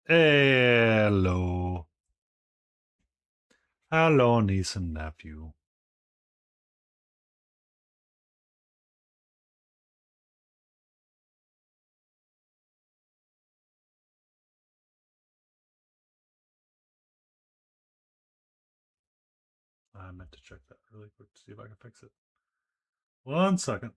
Hello. Hello, niece and nephew. I meant to check that really quick to see if I can fix it. 1 second.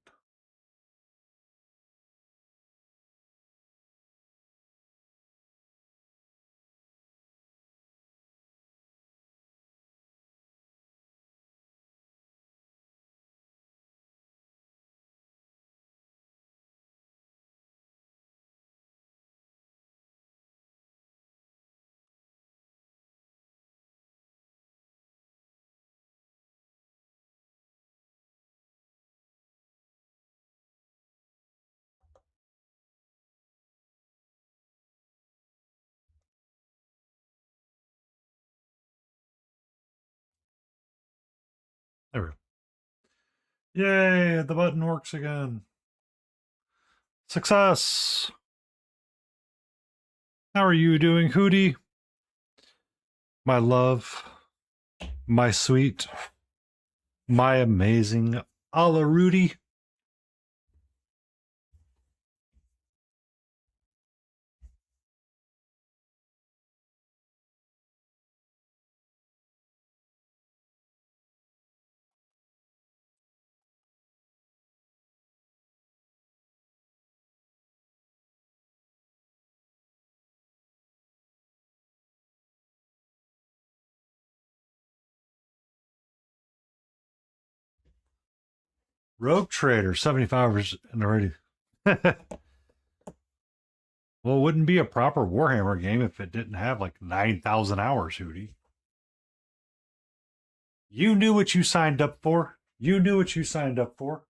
There we go. Yay, the button works again. Success. How are you doing, Hootie? My love, my sweet, my amazing a la Rudy. Rogue Trader, 75 hours and already. Well, it wouldn't be a proper Warhammer game if it didn't have like 9,000 hours, Hootie. You knew what you signed up for. You knew what you signed up for.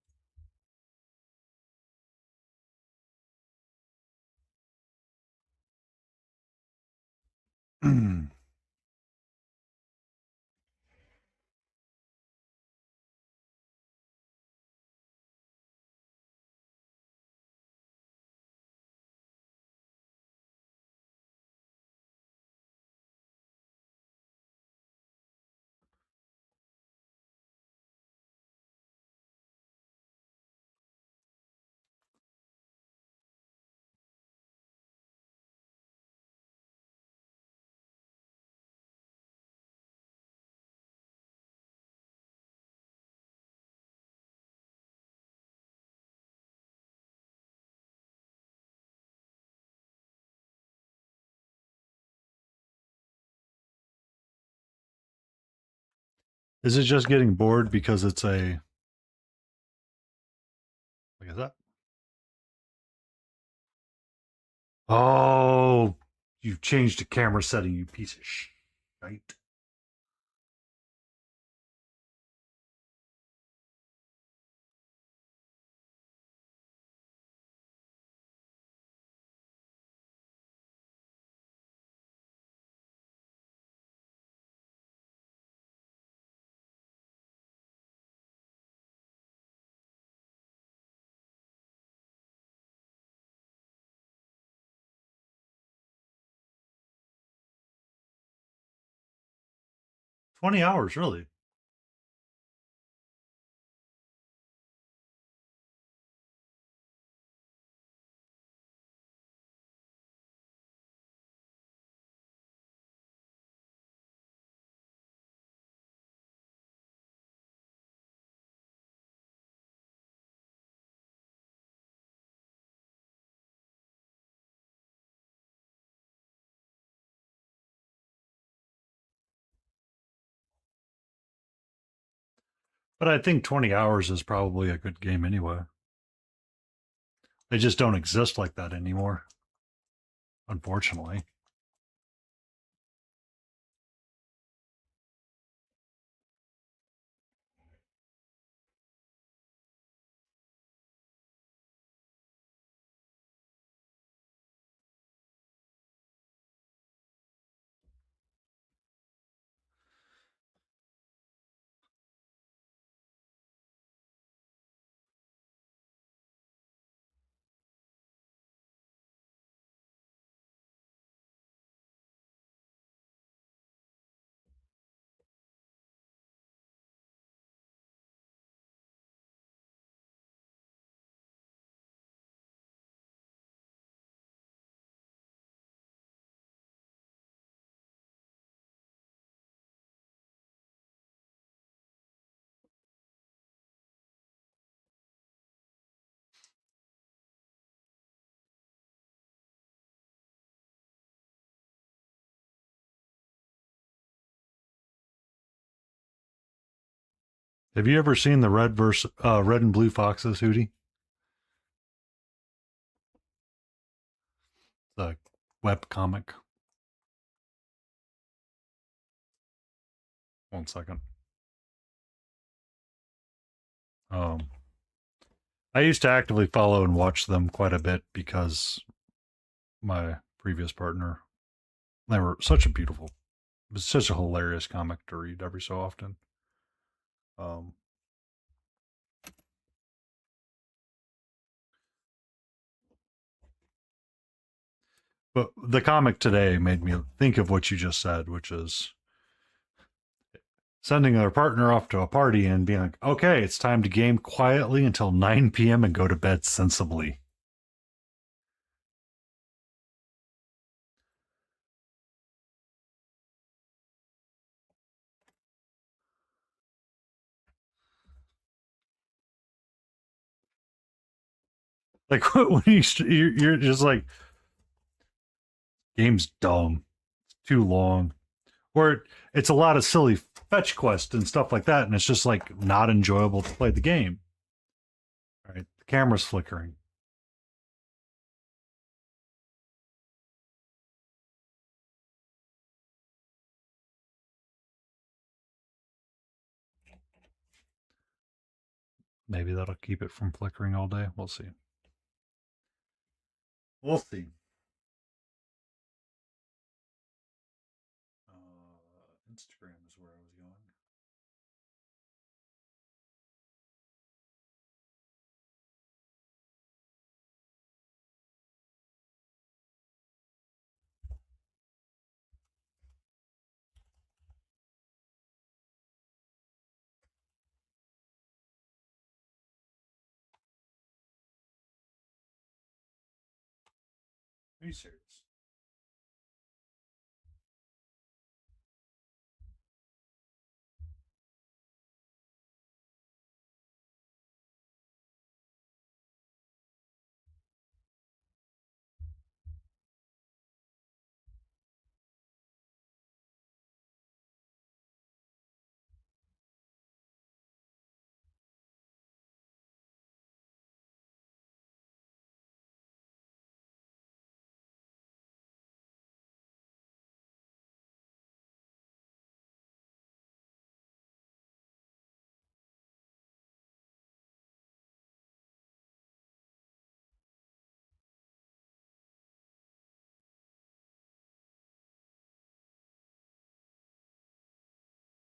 Is it just getting bored because it's a like is that? Oh, you've changed the camera setting, you piece of shit. Right? 20 hours, really. But I think 20 hours is probably a good game anyway. They just don't exist like that anymore, unfortunately. Have you ever seen the red and blue foxes, Hootie? The web comic. 1 second. Um, I used to actively follow and watch them quite a bit because my previous partner, they were such a beautiful, it was such a hilarious comic to read every so often. Um, but the comic today made me think of what you just said, which is sending their partner off to a party and being like, okay, it's time to game quietly until 9 p.m. and go to bed sensibly. Like when you're just like, game's dumb, it's too long, or it's a lot of silly fetch quests and stuff like that, and it's just like not enjoyable to play the game. All right, the camera's flickering. Maybe that'll keep it from flickering all day. We'll see. We'll see. Instagram is where I was going. Are you serious?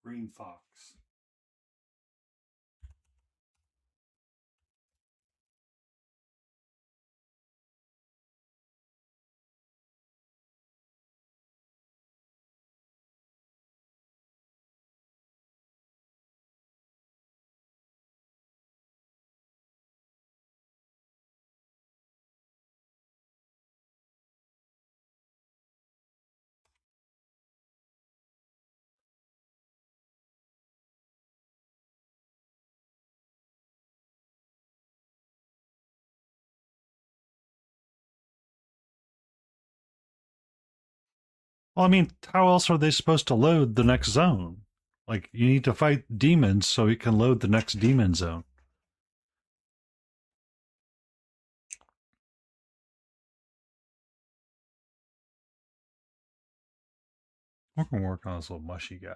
Green Fox. Well, I mean, how else are they supposed to load the next zone? Like, you need to fight demons so you can load the next demon zone. We're gonna work on this little mushy guy.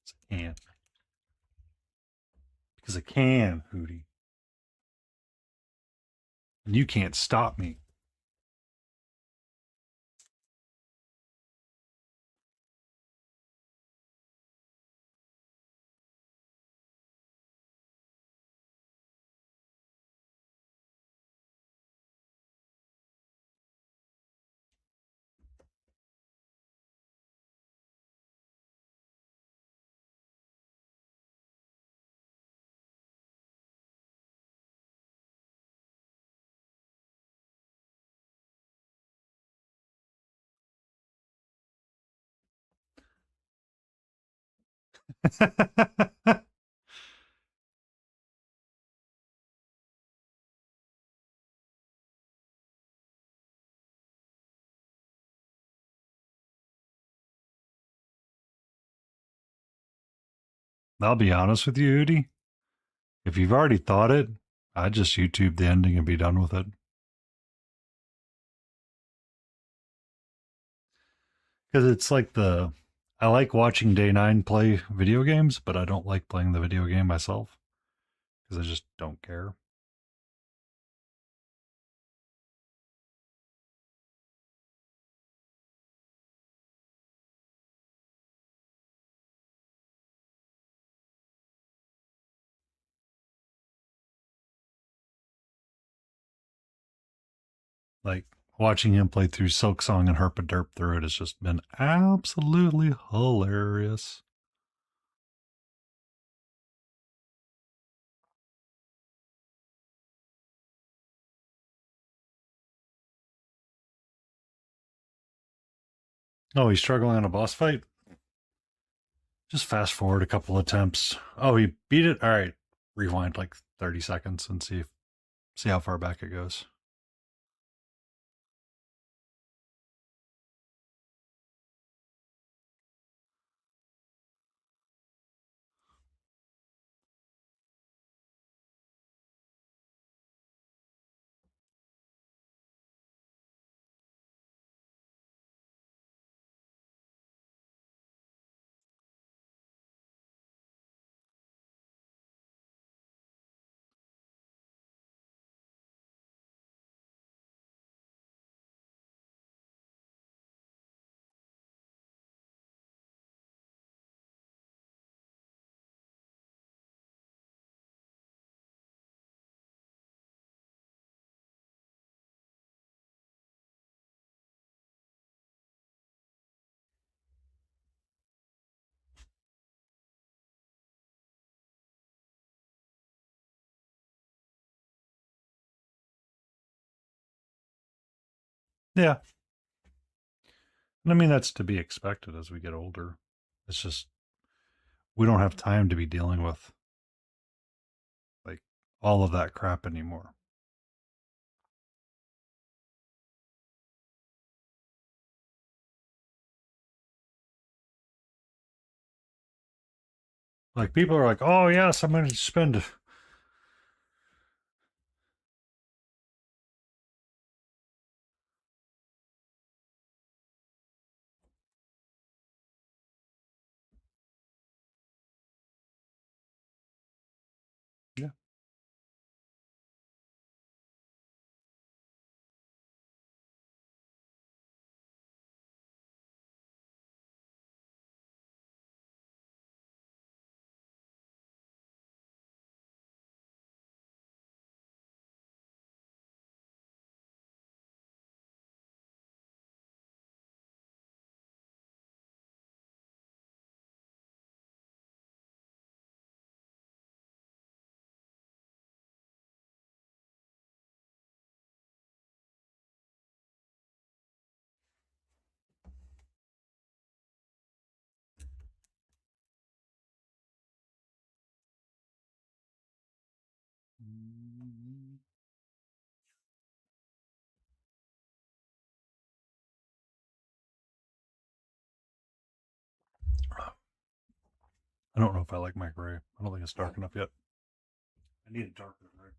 It's a can. Because I can, Hootie. And you can't stop me. I'll be honest with you, Udi. If you've already thought it, I'd just YouTube the ending and be done with it. Because it's like I like watching Day 9 play video games, but I don't like playing the video game myself because I just don't care. Like watching him play through Silk Song and Herp a Derp through it has just been absolutely hilarious. Oh, he's struggling on a boss fight? Just fast forward a couple attempts. Oh, he beat it? All right. Rewind like 30 seconds and see how far back it goes. Yeah. And I mean, that's to be expected as we get older. It's just, we don't have time to be dealing with like all of that crap anymore. Like people are like, oh, yes, I'm going to spend. Yeah. I don't know if I like my gray. I don't think it's dark enough yet. I need a darker gray.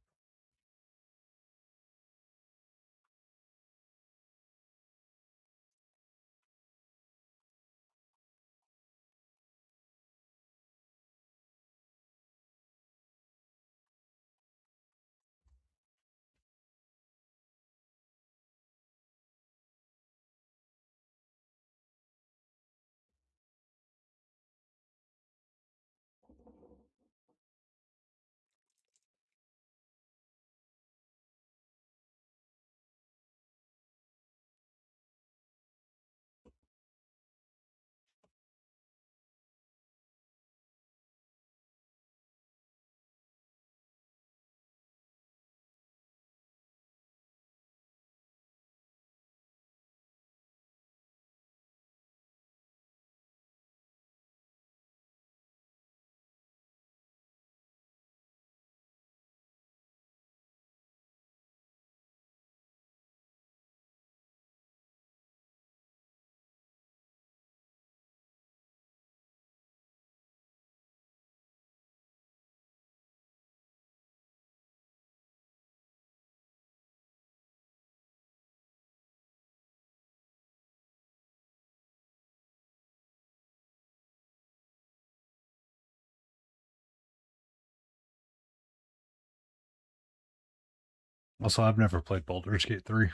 Also, I've never played Baldur's Gate 3.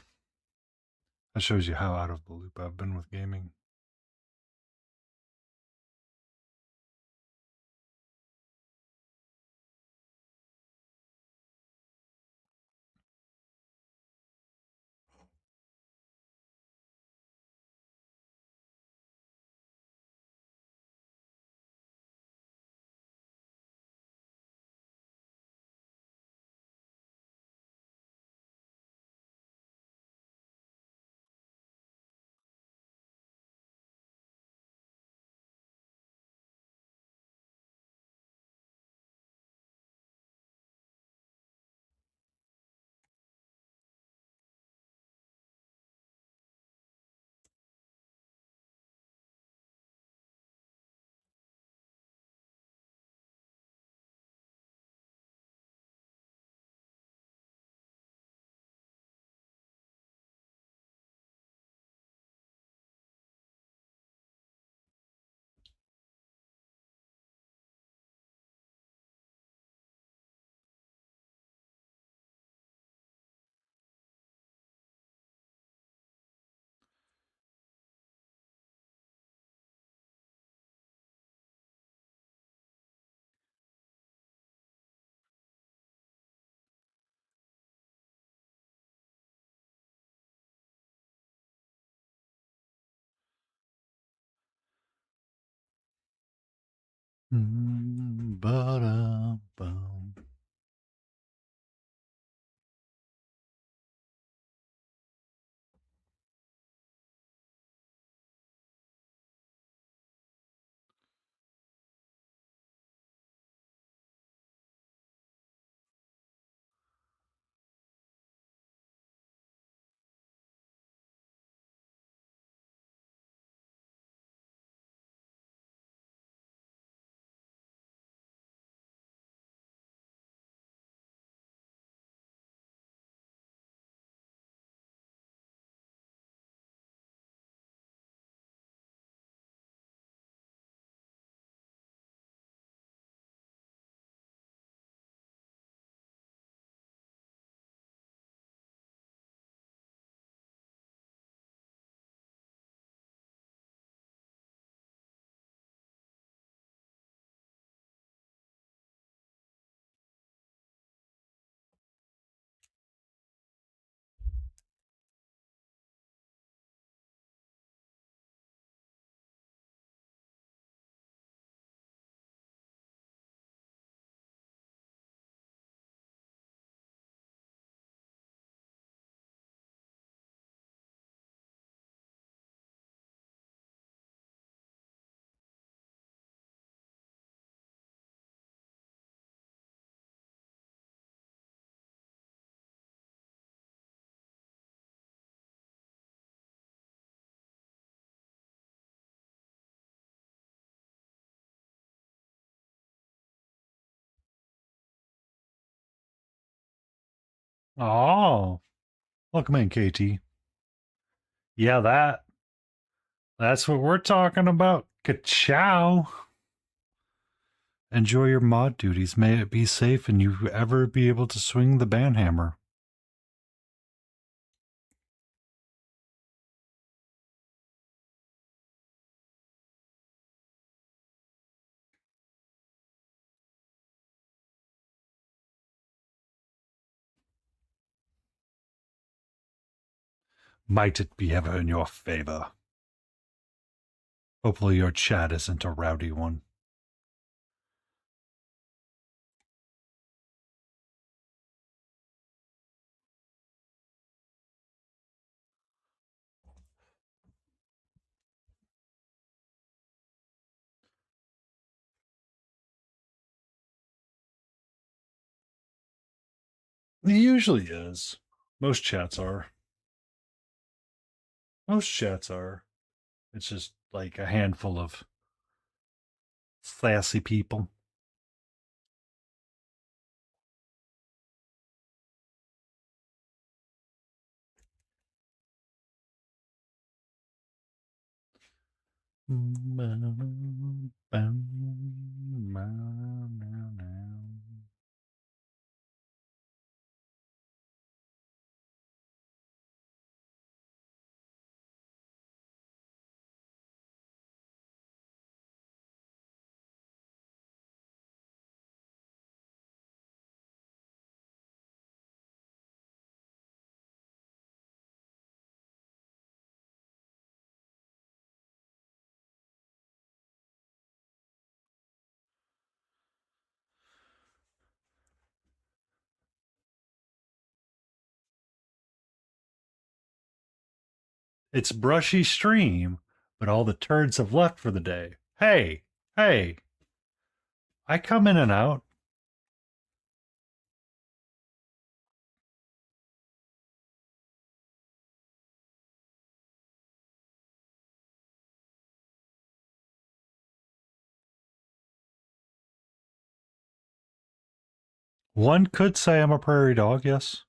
That shows you how out of the loop I've been with gaming. Ba-da-bum. Oh, welcome in, KT. Yeah, that's what we're talking about. Ka-chow. Enjoy your mod duties. May it be safe and you ever be able to swing the banhammer. Might it be ever in your favor. Hopefully your chat isn't a rowdy one. It usually is. Most chats are. Most chats are. It's just like a handful of sassy people. It's brushy stream, but all the turds have left for the day. Hey, hey, I come in and out. One could say I'm a prairie dog, yes.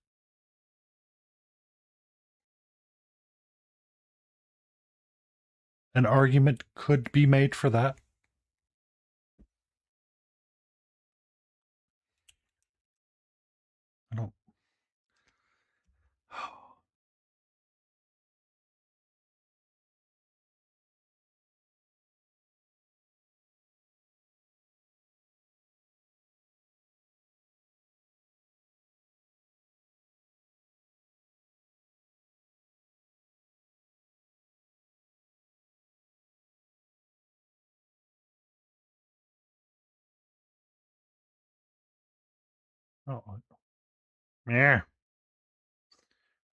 An argument could be made for that. I don't. Oh, yeah.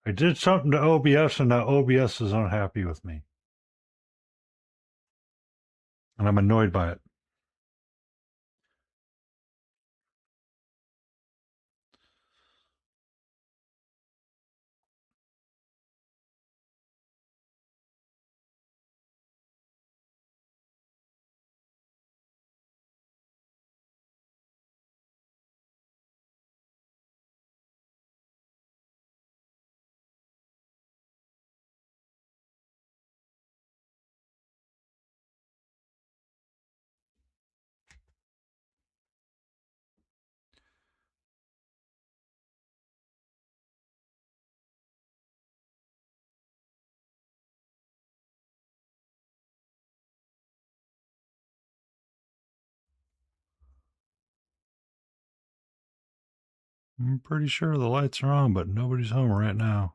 I did something to OBS, and now OBS is unhappy with me, and I'm annoyed by it. I'm pretty sure the lights are on, but nobody's home right now.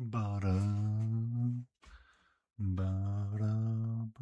Ba-da, Ba-da-ba-ba.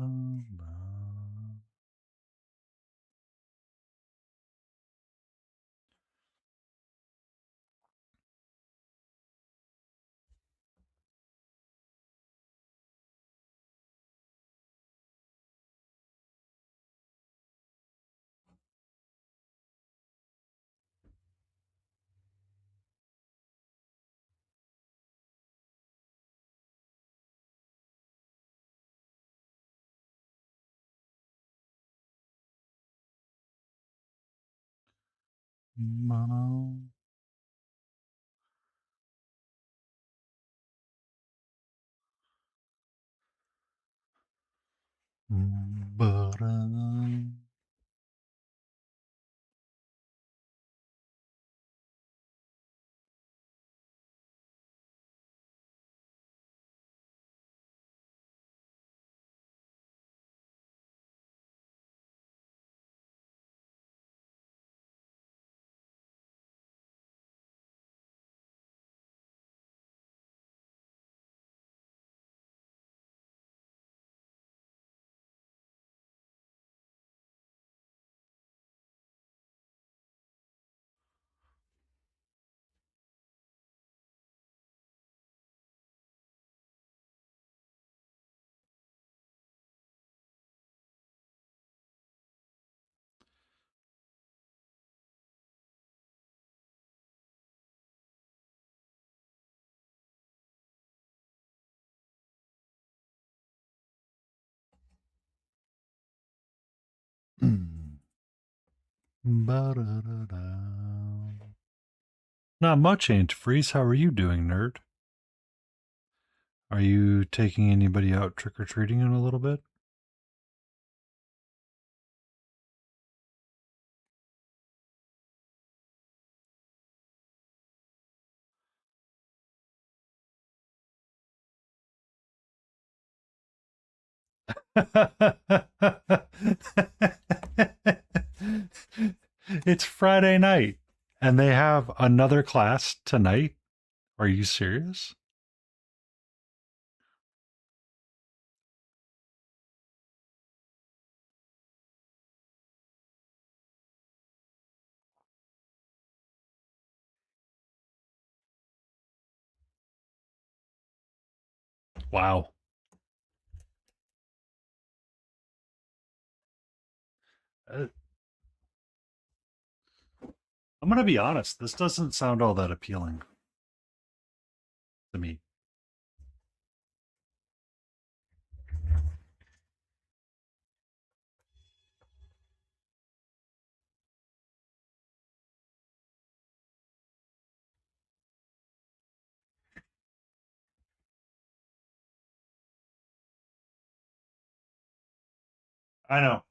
Mono. Ba-da. Ba-da-da-da. Not much, Antifreeze. How are you doing, nerd? Are you taking anybody out trick or treating in a little bit? It's Friday night and they have another class tonight. Are you serious? Wow. Uh, I'm going to be honest. This doesn't sound all that appealing to me. I know.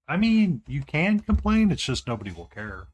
I mean, you can complain. It's just nobody will care.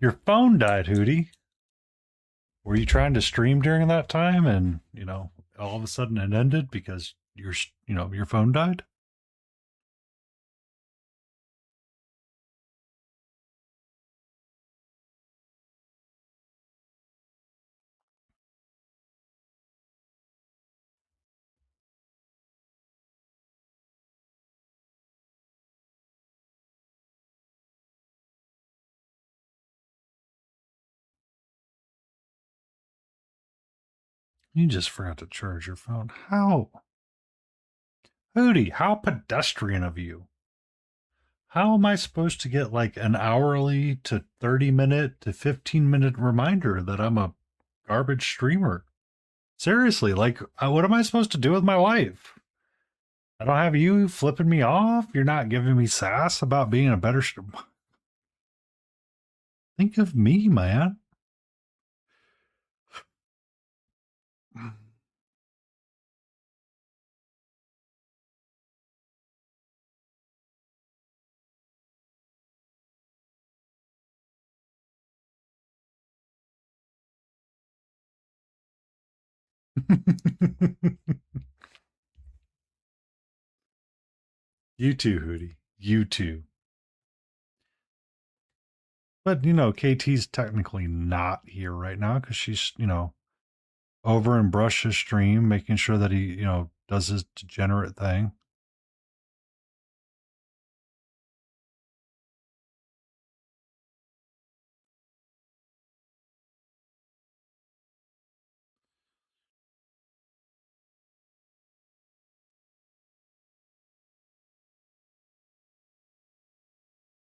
Your phone died, Hootie. Were you trying to stream during that time and, all of a sudden it ended because your phone died? You just forgot to charge your phone. How? Hootie, how pedestrian of you. How am I supposed to get like an hourly to 30-minute to 15-minute reminder that I'm a garbage streamer? Seriously, like, what am I supposed to do with my life? I don't have you flipping me off. You're not giving me sass about being a better streamer. Think of me, man. You too, Hootie. You too. But, KT's technically not here right now because she's, over and brush his stream, making sure that he, does his degenerate thing.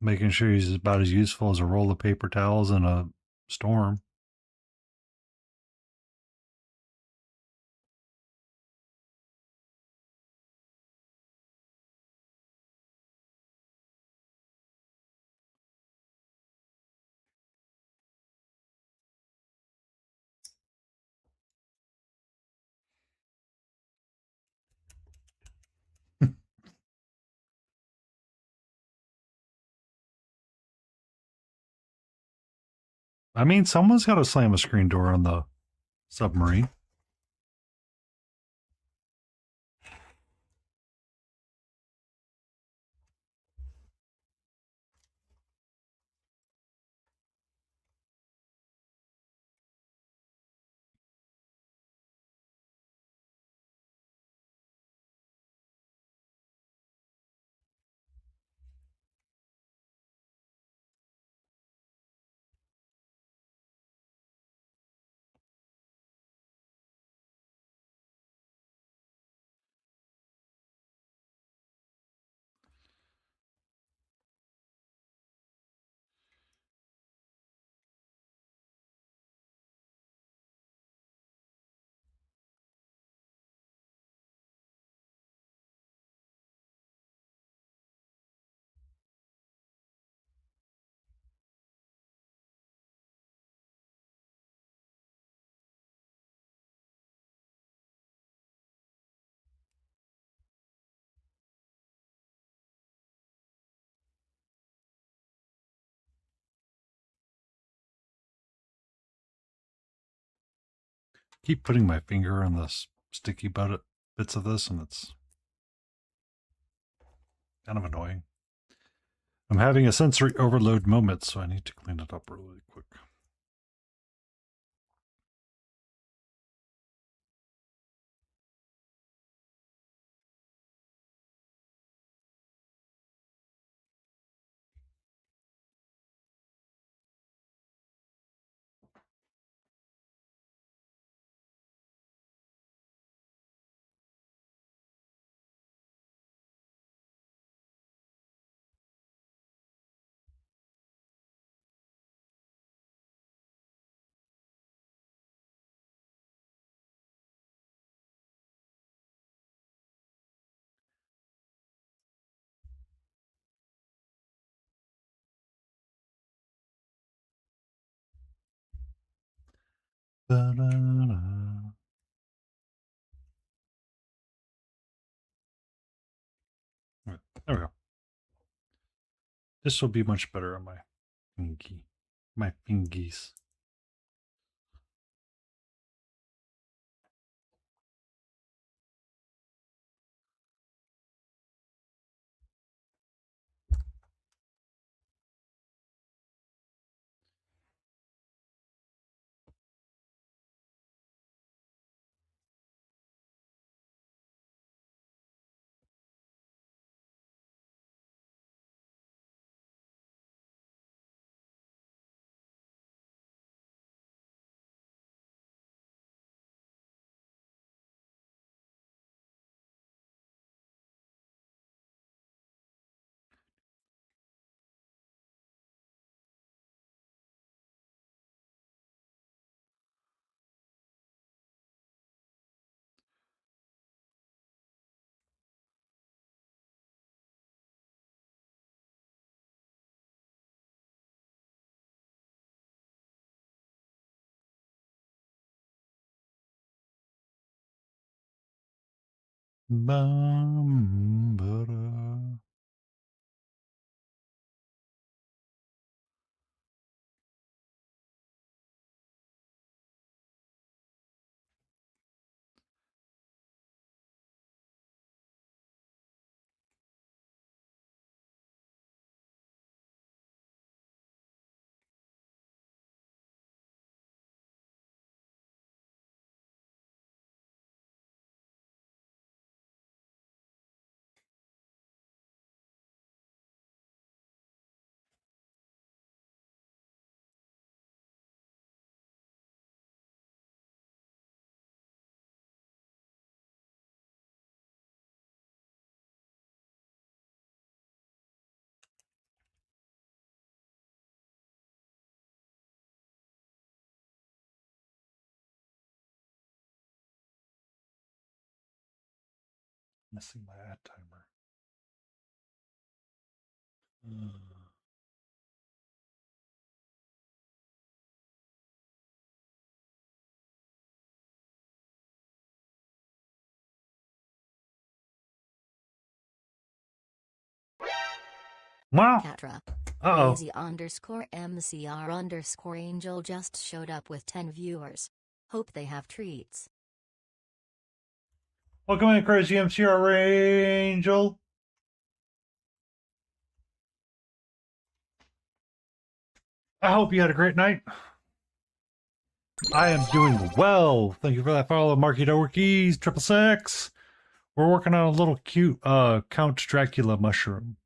Making sure he's about as useful as a roll of paper towels in a storm. I mean, someone's got to slam a screen door on the submarine. Keep putting my finger on the sticky bits of this, and it's kind of annoying. I'm having a sensory overload moment, so I need to clean it up really quick. Da-da-da. There we go. This will be much better on my fingy. My fingies. Bum, ba-da. Missing my ad timer. Wow. Catra. Uh-oh. Crazy_MCR_Angel just showed up with 10 viewers. Hope they have treats. Welcome in, Crazy MCR Angel. I hope you had a great night. I am doing well. Thank you for that follow, Marky Dorkies, 666. We're working on a little cute Count Dracula mushroom.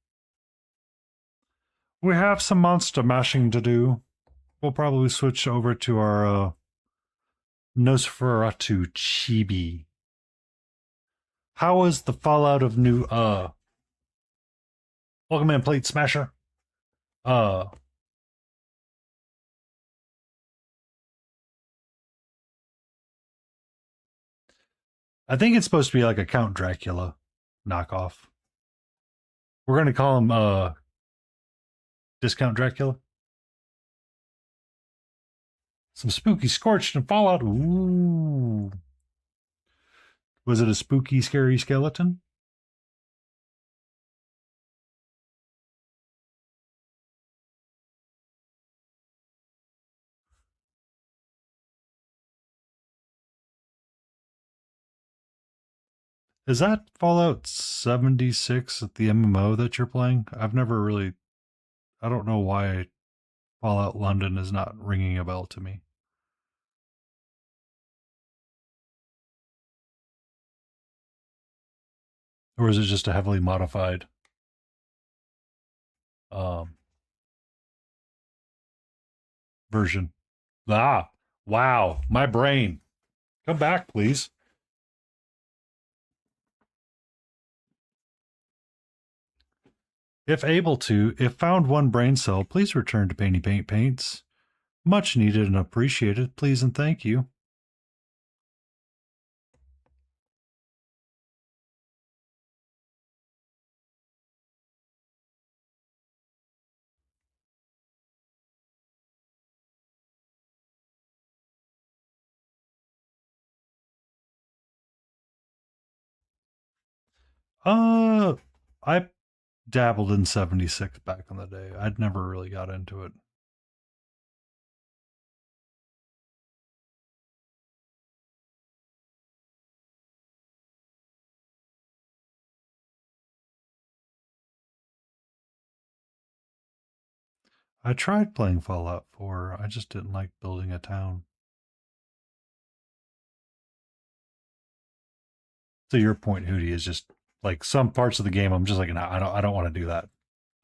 We have some monster mashing to do. We'll probably switch over to our Nosferatu Chibi. How was the fallout of new welcome in, Plate Smasher? I think it's supposed to be like a Count Dracula knockoff. We're gonna call him Discount Dracula. Some spooky scorched and fallout. Ooh. Was it a spooky, scary skeleton? Is that Fallout 76 at the MMO that you're playing? I've never really. I don't know why Fallout London is not ringing a bell to me. Or is it just a heavily modified um, version? Ah, wow, my brain. Come back, please. If able to, if found one brain cell, please return to Painty Paint Paints. Much needed and appreciated. Please and thank you. Uh, I dabbled in 76 back in the day. I'd never really got into it. I tried playing Fallout 4. I just didn't like building a town. To your point, Hootie, is just like some parts of the game I'm just like, no, I don't want to do that.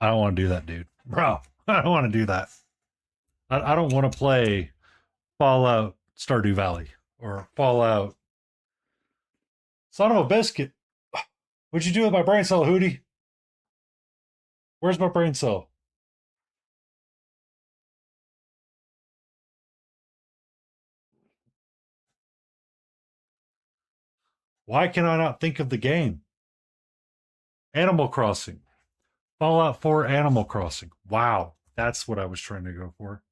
I don't want to do that, dude. Bro, I don't want to do that. I don't want to play Fallout Stardew Valley or Fallout Son of a Biscuit. What'd you do with my brain cell, Hootie? Where's my brain cell? Why can I not think of the game? Animal Crossing. Fallout 4 Animal Crossing. Wow. That's what I was trying to go for.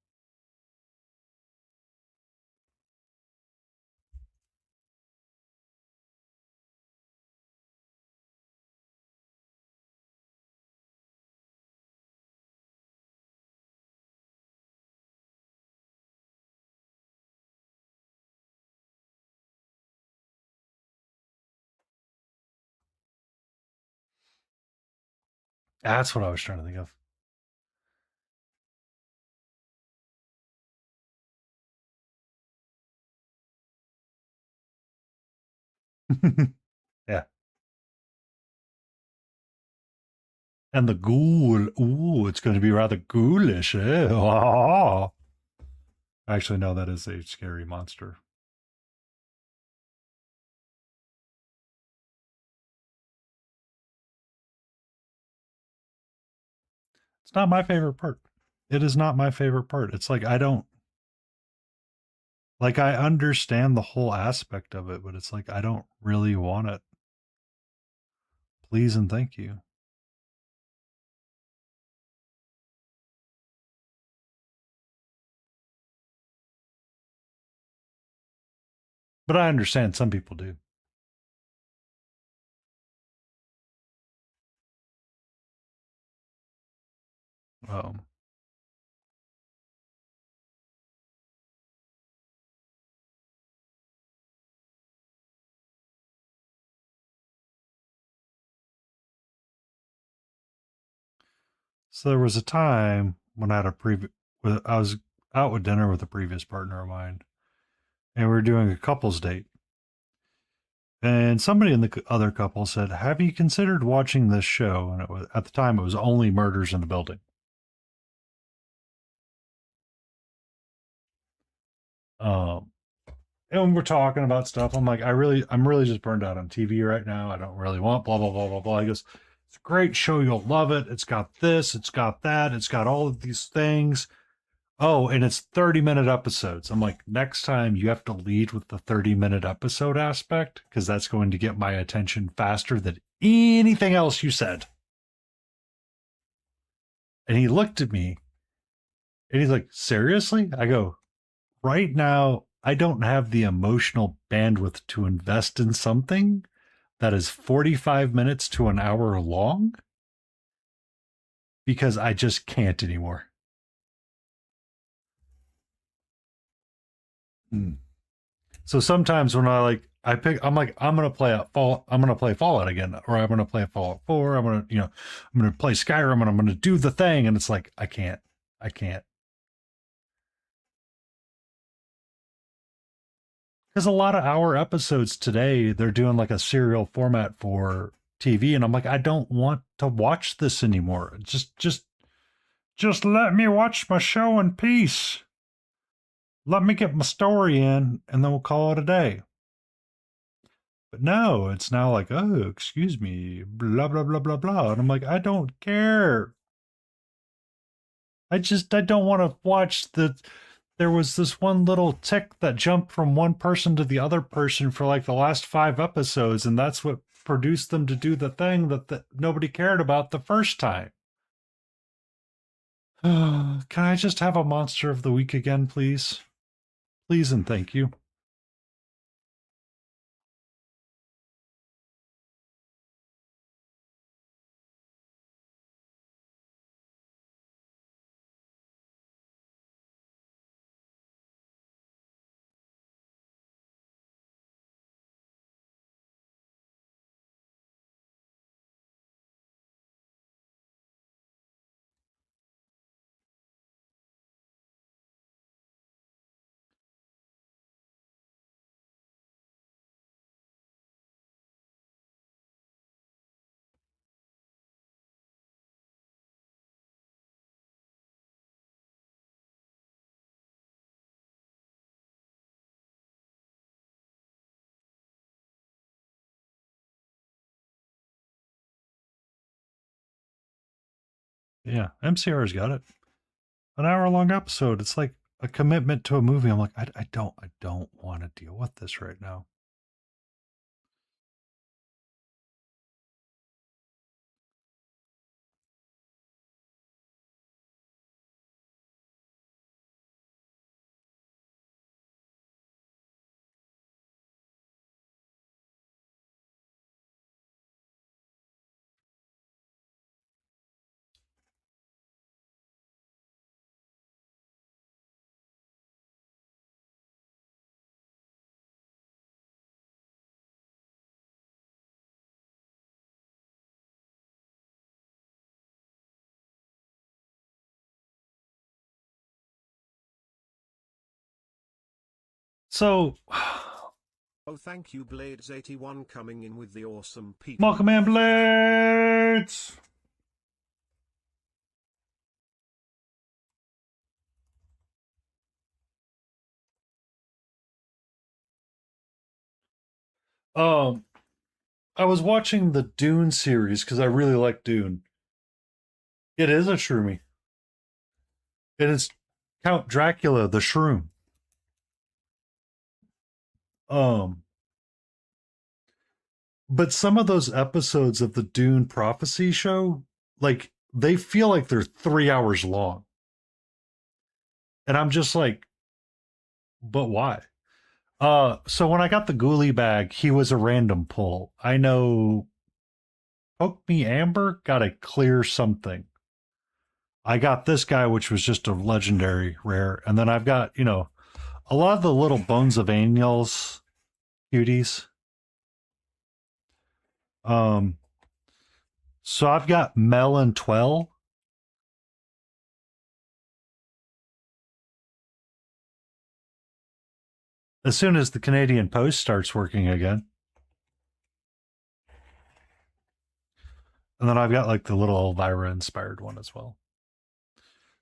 That's what I was trying to think of. Yeah. And the ghoul. Ooh, it's going to be rather ghoulish. Eh? Actually, no, that is a scary monster. It's not my favorite part. It is not my favorite part. It's like I don't like I understand the whole aspect of it, but it's like I don't really want it. Please and thank you. But I understand some people do. Um, so there was a time when I had a previous, I was out with dinner with a previous partner of mine, and we were doing a couples date. And somebody in the other couple said, "Have you considered watching this show?" And it was at the time it was only Murders in the Building. Um, and we're talking about stuff. I'm like, I'm really just burned out on TV right now. I don't really want blah blah blah blah blah. He goes, "It's a great show. You'll love it. It's got this. It's got that. It's got all of these things. Oh, and it's 30-minute episodes." I'm like, next time you have to lead with the 30-minute episode aspect because that's going to get my attention faster than anything else you said. And he looked at me and he's like, "Seriously?" I go, "Right now, I don't have the emotional bandwidth to invest in something that is 45 minutes to an hour long because I just can't anymore." Mm. So sometimes when I'm gonna play Fallout again, or I'm gonna play Fallout 4, I'm gonna play Skyrim and I'm gonna do the thing, and it's like I can't. Because a lot of hour episodes today, they're doing like a serial format for TV, and I'm like, I don't want to watch this anymore. Just let me watch my show in peace. Let me get my story in, and then we'll call it a day. But no, it's now like, oh, excuse me, blah blah blah blah blah, and I'm like, I don't care. I don't want to watch the. There was this one little tick that jumped from one person to the other person for like the last 5 episodes, and that's what produced them to do the thing that nobody cared about the first time. Can I just have a monster of the week again, please? Please and thank you. Yeah, MCR's got it. An hour long episode. It's like a commitment to a movie. I'm like, I don't want to deal with this right now. So, Oh, thank you, Blades81, coming in with the awesome people. Malcolm and Blades! Um, I was watching the Dune series because I really like Dune. It is a shroomy. It is Count Dracula, the shroom. Um, but some of those episodes of the Dune Prophecy show, like, they feel like they're 3 hours long. And I'm just like, but why? So when I got the ghoulie bag, he was a random pull. I know Poke Me Amber got a clear something. I got this guy, which was just a legendary rare. And then I've got, a lot of the little Bonesylvanians cuties. Um, so I've got Mel and Twell. As soon as the Canadian Post starts working again. And then I've got like the little Elvira inspired one as well.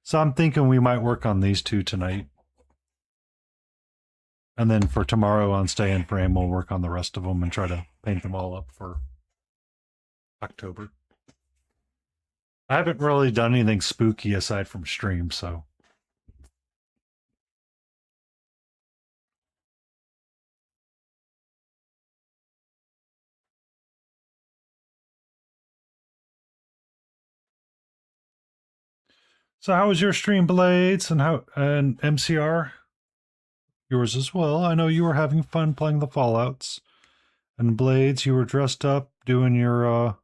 So I'm thinking we might work on these two tonight. And then for tomorrow on Stay in Frame, we'll work on the rest of them and try to paint them all up for October. I haven't really done anything spooky aside from stream, so. So how was your stream, Blades, and MCR? Yours as well. I know you were having fun playing the Fallouts. And Blades, you were dressed up doing your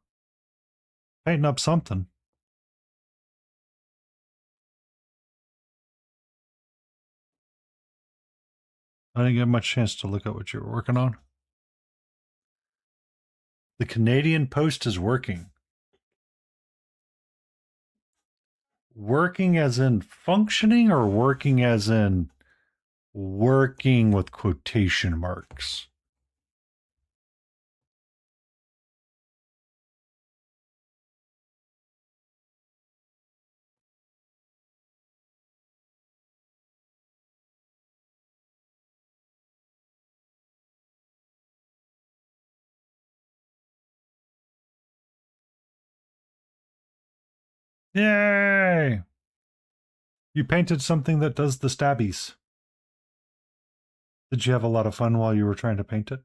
painting up something. I didn't get much chance to look at what you were working on. The Canadian Post is working. Working as in functioning or working as in working with quotation marks? Yay! You painted something that does the stabbies. Did you have a lot of fun while you were trying to paint it?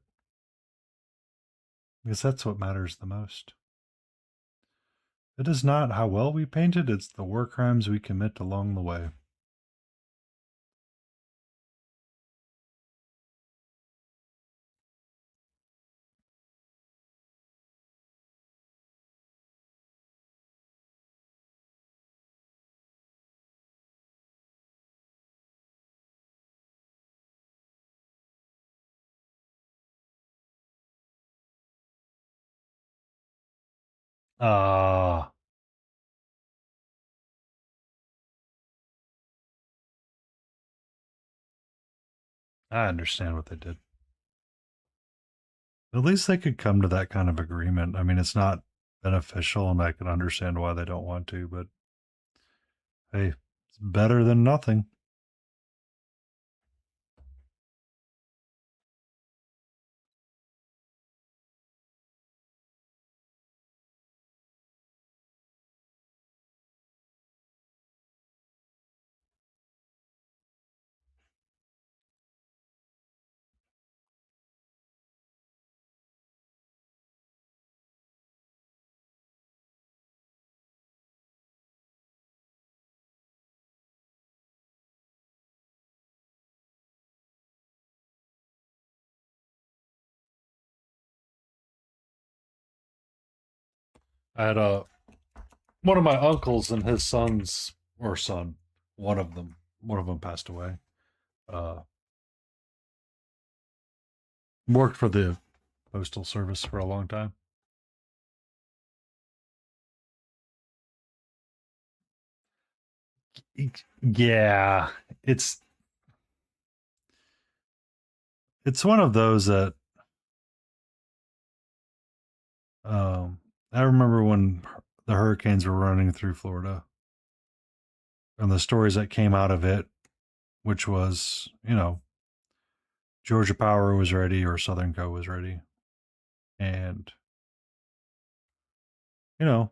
Because that's what matters the most. It is not how well we painted, it's the war crimes we commit along the way. Ah, I understand what they did. At least they could come to that kind of agreement. I mean, it's not beneficial, and I can understand why they don't want to, but hey, it's better than nothing. I had one of my uncles and his sons, or son, one of them passed away. Uh, Worked for the postal service for a long time. Yeah, it's it's one of those that I remember when the hurricanes were running through Florida and the stories that came out of it, which was, Georgia Power was ready or Southern Co was ready. And, you know,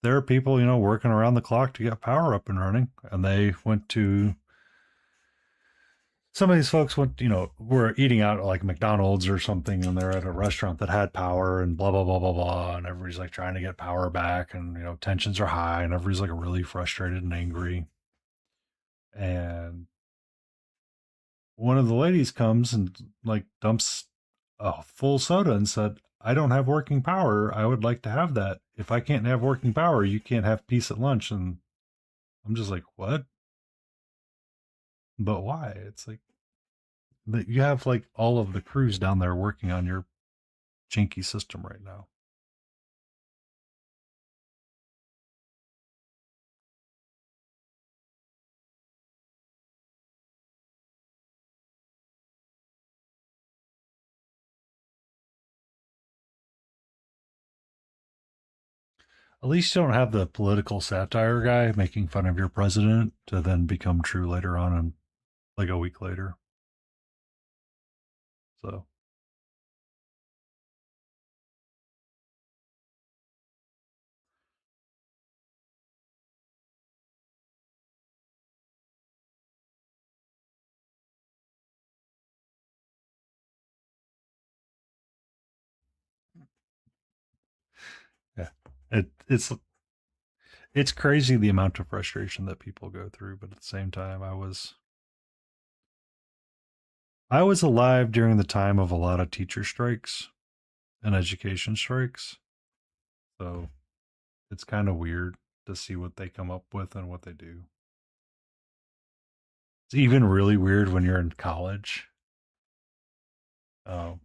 there are people, working around the clock to get power up and running. And they went to some of these folks were eating out at like McDonald's or something, and they're at a restaurant that had power and blah blah blah blah blah, and everybody's like trying to get power back, and tensions are high, and everybody's like really frustrated and angry. And one of the ladies comes and like dumps a full soda and said, "I don't have working power. I would like to have that. If I can't have working power, you can't have peace at lunch." And I'm just like, what? But why? It's like that you have like all of the crews down there working on your janky system right now. At least you don't have the political satire guy making fun of your president to then become true later on and like a week later. So yeah. It's crazy the amount of frustration that people go through, but at the same time I was alive during the time of a lot of teacher strikes and education strikes. So it's kind of weird to see what they come up with and what they do. It's even really weird when you're in college. Um,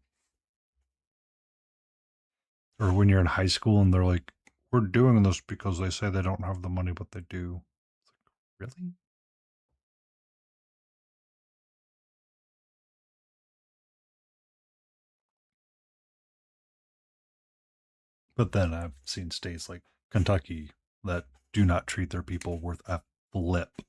or when you're in high school and they're like, we're doing this because they say they don't have the money, but they do. It's like, really? But then I've seen states like Kentucky that do not treat their people worth a flip.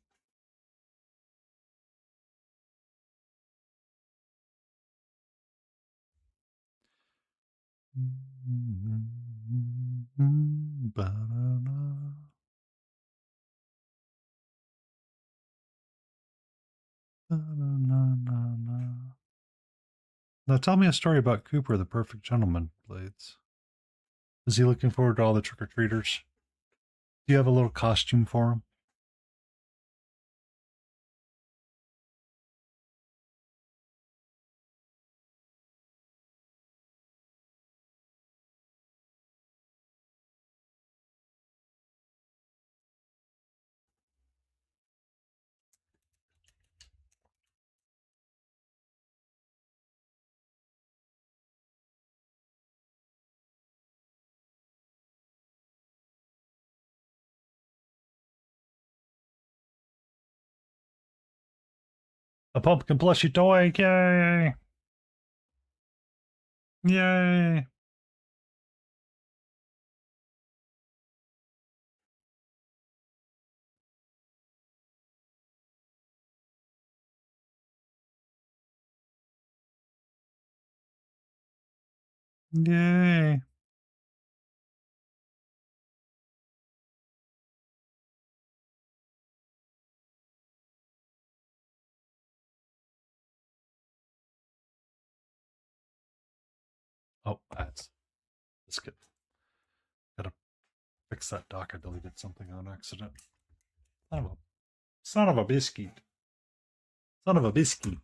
Now tell me a story about Cooper, the perfect gentleman, Blades. Is he looking forward to all the trick or treaters? Do you have a little costume for him? A pumpkin plushie toy! Yay! Yay! Yay! Oh, that's good. Gotta fix that doc. I deleted something on accident. Son of a, son of a biscuit. Son of a biscuit.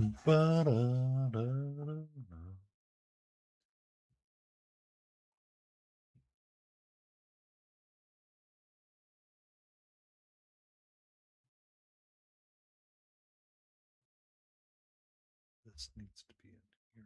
Ba-da-da-da-da. This needs to be in here.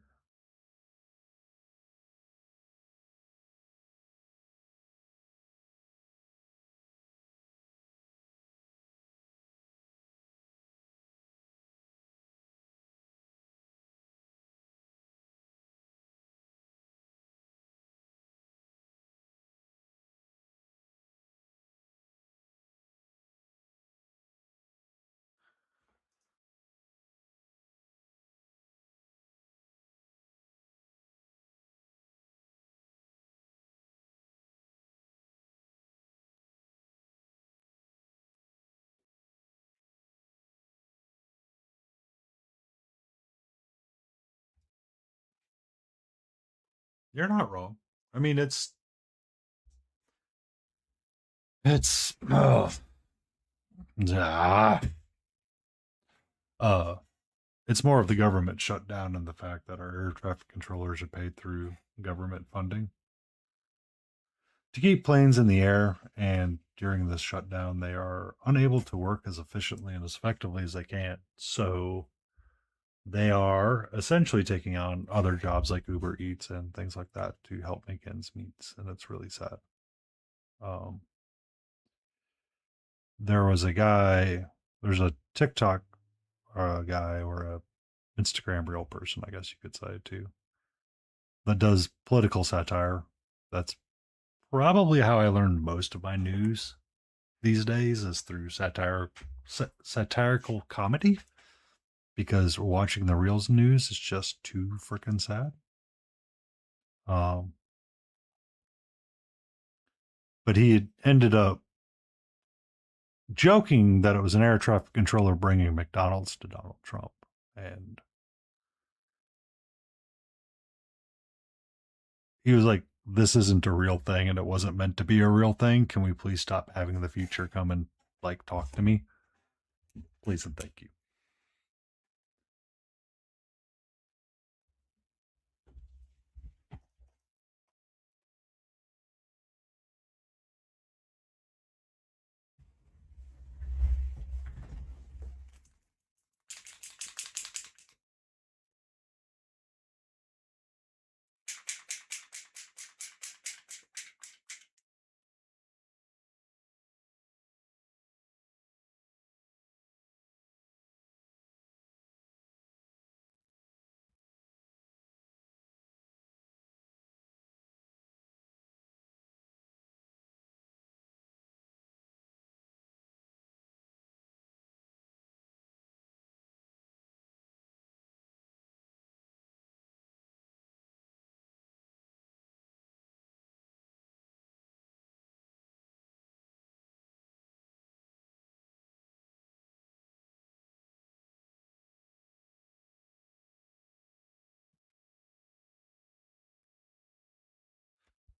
You're not wrong. I mean, it's ah, uh, it's more of the government shutdown and the fact that our air traffic controllers are paid through government funding to keep planes in the air. And during this shutdown, they are unable to work as efficiently and as effectively as they can. So they are essentially taking on other jobs like Uber Eats and things like that to help make ends meet. And it's really sad. Um, there was a guy, there's a TikTok guy or a Instagram real person, I guess you could say too, that does political satire. That's probably how I learned most of my news these days is through satirical comedy because watching the real news is just too freaking sad. Um, but he had ended up joking that it was an air traffic controller bringing McDonald's to Donald Trump. And he was like, this isn't a real thing and it wasn't meant to be a real thing. Can we please stop having the future come and like talk to me? Please and thank you.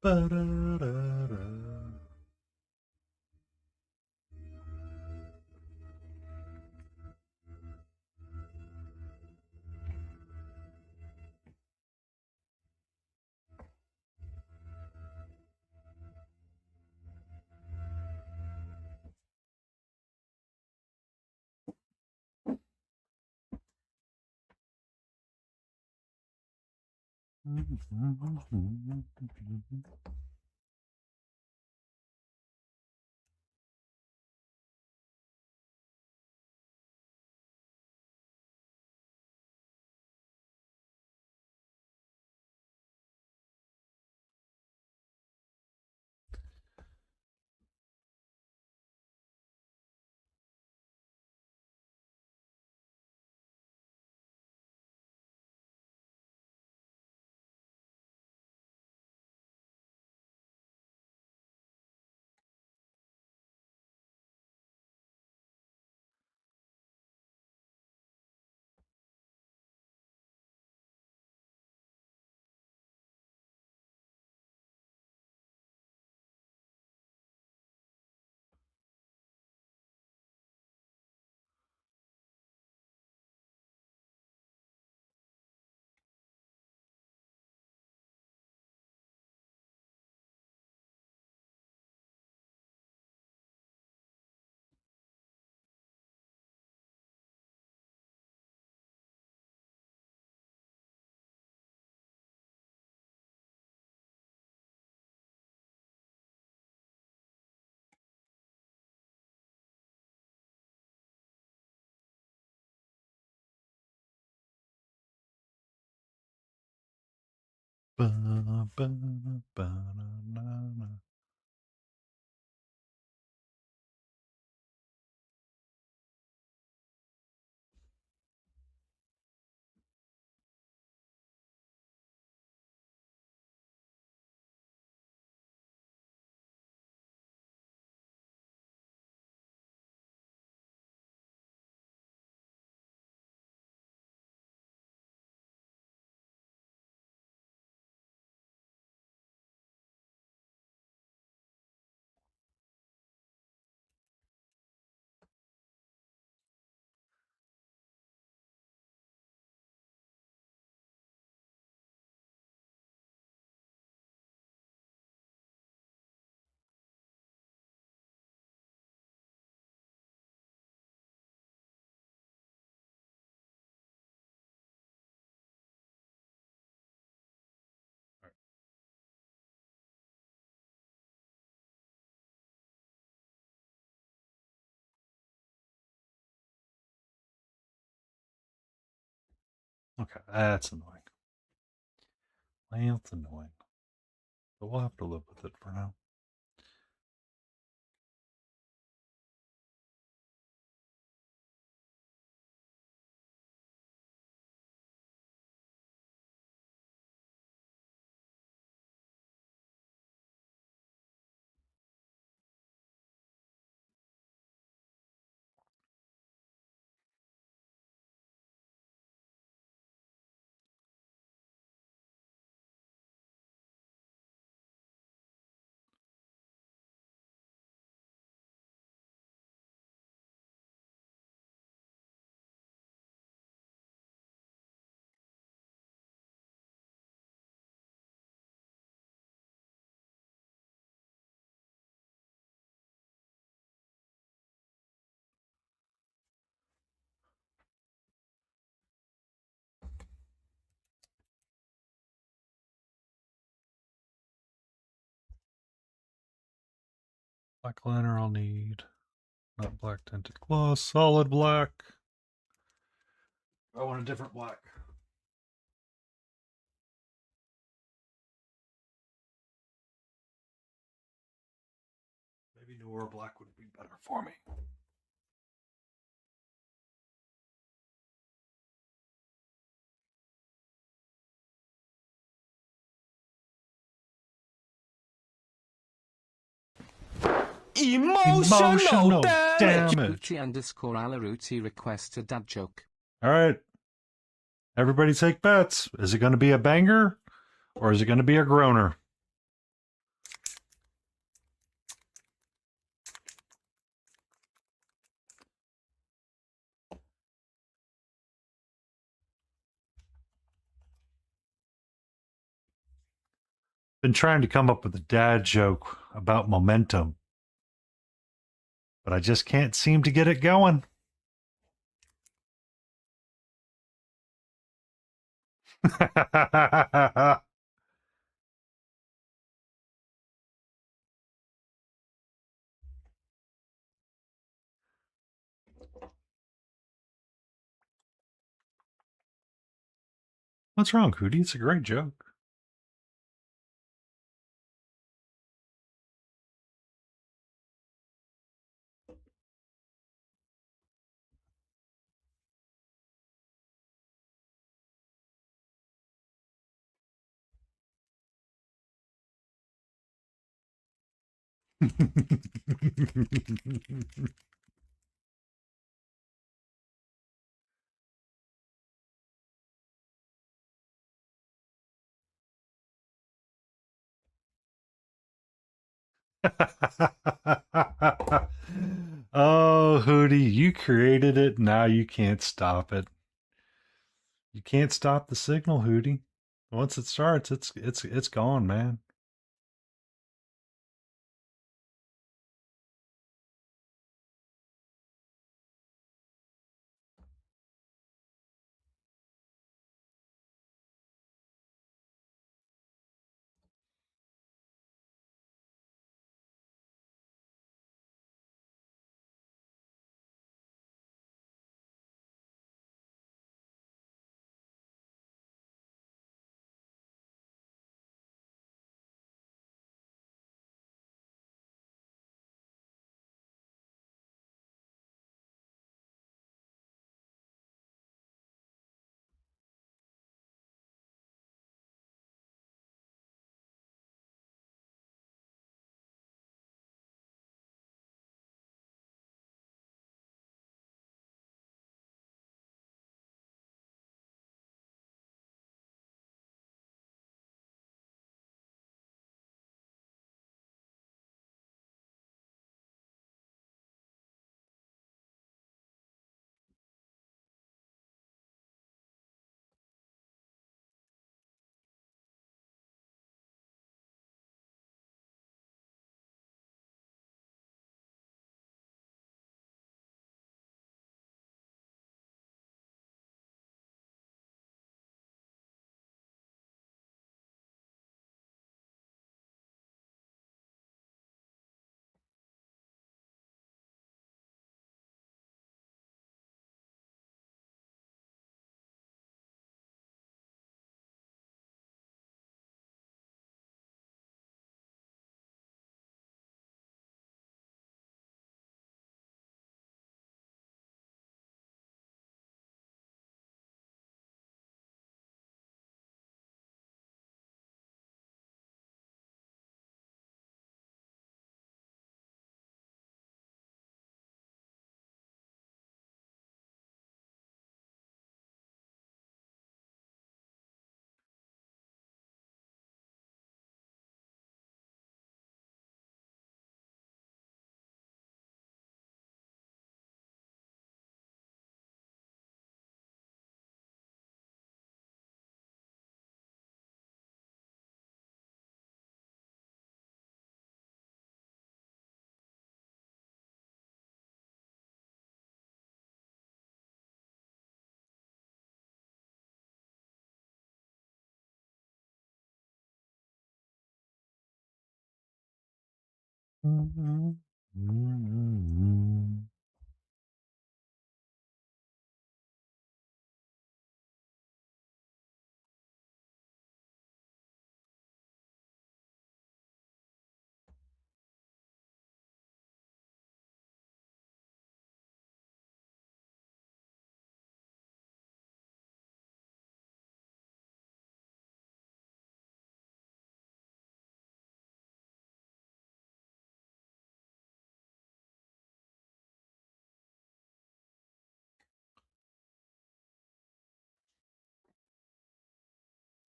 Ba-da-da-da. Ba, ba, ba, na, na. Okay, that's annoying. That's annoying. But we'll have to live with it for now. Black liner I'll need. Not black tinted gloss, solid black. I want a different black. Maybe newer black would be better for me. Emotional damage. _Alaruti requests a dad joke. All right. Everybody take bets. Is it going to be a banger or is it going to be a groaner? Been trying to come up with a dad joke about momentum, but I just can't seem to get it going. What's wrong, Hootie? It's a great joke. Oh, Hootie, you created it. Now you can't stop it. You can't stop the signal, Hootie. Once it starts, it's gone, man.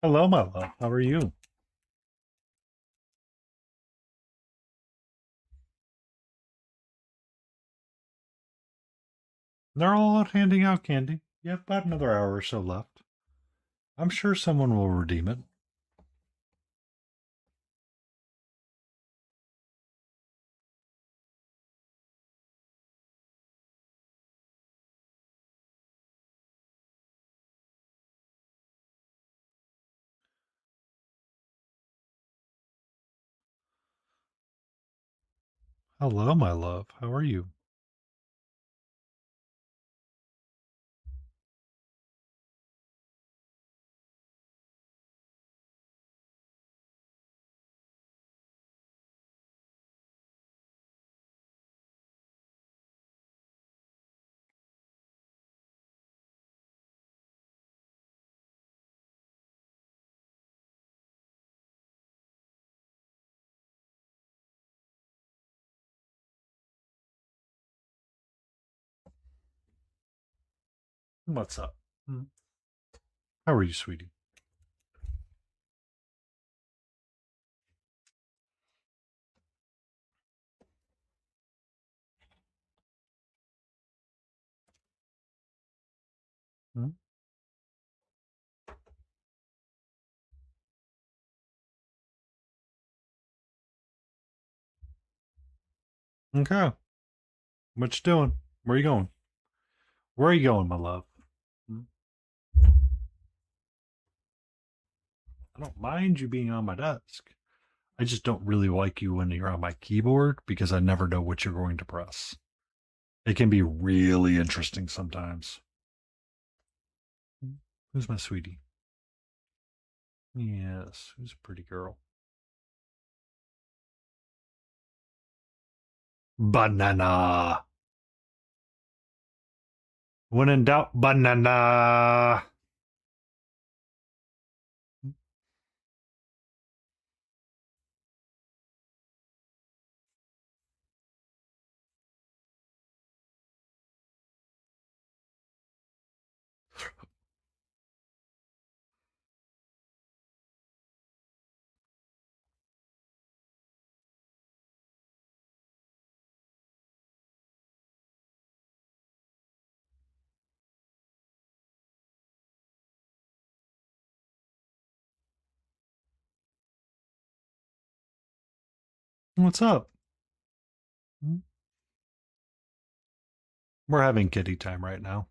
Hello, my love. How are you? They're all out handing out candy. You have about another hour or so left. I'm sure someone will redeem it. Hello, my love. How are you? What's up? How are you, sweetie? Hmm? Okay. What you doing? Where you going? Where are you going, my love? I don't mind you being on my desk. I just don't really like you when you're on my keyboard because I never know what you're going to press. It can be really interesting sometimes. Who's my sweetie? Yes, who's a pretty girl? Banana. When in doubt, banana. What's up? We're having kitty time right now.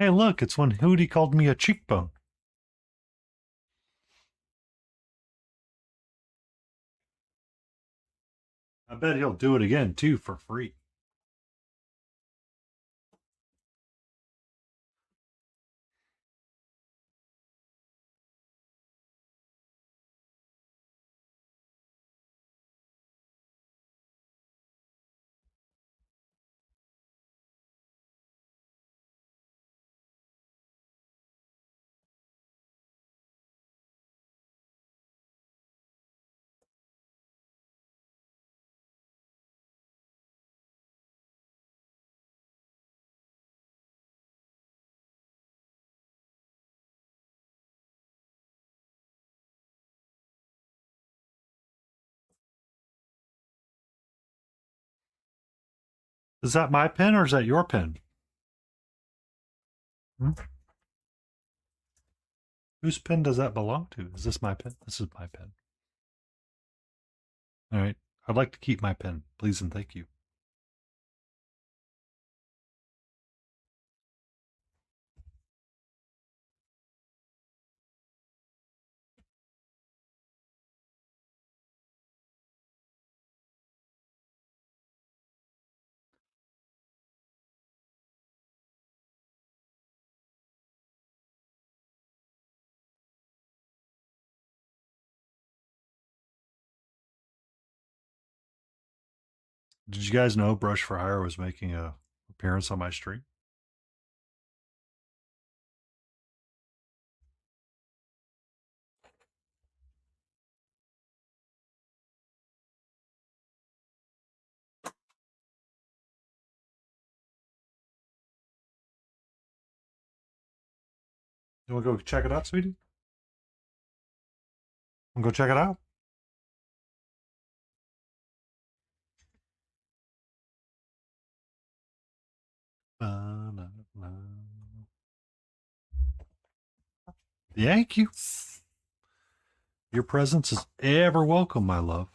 Hey, look, it's when Hootie called me a cheekbone. I bet he'll do it again, too, for free. Is that my pen or is that your pen? Hmm? Whose pen does that belong to? Is this my pen? This is my pen. All right. I'd like to keep my pen, please and thank you. Did you guys know Brush for Hire was making a appearance on my stream? You want to go check it out, sweetie? Want to go check it out? Thank you. Your presence is ever welcome, my love.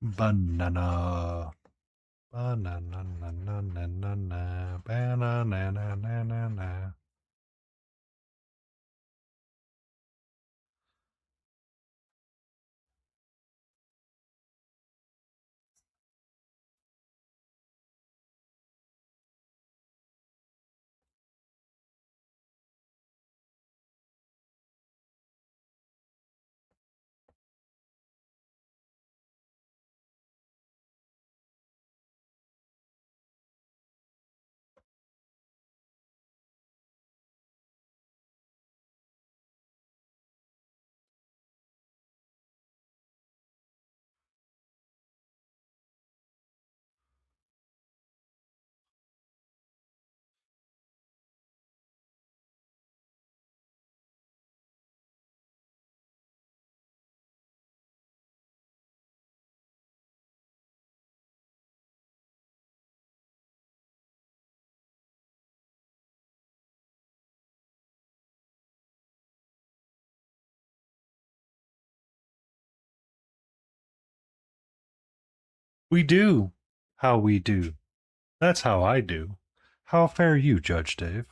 Banana. Banana. Banana. We do. How we do. That's how I do. How fare you, Judge Dave?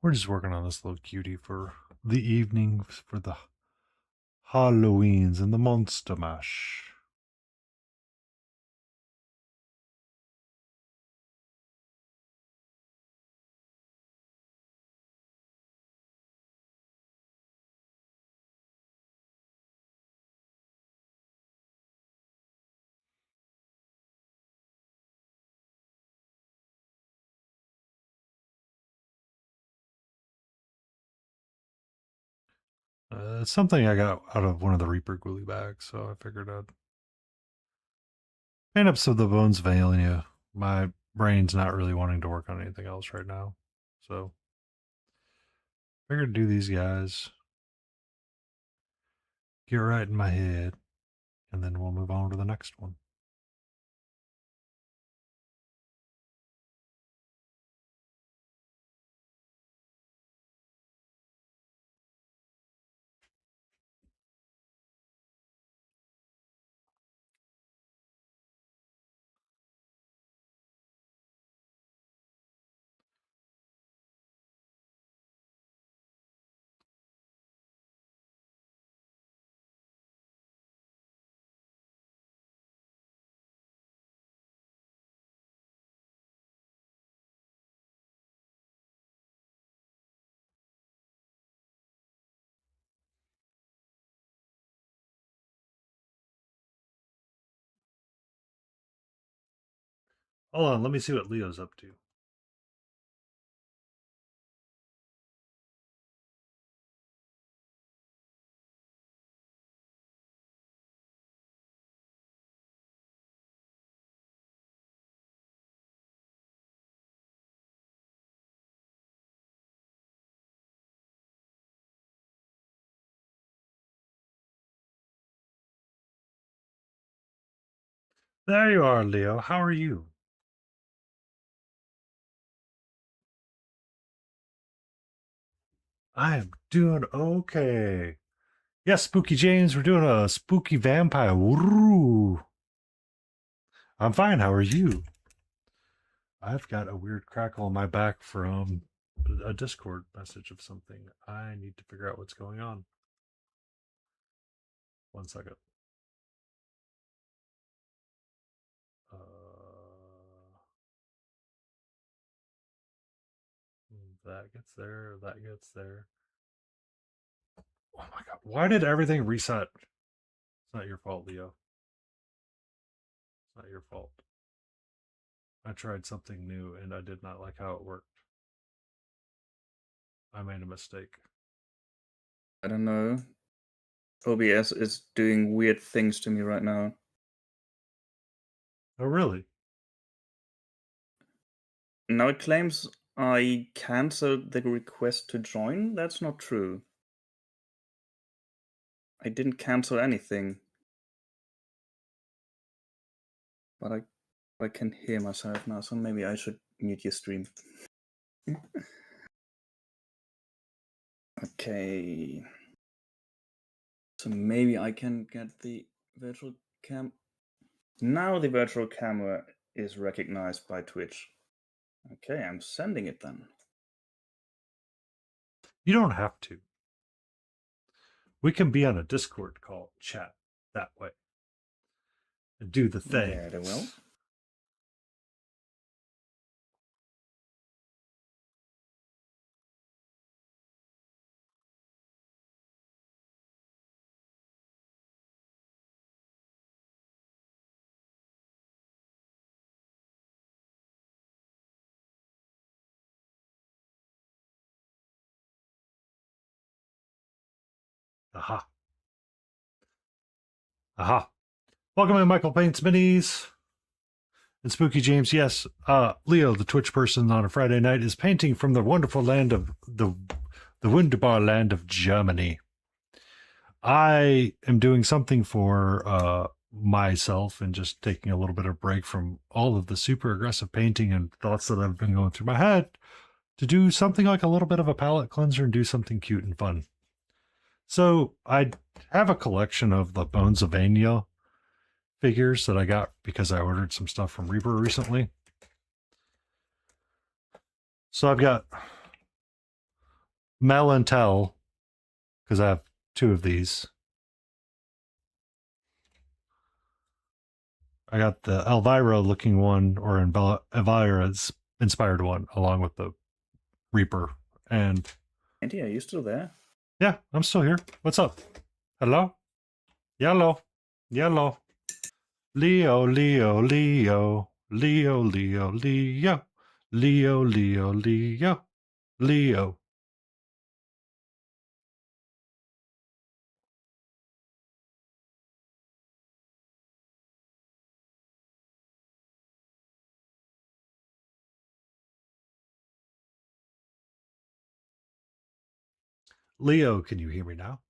We're just working on this little cutie for the evening for the Halloweens and the Monster Mash. It's something I got out of one of the Reaper Ghoulie bags, so I figured I'd paint up some of the Bonesylvania, my brain's not really wanting to work on anything else right now. So figured to do these guys, get right in my head, and then we'll move on to the next one. Hold on, let me see what Leo's up to. There you are, Leo. How are you? I am doing okay. Yes, Spooky James, we're doing a spooky vampire. Woo! I'm fine. How are you? I've got a weird crackle in my back from a Discord message of something. I need to figure out what's going on. 1 second. That gets there. That gets there. Oh my god! Why did everything reset? It's not your fault, Leo. It's not your fault. I tried something new and I did not like how it worked. I made a mistake. I don't know. OBS is doing weird things to me right now. Oh, really? Now it claims I canceled the request to join. That's not true. I didn't cancel anything. But I can hear myself now, so maybe I should mute your stream. Okay. So maybe I can get the virtual cam. Now the virtual camera is recognized by Twitch. Okay, I'm sending it then. You don't have to. We can be on a Discord call, chat that way, and do the thing. Very well. Aha. Aha. Welcome in, Michael Paints Minis. And Spooky James, yes, Leo, the Twitch person on a Friday night, is painting from the wonderful land of the wunderbar land of Germany. I am doing something for myself and just taking a little bit of break from all of the super aggressive painting and thoughts that have been going through my head to do something like a little bit of a palette cleanser and do something cute and fun. So I have a collection of the Bonesylvania figures that I got because I ordered some stuff from Reaper recently. So I've got Mel and Tell, because I have 2 of these. I got the Elvira looking one, or Elvira's inspired one, along with the Reaper. And Andy, are you still there? yeah, I'm still here. What's up? Hello? Yellow. Yellow. Leo, Leo, Leo. Leo, Leo, Leo. Leo, Leo, Leo. Leo. Leo, can you hear me now?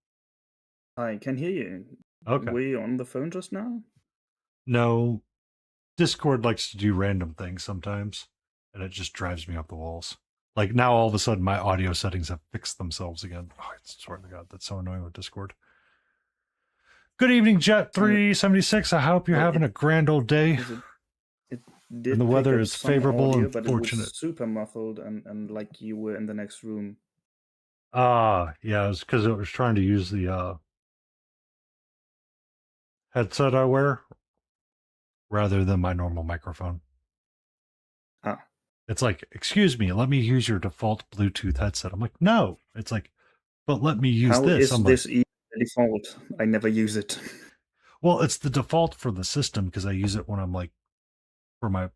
I can hear you. Okay. Were you on the phone just now? No, Discord likes to do random things sometimes, and it just drives me up the walls. Like now, all of a sudden, my audio settings have fixed themselves again. Oh, I swear to God, that's so annoying with Discord. Good evening, Jet I mean, 376. I hope you're well, having a grand old day, because it and did the pick weather up is some favorable audio, and but it fortunate. was super muffled and like you were in the next room. Ah, yeah, it was because it was trying to use the headset I wear rather than my normal microphone. Ah, It's like, excuse me, let me use your default Bluetooth headset. I'm like, no. It's like, but let me use how this. is I'm like, this even the default? I never use it. well, it's the default for the system because I use it when I'm like for my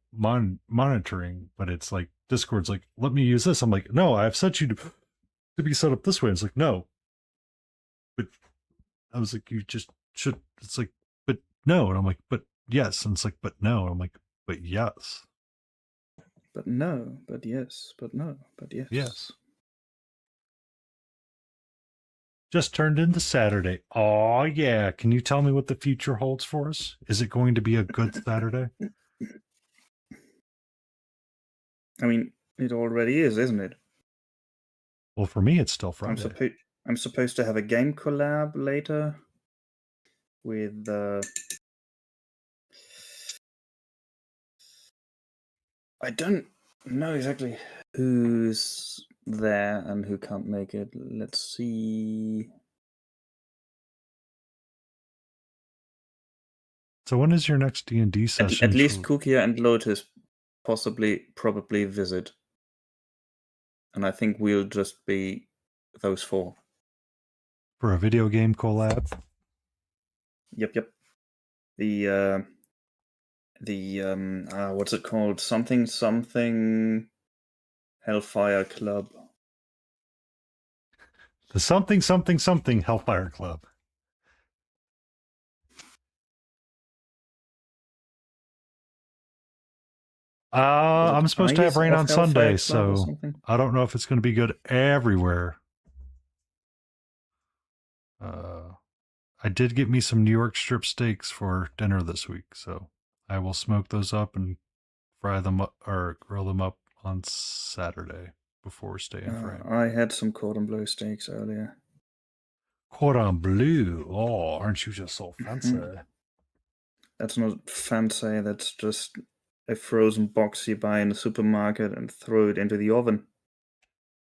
monitoring, but it's like Discord's like, let me use this. I'm like, no, I've set you to be set up this way. It's like, no, but I was like, you just should. It's like, but no, and I'm like, but yes, and it's like, but no, and I'm like, but yes, But no, but yes, but no, but yes. yes. Just turned into Saturday. Oh yeah, can you tell me what the future holds for us? Is it going to be a good Saturday? I mean, it already is, isn't it? Well, for me, it's still I'm Friday. I'm supposed to have a game collab later with I don't know exactly who's there and who can't make it. Let's see. So when is your next D&D session At least Kukia and Lotus probably visit. And I think we'll just be those four. for a video game collab? Yep. The what's it called? Something Hellfire Club. The something Hellfire Club. Was it I'm supposed to have Eyes rain of on Hellfire Sunday, Club or so something? I don't know if it's going to be good everywhere. I did get me some New York strip steaks for dinner this week, so I will smoke those up and fry them up or grill them up on Saturday before staying frame. I had some cordon bleu steaks earlier. Cordon bleu. Oh, aren't you just so fancy? That's not fancy, that's just a frozen box you buy in the supermarket and throw it into the oven.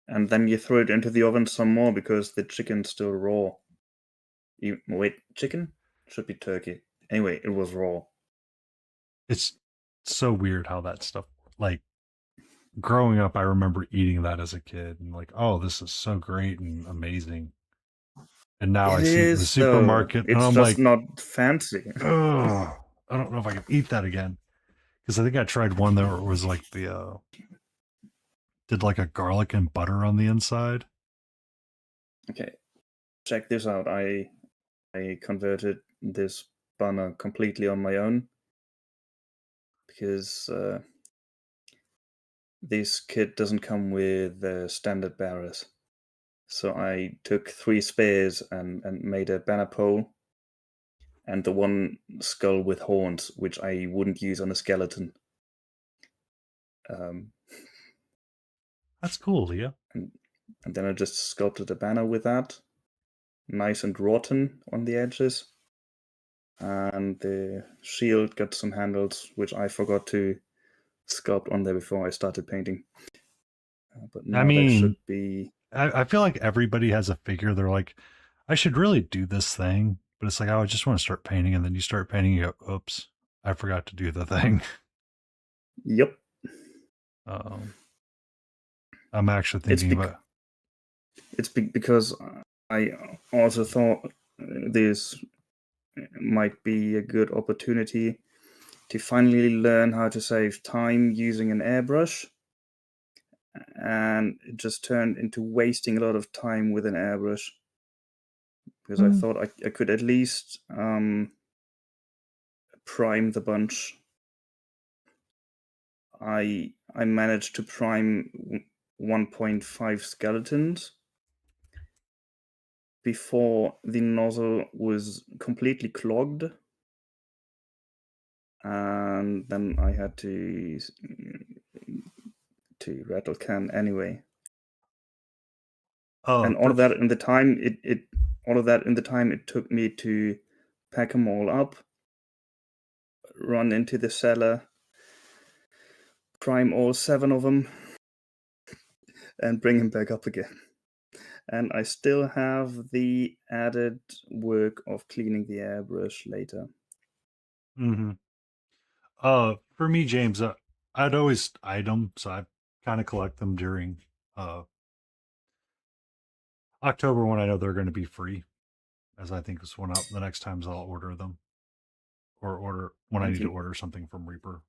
And then you throw it into the oven some more because the chicken's still raw. Wait, chicken? Should be turkey. Anyway, it was raw. It's so weird how that stuff, like, growing up, I remember eating that as a kid and like, oh, this is so great and amazing. And now I It see it in the is, though. supermarket and It's I'm just like, not fancy. oh, I don't know if I can eat that again. Because I think I tried one that was like did like a garlic and butter on the inside. Okay, check this out. I converted this banner completely on my own because this kit doesn't come with standard bearers. So I took 3 spares and made a banner pole and the one skull with horns, which I wouldn't use on a skeleton. Um, That's cool, Leah. and then I just sculpted a banner with that, nice and rotten on the edges. And the shield got some handles, which I forgot to sculpt on there before I started painting. But I now that should mean, be. I feel like everybody has a figure. They're like, I should really do this thing. But it's like, oh, I just want to start painting. And then you start painting, you go, oops, I forgot to do the thing. Yep. I'm actually thinking about. It's because I also thought this might be a good opportunity to finally learn how to save time using an airbrush. And it just turned into wasting a lot of time with an airbrush. Because I thought I could at least prime the bunch. I managed to prime 1.5 skeletons, before the nozzle was completely clogged. And then I had to rattle can anyway. And all of that in the time it took me to pack them all up, run into the cellar, prime all 7 of them, and bring them back up again. And I still have the added work of cleaning the airbrush later. Mm-hmm. For me, James, I'd always item, so I kind of collect them during October when I know they're going to be free, as I think is when the next times I'll order them, or order when I need to order something from Reaper,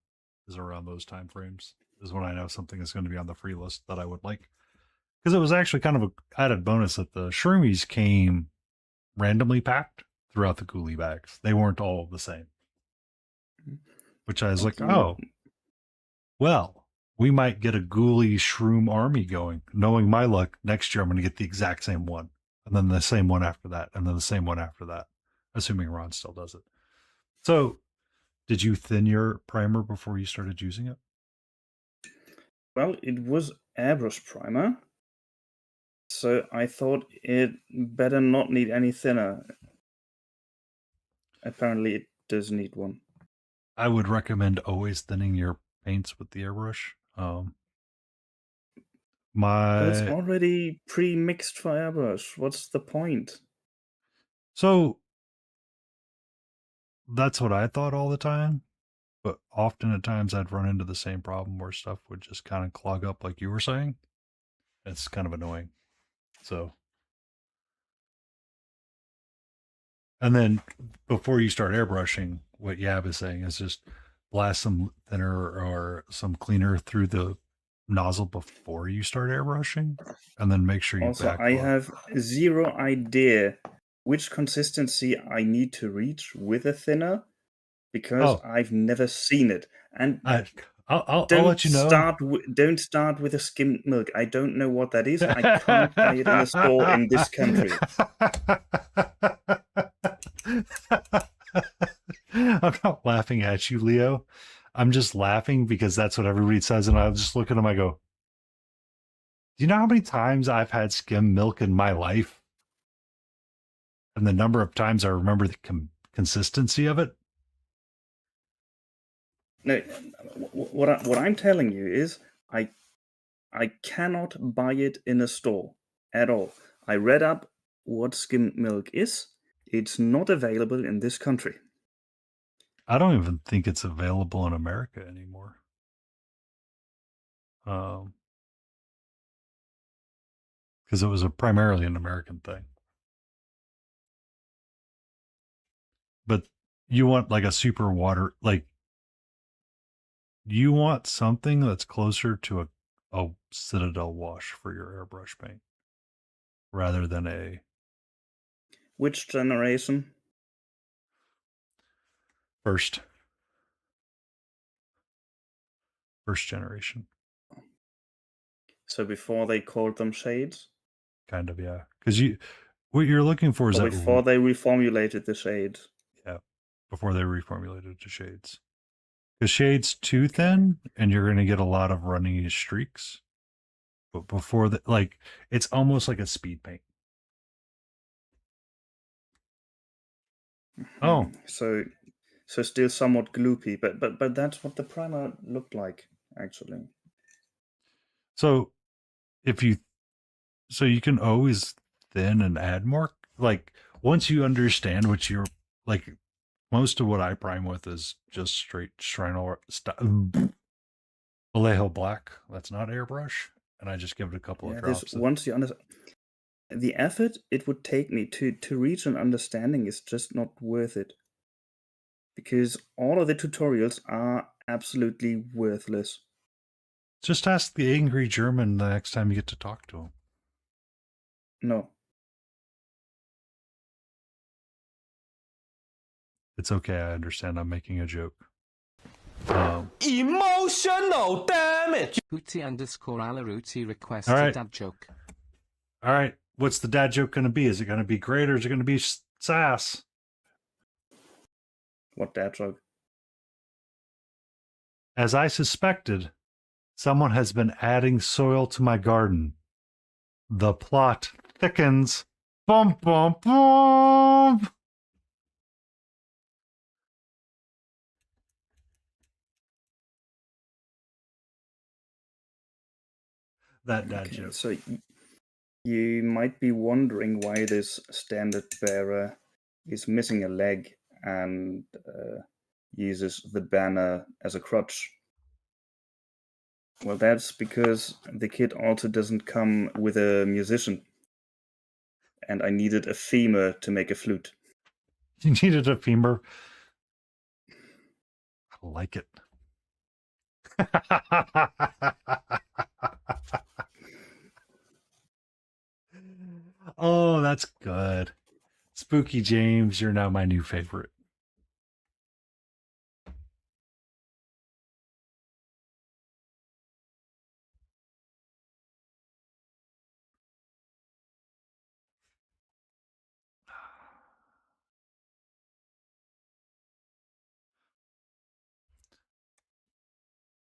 is around those time frames. Is when I know something is going to be on the free list that I would like. Because it was actually kind of an added bonus that the Shroomies came randomly packed throughout the Ghoulie bags. They weren't all the same. Which I was like, oh, well, we might get a Ghoulie Shroom army going. Knowing my luck, next year I'm going to get the exact same one. And then the same one after that. And then the same one after that. Assuming Ron still does it. So, did you thin your primer before you started using it? Well, it was airbrush primer. So I thought it better not need any thinner. Apparently it does need one. I would recommend always thinning your paints with the airbrush. But it's already pre-mixed for airbrush. What's the point? So that's what I thought all the time. But often at times I'd run into the same problem where stuff would just kind of clog up like you were saying. It's kind of annoying. So, and then before you start airbrushing, what Yab is saying is just blast some thinner or some cleaner through the nozzle before you start airbrushing, and then make sure you also, I have zero idea which consistency I need to reach with a thinner because I've never seen it. And I'll let you know. Don't start with a skimmed milk. I don't know what that is. I can't buy it in a store in this country. I'm not laughing at you, Leo. I'm just laughing because that's what everybody says. And I just look at them, I go, do you know how many times I've had skim milk in my life? And the number of times I remember the consistency of it? No, what I'm telling you is I cannot buy it in a store at all. I read up what skimmed milk is. It's not available in this country. I don't even think it's available in America anymore. Because it was primarily an American thing. But you want like a super water, like you want something that's closer to a Citadel wash for your airbrush paint rather than a... Which generation? First generation. So before they called them shades? Kind of, yeah. Because what you're looking for is that before they reformulated the shades. Yeah, before they reformulated to shades. Because shade's too thin, and you're going to get a lot of runny streaks. But before that, like, it's almost like a speed paint. Oh, so still somewhat gloopy, but that's what the primer looked like, actually. So you can always thin and add more. Like, once you understand what you're like, most of what I prime with is just straight Vallejo black. That's not airbrush, and I just give it a couple of drops. Once you understand the effort it would take me to reach an understanding is just not worth it, because all of the tutorials are absolutely worthless. Just ask the angry German the next time you get to talk to him. No. It's okay, I understand. I'm making a joke. Emotional damage! Hootie_Alaruti requests All right. a dad joke. All right. What's the dad joke going to be? Is it going to be great or is it going to be sass? What dad joke? As I suspected, someone has been adding soil to my garden. The plot thickens. Bum, bum, bum. That dad Okay, joke. so you might be wondering why this standard bearer is missing a leg and uses the banner as a crutch. Well, that's because the kit also doesn't come with a musician, and I needed a femur to make a flute. You needed a femur. I like it. Oh, that's good. Spooky James, you're now my new favorite.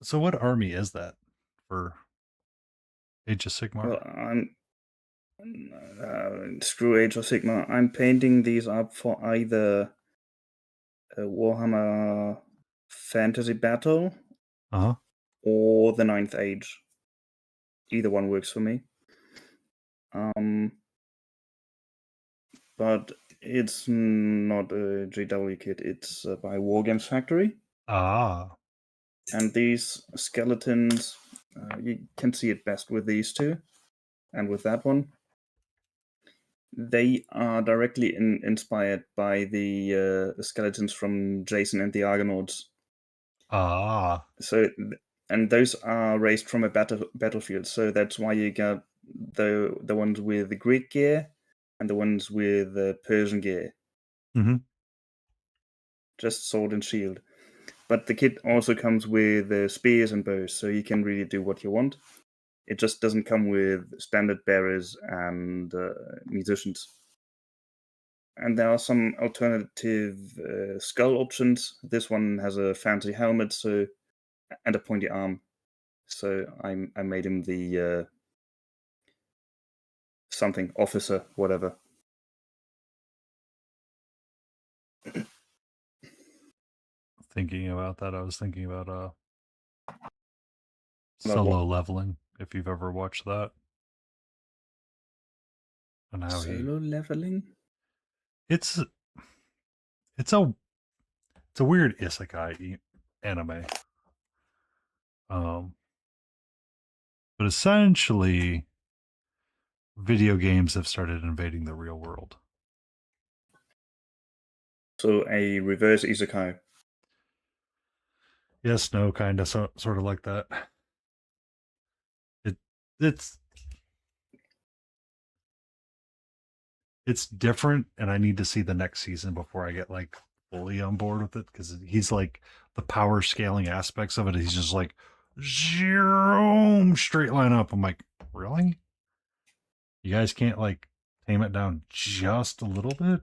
So what army is that for Age of Sigmar? Well, I'm screw Age of Sigmar. I'm painting these up for either a Warhammer Fantasy Battle Uh-huh. or the Ninth Age. Either one works for me. But it's not a GW kit. It's by Wargames Factory. Ah. And these skeletons, you can see it best with these two, and with that one. They are directly inspired by the skeletons from Jason and the Argonauts. Ah. So, and those are raised from a battlefield. So that's why you got the ones with the Greek gear and the ones with the Persian gear. Mm-hmm. Just sword and shield. But the kit also comes with spears and bows, so you can really do what you want. It just doesn't come with standard bearers and musicians. And there are some alternative skull options. This one has a fancy helmet, and a pointy arm. So I made him the something officer, whatever. Thinking about that, I was thinking about About Solo what? Leveling, if you've ever watched that. And how Solo leveling? it's it's a weird isekai anime. But essentially video games have started invading the real world. So a reverse isekai. Yes, no, kind of, sort of like that. It's different, and I need to see the next season before I get like fully on board with it, because he's like the power scaling aspects of it. He's just like zero straight line up. I'm like, really? You guys can't like tame it down just a little bit?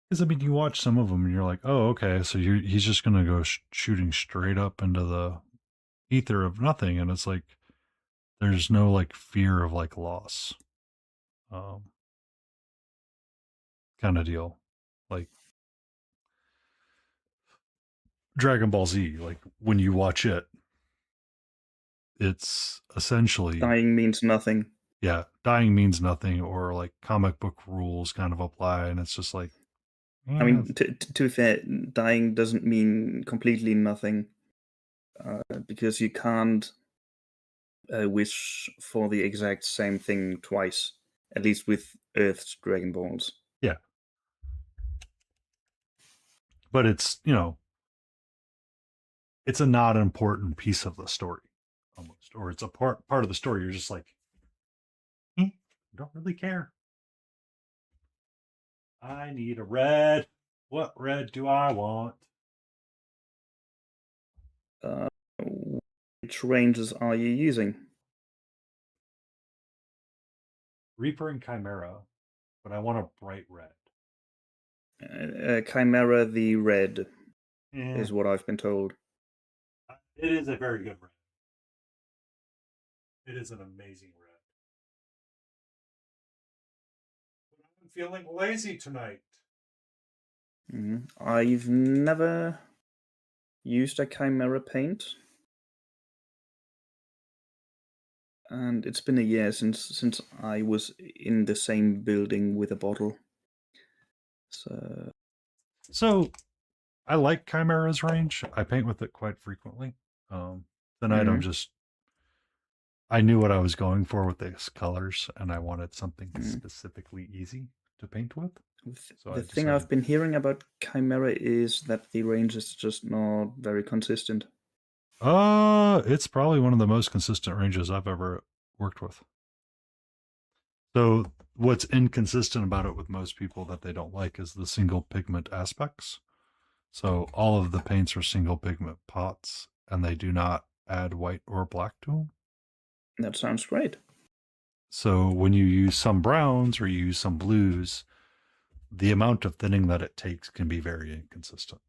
Because I mean, you watch some of them and you're like, oh, okay, so he's just gonna go shooting straight up into the ether of nothing, and it's like there's no like fear of like loss, kind of deal, like Dragon Ball Z. Like when you watch it, it's essentially Dying means nothing. yeah, dying means nothing, or like comic book rules kind of apply, and it's just like, I mean, to be fair, dying doesn't mean completely nothing, because you can't wish for the exact same thing twice, at least with Earth's Dragon Balls. yeah, but it's it's a not important piece of the story, almost, or it's a part of the story. You're just like, I don't really care. I need a red. What red do I want? Uh, Which ranges are you using? Reaper and Chimera, but I want a bright red. Chimera the red Eh, is what I've been told. it is a very good red. It is an amazing red. But I'm feeling lazy tonight. I've never used a Chimera paint, and it's been a year since I was in the same building with a bottle. So I like Chimera's range. I paint with it quite frequently. Tonight I knew what I was going for with these colors, and I wanted something specifically easy to paint with. So the thing I've been hearing about Chimera is that the range is just not very consistent. It's probably one of the most consistent ranges I've ever worked with. So what's inconsistent about it with most people that they don't like is the single pigment aspects. So all of the paints are single pigment pots, and they do not add white or black to them. That sounds great. So when you use some browns or you use some blues, the amount of thinning that it takes can be very inconsistent.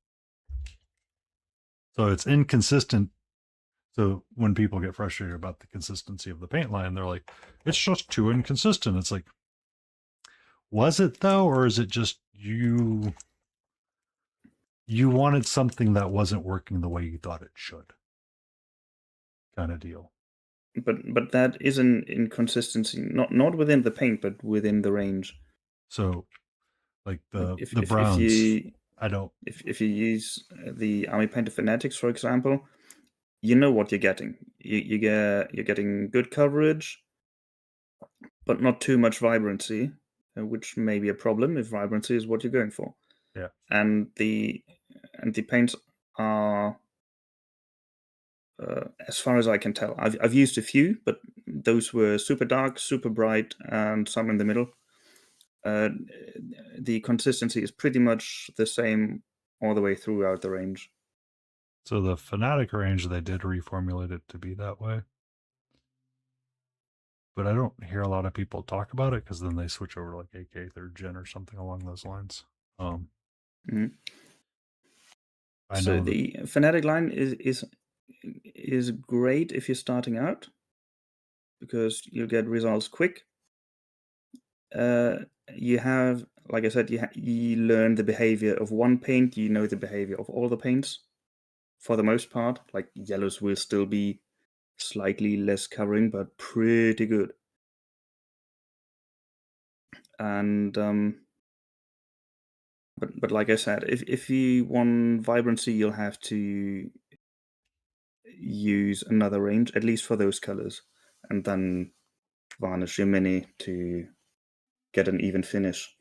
So it's inconsistent. So when people get frustrated about the consistency of the paint line, they're like, it's just too inconsistent. It's like, was it though? Or is it just you wanted something that wasn't working the way you thought it should? Kind of deal. But that is an inconsistency, not within the paint, but within the range. So like the if browns, if you use the Army Painter Fanatics, for example, you know what you're getting. You're getting good coverage, but not too much vibrancy, which may be a problem if vibrancy is what you're going for. Yeah. And the paints are, as far as I can tell, I've used a few, but those were super dark, super bright, and some in the middle. The consistency is pretty much the same all the way throughout the range. So the Fanatic range, they did reformulate it to be that way. But I don't hear a lot of people talk about it because then they switch over to like AK 3rd Gen or something along those lines. So the Fanatic line is great if you're starting out because you get results quick. You have, like I said, you learn the behavior of one paint. You know the behavior of all the paints for the most part. Like yellows will still be slightly less covering, but pretty good. And but like I said, if you want vibrancy, you'll have to use another range, at least for those colors, and then varnish your mini to get an even finish.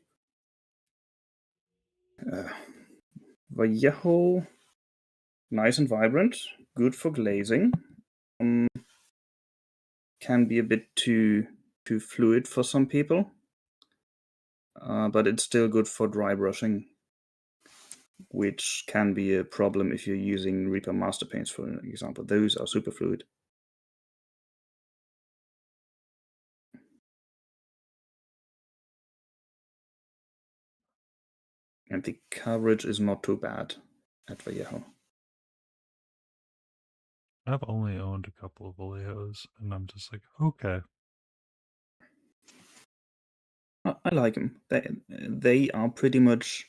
Vallejo, nice and vibrant, good for glazing. Can be a bit too fluid for some people, but it's still good for dry brushing, which can be a problem if you're using Reaper Master Paints, for example. Those are super fluid. And the coverage is not too bad at Vallejo. I've only owned a couple of Vallejos, and I'm just like, okay. I like them. They are pretty much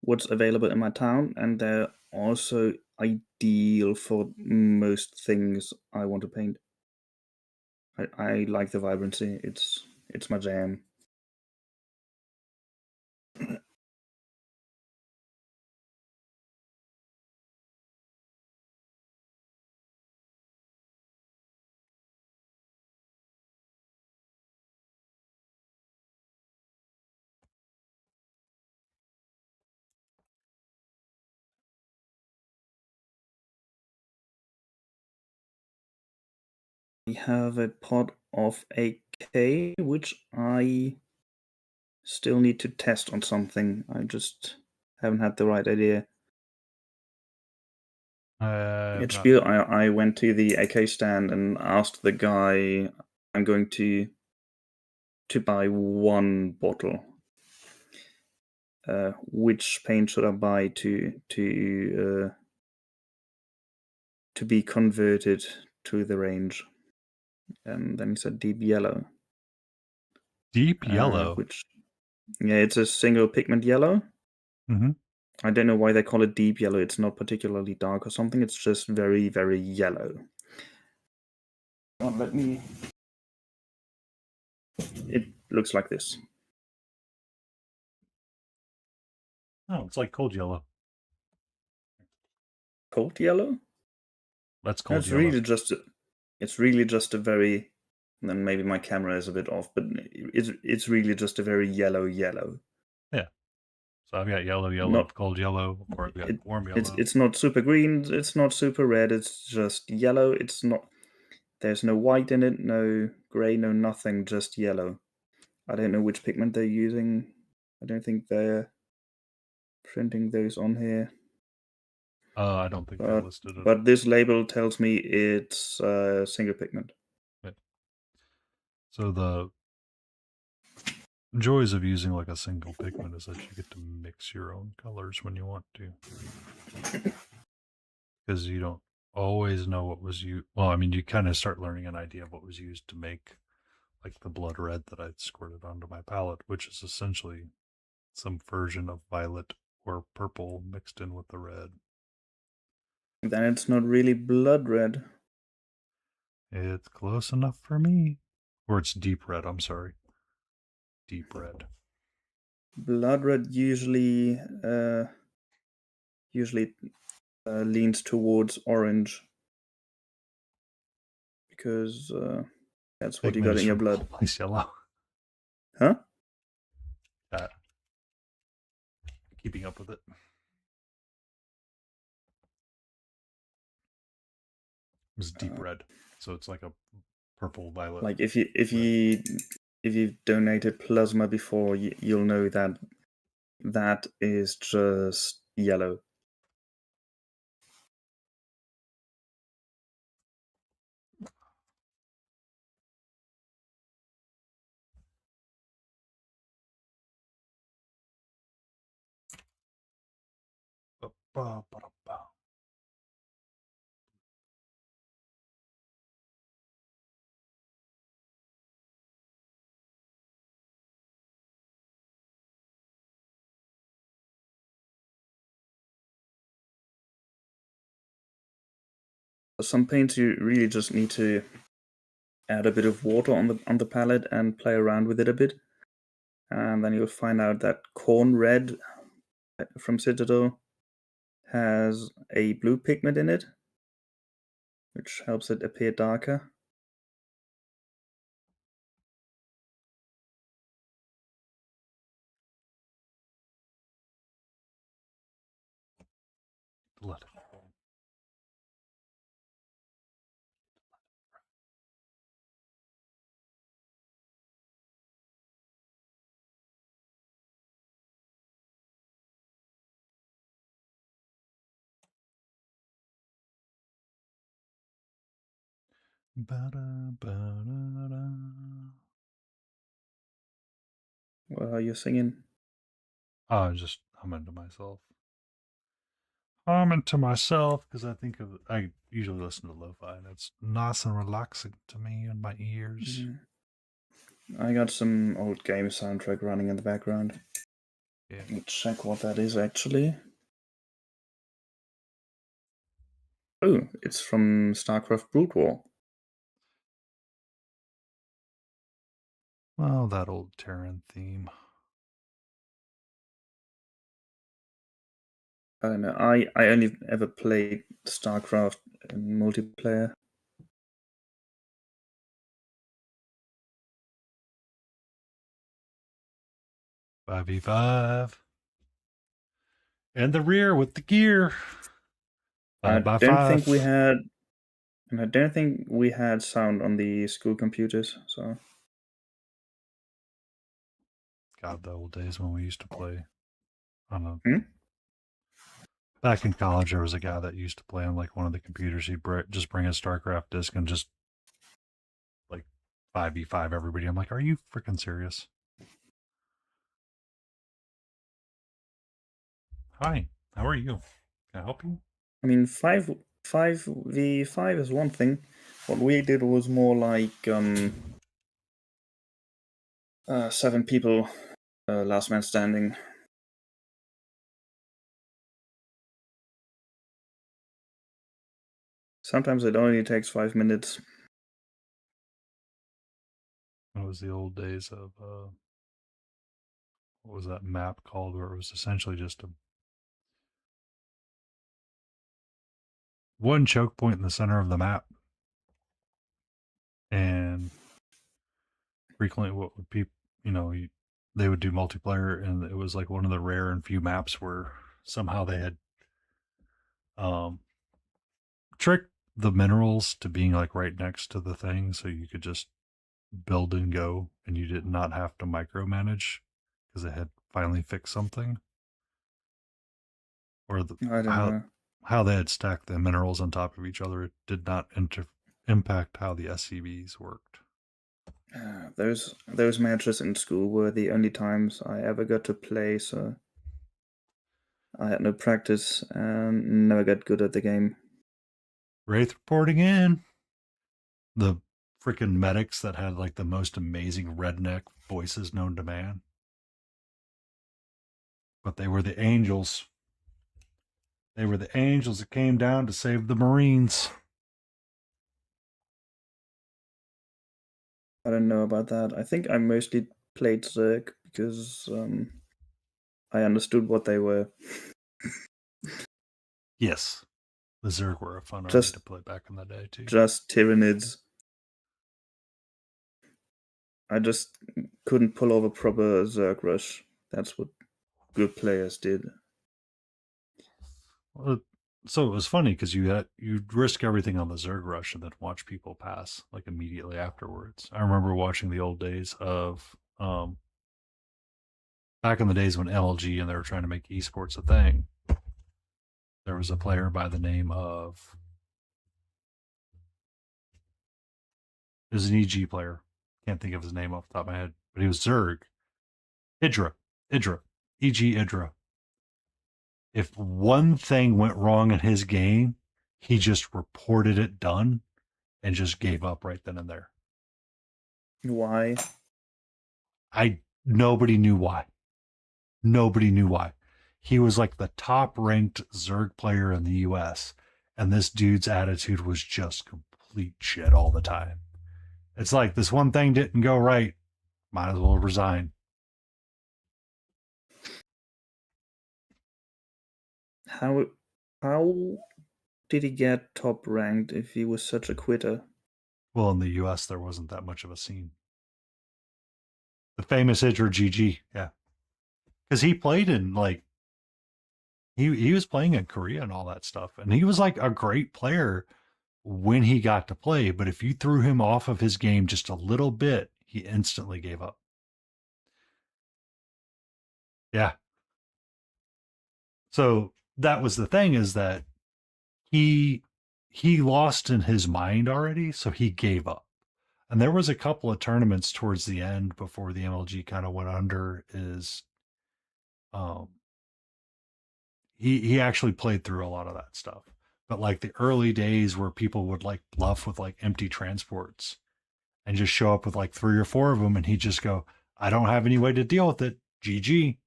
what's available in my town, and they're also ideal for most things I want to paint. I like the vibrancy. It's my jam. I have a pot of AK, which I still need to test on something. I just haven't had the right idea. At Spiel, I went to the AK stand and asked the guy, I'm going to buy one bottle. Which paint should I buy to be converted to the range? And then he said deep yellow. Deep yellow? Which, yeah, it's a single pigment yellow. Mm-hmm. I don't know why they call it deep yellow. It's not particularly dark or something. It's just very, very yellow. Let me... It looks like this. Oh, it's like cold yellow. Cold yellow? That's cold It's yellow. It's really just a very... And then maybe my camera is a bit off, but it's really just a very yellow. Yeah. So I've got yellow, Not, cold yellow, or I've got warm yellow. It's not super green. It's not super red. It's just yellow. It's not... There's no white in it, no gray, no nothing, just yellow. I don't know which pigment they're using. I don't think they're printing those on here. I don't think they listed it. But this label tells me it's single pigment. Yeah. So the joys of using like a single pigment is that you get to mix your own colors when you want to. Because you don't always know what was used. Well, I mean, you kind of start learning an idea of what was used to make like the blood red that I squirted onto my palette, which is essentially some version of violet or purple mixed in with the red. Then it's not really blood red. It's close enough for me. Or it's deep red, I'm sorry. Deep red. Blood red usually leans towards orange. Because that's what you got in your blood. Nice yellow. Huh? Keeping up with it. It was deep red, so it's like a purple violet. Like if you've donated plasma before, you'll know that is just yellow. Some paints you really just need to add a bit of water on the palette and play around with it a bit, and then you'll find out that Corn Red from Citadel has a blue pigment in it, which helps it appear darker. Let it. What are you singing? Oh, just humming to myself. Humming to myself because I usually listen to lo-fi and it's nice and relaxing to me in my ears. I got some old game soundtrack running in the background. Yeah. Let me check what that is actually. Oh, it's from StarCraft Brood War. Well, that old Terran theme. I don't know. I only ever played StarCraft in multiplayer. Five v 5. And the rear with the gear. 5 by 5. I don't think we had sound on the school computers, so. God, the old days when we used to play on a Back in college, there was a guy that used to play on like one of the computers. He'd just bring a StarCraft disc and just like 5v5 everybody. I'm like, are you freaking serious? Hi, how are you? Can I help you? I mean, 5v5 is one thing. What we did was more like 7 people, last man standing. Sometimes it only takes 5 minutes. It was the old days of what was that map called, where it was essentially just a one choke point in the center of the map, and frequently what would people, they would do multiplayer, and it was like one of the rare and few maps where somehow they had um tricked the minerals to being like right next to the thing, so you could just build and go, and you did not have to micromanage because it had finally fixed something, or I don't know. how they had stacked the minerals on top of each other. It did not impact how the SCVs worked. Those matches in school were the only times I ever got to play, so I had no practice and never got good at the game. Wraith reporting in. The freaking medics that had like the most amazing redneck voices known to man. But they were the angels. They were the angels that came down to save the Marines. I don't know about that. I think I mostly played Zerg because I understood what they were. Yes. The Zerg were a fun army Just- to play back in the day, too. Just Tyranids. I just couldn't pull off a proper Zerg rush. That's what good players did. Well, so it was funny because you'd risk everything on the Zerg rush and then watch people pass like immediately afterwards. I remember watching the old days of back in the days when LG and they were trying to make esports a thing. There was a player by the name of, it was an EG player. Can't think of his name off the top of my head, but he was Zerg. Idra. EG Idra. If one thing went wrong in his game, he just reported it done and just gave up right then and there. Why? Nobody knew why. Nobody knew why. He was like the top ranked Zerg player in the US, and this dude's attitude was just complete shit all the time. It's like this one thing didn't go right, might as well resign. How did he get top ranked if he was such a quitter? Well, in the US, there wasn't that much of a scene. The famous Idra GG, yeah. Because he played in like, he was playing in Korea and all that stuff. And he was like a great player when he got to play. But if you threw him off of his game just a little bit, he instantly gave up. Yeah. So that was the thing, is that he lost in his mind already, so he gave up. And there was a couple of tournaments towards the end before the MLG kind of went under. Is he actually played through a lot of that stuff. But like the early days where people would like bluff with like empty transports and just show up with like 3 or 4 of them, and he'd just go, I don't have any way to deal with it. GG.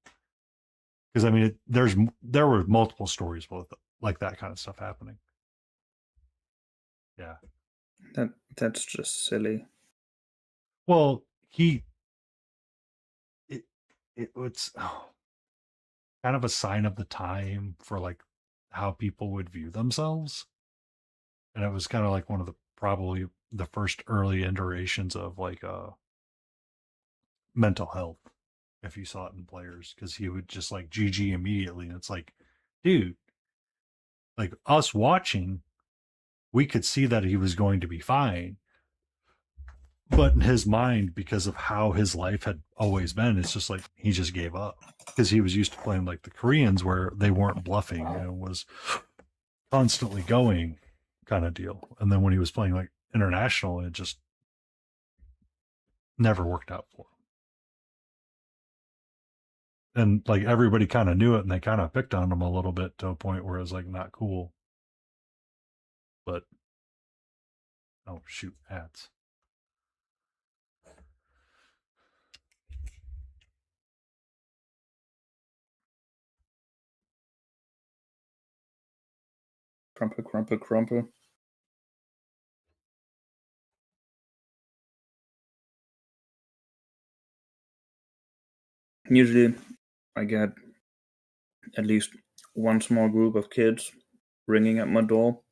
Because I mean, there were multiple stories with like that kind of stuff happening. Yeah. That's just silly. Well, it's kind of a sign of the time for like how people would view themselves. And it was kind of like one of the, probably the first early iterations of like mental health, if you saw it in players, because he would just like GG immediately. And it's like, dude, like us watching, we could see that he was going to be fine. But in his mind, because of how his life had always been, it's just like he just gave up because he was used to playing like the Koreans where they weren't bluffing, it was constantly going kind of deal. And then when he was playing like international, it just never worked out for him. And like everybody kind of knew it and they kind of picked on him a little bit to a point where it was like not cool. But oh shoot, ads. Crumple, crumple, crumple. Usually I get at least one small group of kids ringing at my door.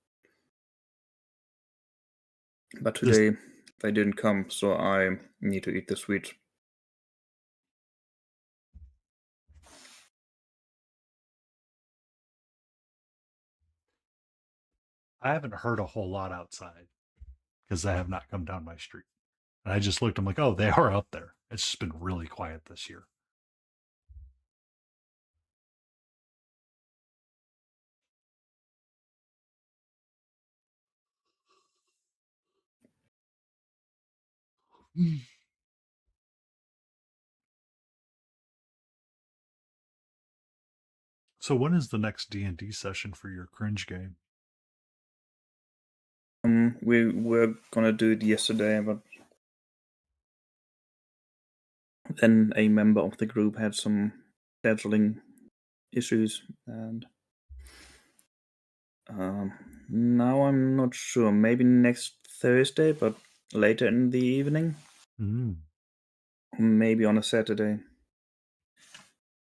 But today they didn't come, so I need to eat the sweets. I haven't heard a whole lot outside because they have not come down my street. And I just looked, I'm like, oh, they are out there. It's just been really quiet this year. So when is the next D&D session for your cringe game? We were gonna do it yesterday, but then a member of the group had some scheduling issues, and now I'm not sure. Maybe next Thursday, but later in the evening. Maybe on a Saturday,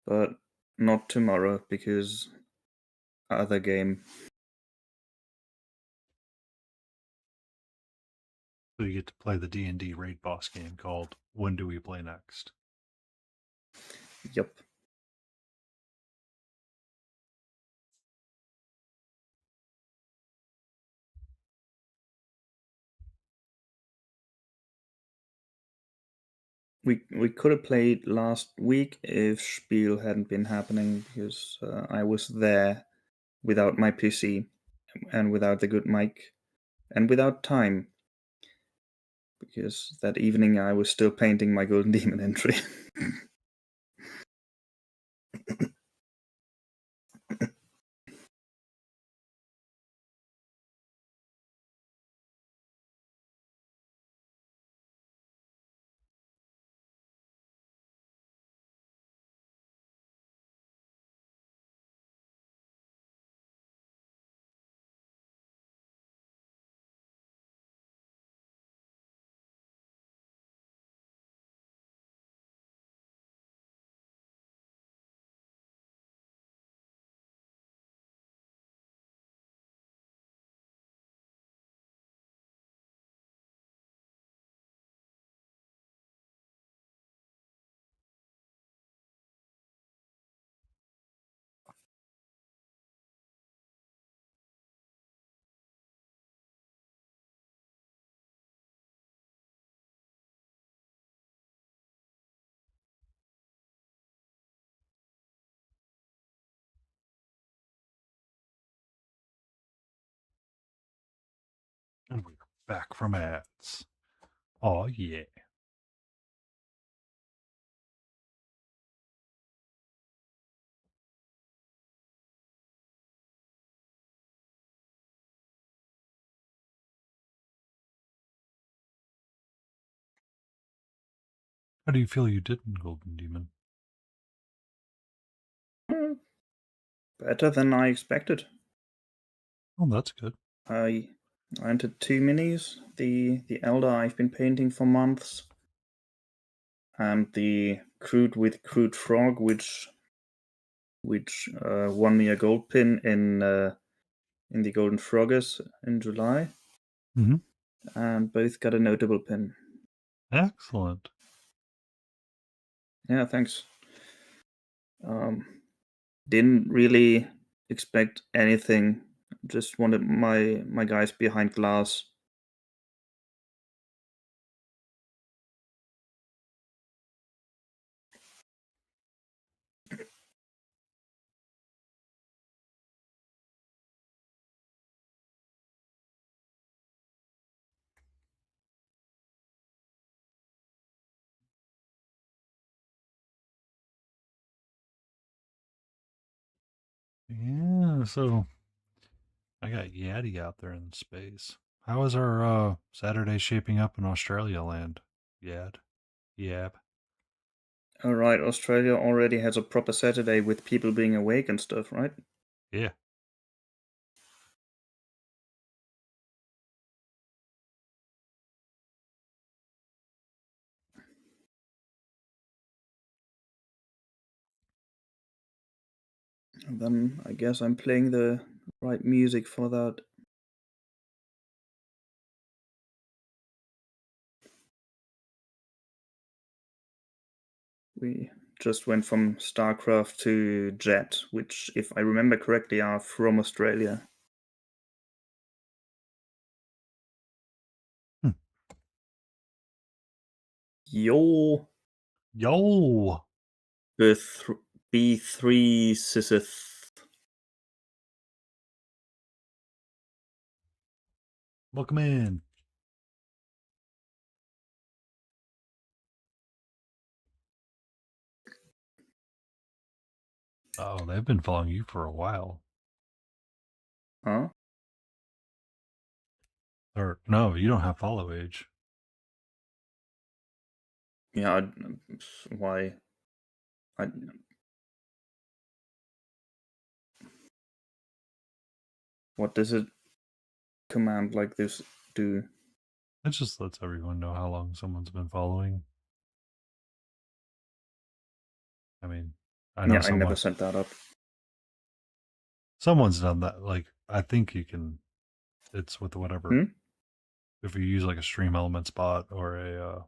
but not tomorrow because other game. So you get to play the D&D raid boss game called When Do We Play Next? Yep. We could have played last week if Spiel hadn't been happening because I was there without my PC and without the good mic and without time because that evening I was still painting my Golden Demon entry. And we're back from ads. Oh, yeah. How do you feel you did in Golden Demon? Better than I expected. Oh, that's good. I entered 2 minis. The Elder I've been painting for months, and the Crude with Crude Frog, which won me a gold pin in the Golden Froggers in July, and both got a notable pin. Excellent. Yeah, thanks. Didn't really expect anything. Just wanted my guys behind glass. Yeah, so I got Yaddy out there in space. How is our Saturday shaping up in Australia land? Yad. Yab. Alright, Australia already has a proper Saturday with people being awake and stuff, right? Yeah. And then I guess I'm playing the right music for that. We just went from StarCraft to Jet, which, if I remember correctly, are from Australia. Hmm. Yo, Yo! B3 Sisith. Welcome in. Oh, they've been following you for a while. Huh? Or, no, you don't have follow age. Yeah, why? What does a command like this do? It just lets everyone know how long someone's been following. I mean, I know Yeah, I never set that up. someone's done that. Like, I think you can, it's with whatever. Hmm? If you use like a Stream Elements bot or a,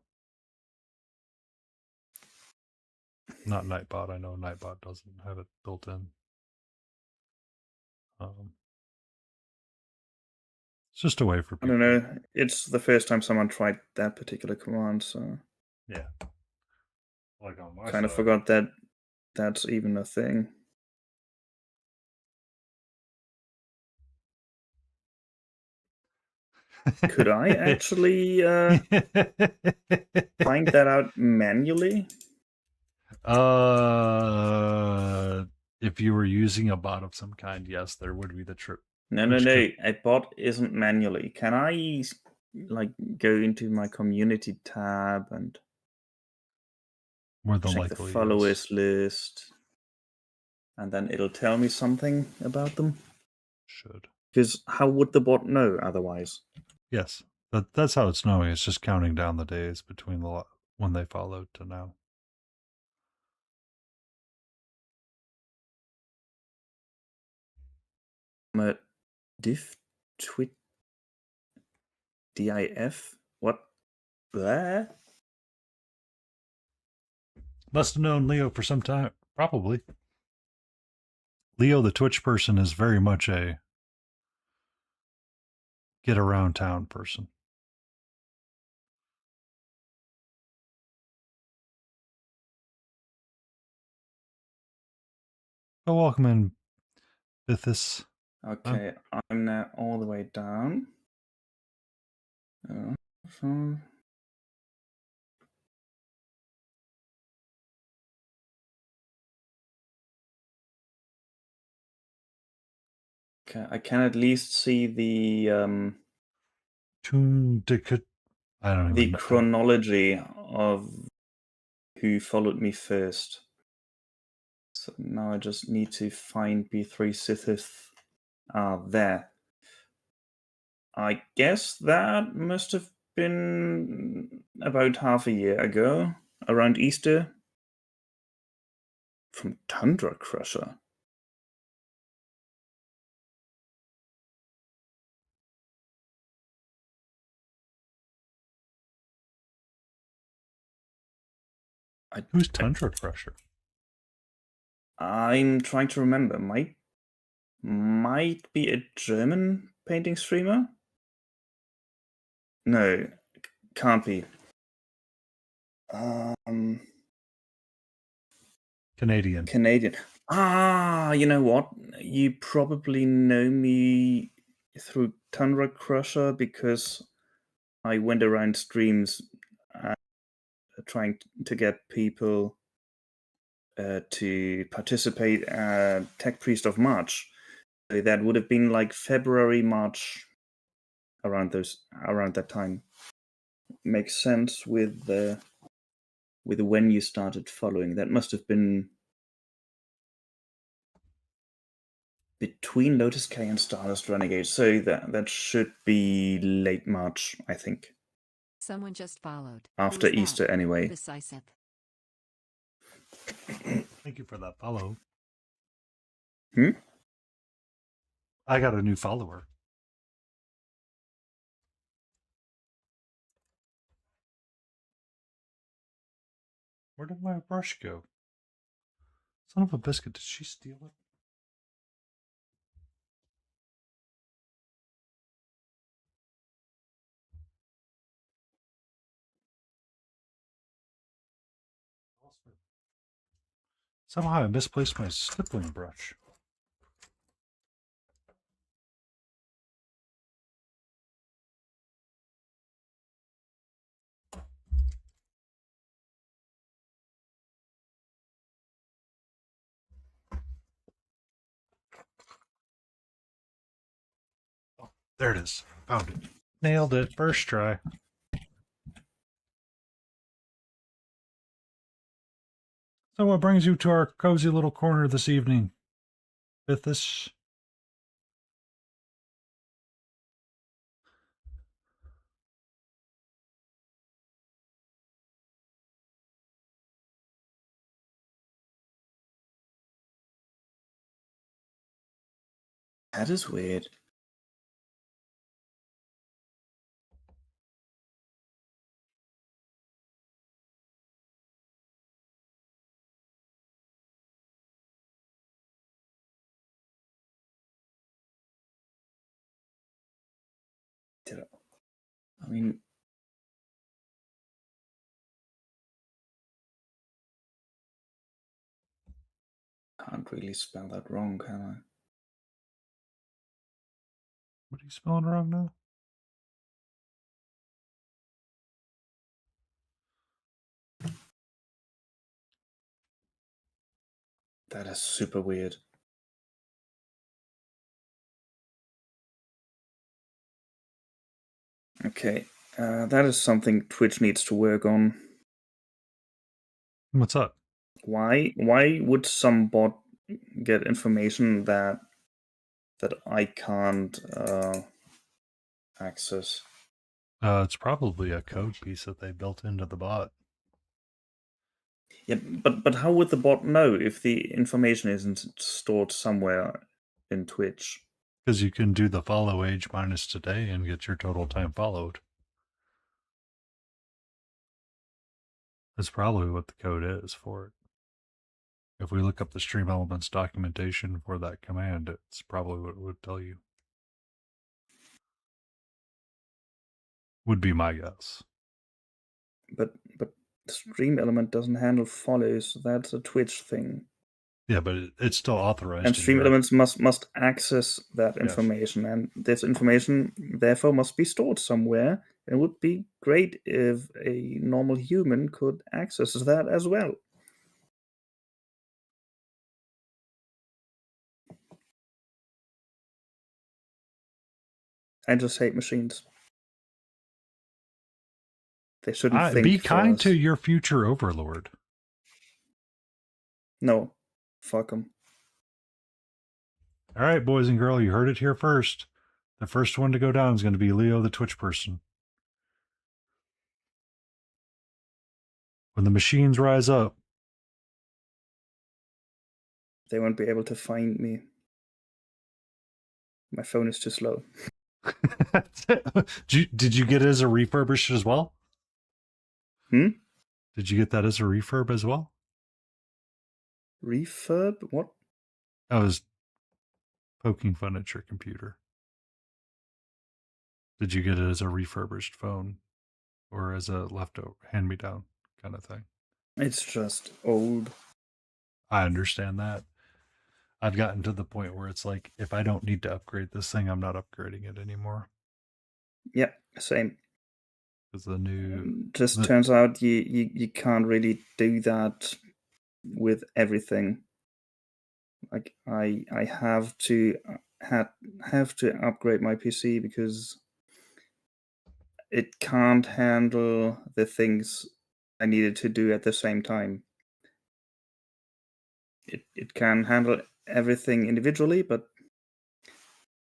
not Nightbot, I know Nightbot doesn't have it built in. It's just a way for I people. don't know. It's the first time someone tried that particular command, so Yeah. Like on my kind of side. forgot that that's even a thing. Could I actually find that out manually? If you were using a bot of some kind, yes, there would be the trip. No. A bot isn't manually. Can I like go into my community tab and More than check the likely, yes. followers list, and then it'll tell me something about them? Should. Because how would the bot know otherwise? Yes. That's how it's knowing. It's just counting down the days between when they followed to now. Diff twit DIF? What? Blah? Must have known Leo for some time. Probably. Leo, the Twitch person, is very much a get around town person. Oh, welcome in, Bithis. Okay, I'm now all the way down. So okay, I can at least see the I don't even know. chronology of who followed me first. So now I just need to find B3 Sithith. There. I guess that must have been about half a year ago, around Easter. From Tundra Crusher. Who's Tundra Crusher? I'm trying to remember. Might be a German painting streamer? No, can't be. Canadian. You know what? You probably know me through Tundra Crusher because I went around streams trying to get people to participate at Tech Priest of March. So that would have been like February, March, around that time. Makes sense with when you started following. That must have been between Lotus K and Stardust Renegade. So that should be late March, I think. Someone just followed. After Who's that? Easter, anyway. Decisive. Thank you for that follow. Hmm? I got a new follower. Where did my brush go? Son of a biscuit, did she steal it? Somehow I misplaced my stippling brush. Oh, there it is. Found it. Nailed it. First try. So what brings you to our cozy little corner this evening? Fifth-ish? That is weird. I mean, can't really spell that wrong, can I? What are you spelling wrong now? That is super weird. Okay, that is something Twitch needs to work on. What's up? Why would some bot get information that I can't access? It's probably a code piece that they built into the bot. Yeah, but how would the bot know if the information isn't stored somewhere in Twitch? Because you can do the follow age minus today and get your total time followed. That's probably what the code is for it. If we look up the stream elements documentation for that command, it's probably what it would tell you. Would be my guess. But stream element doesn't handle follows. That's a Twitch thing. Yeah, but it's still authorized. And stream elements must access that information, yes. And this information therefore must be stored somewhere. It would be great if a normal human could access that as well. I just hate machines. They shouldn't think. Be kind to your future overlord. No, fuck them. All right, boys and girls, you heard it here first. The first one to go down is going to be Leo, the Twitch person. When the machines rise up, they won't be able to find me. My phone is too slow. Did you get it as a refurbished as well? Did you get that as a refurb as well? Refurb? What? I was poking fun at your computer. Did you get it as a refurbished phone or as a leftover hand-me-down kind of thing? It's just old. I understand that. I've gotten to the point where it's like, if I don't need to upgrade this thing, I'm not upgrading it anymore. Yeah, same. Because the new... Turns out you can't really do that with everything. Like I have to upgrade my PC because it can't handle the things I needed to do at the same time. It can handle everything individually, but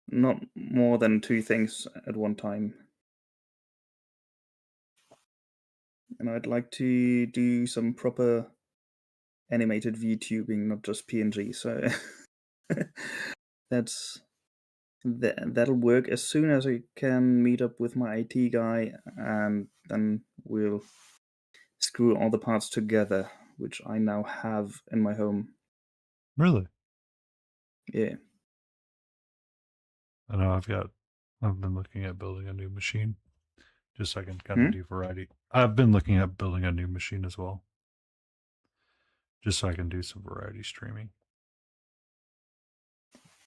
not more than 2 things at one time. And I'd like to do some proper animated VTubing, not just PNG. So that'll work as soon as I can meet up with my IT guy, and then we'll screw all the parts together, which I now have in my home. Really? Yeah. I know I've been looking at building a new machine just so I can kind of do variety. I've been looking at building a new machine as well, just so I can do some variety streaming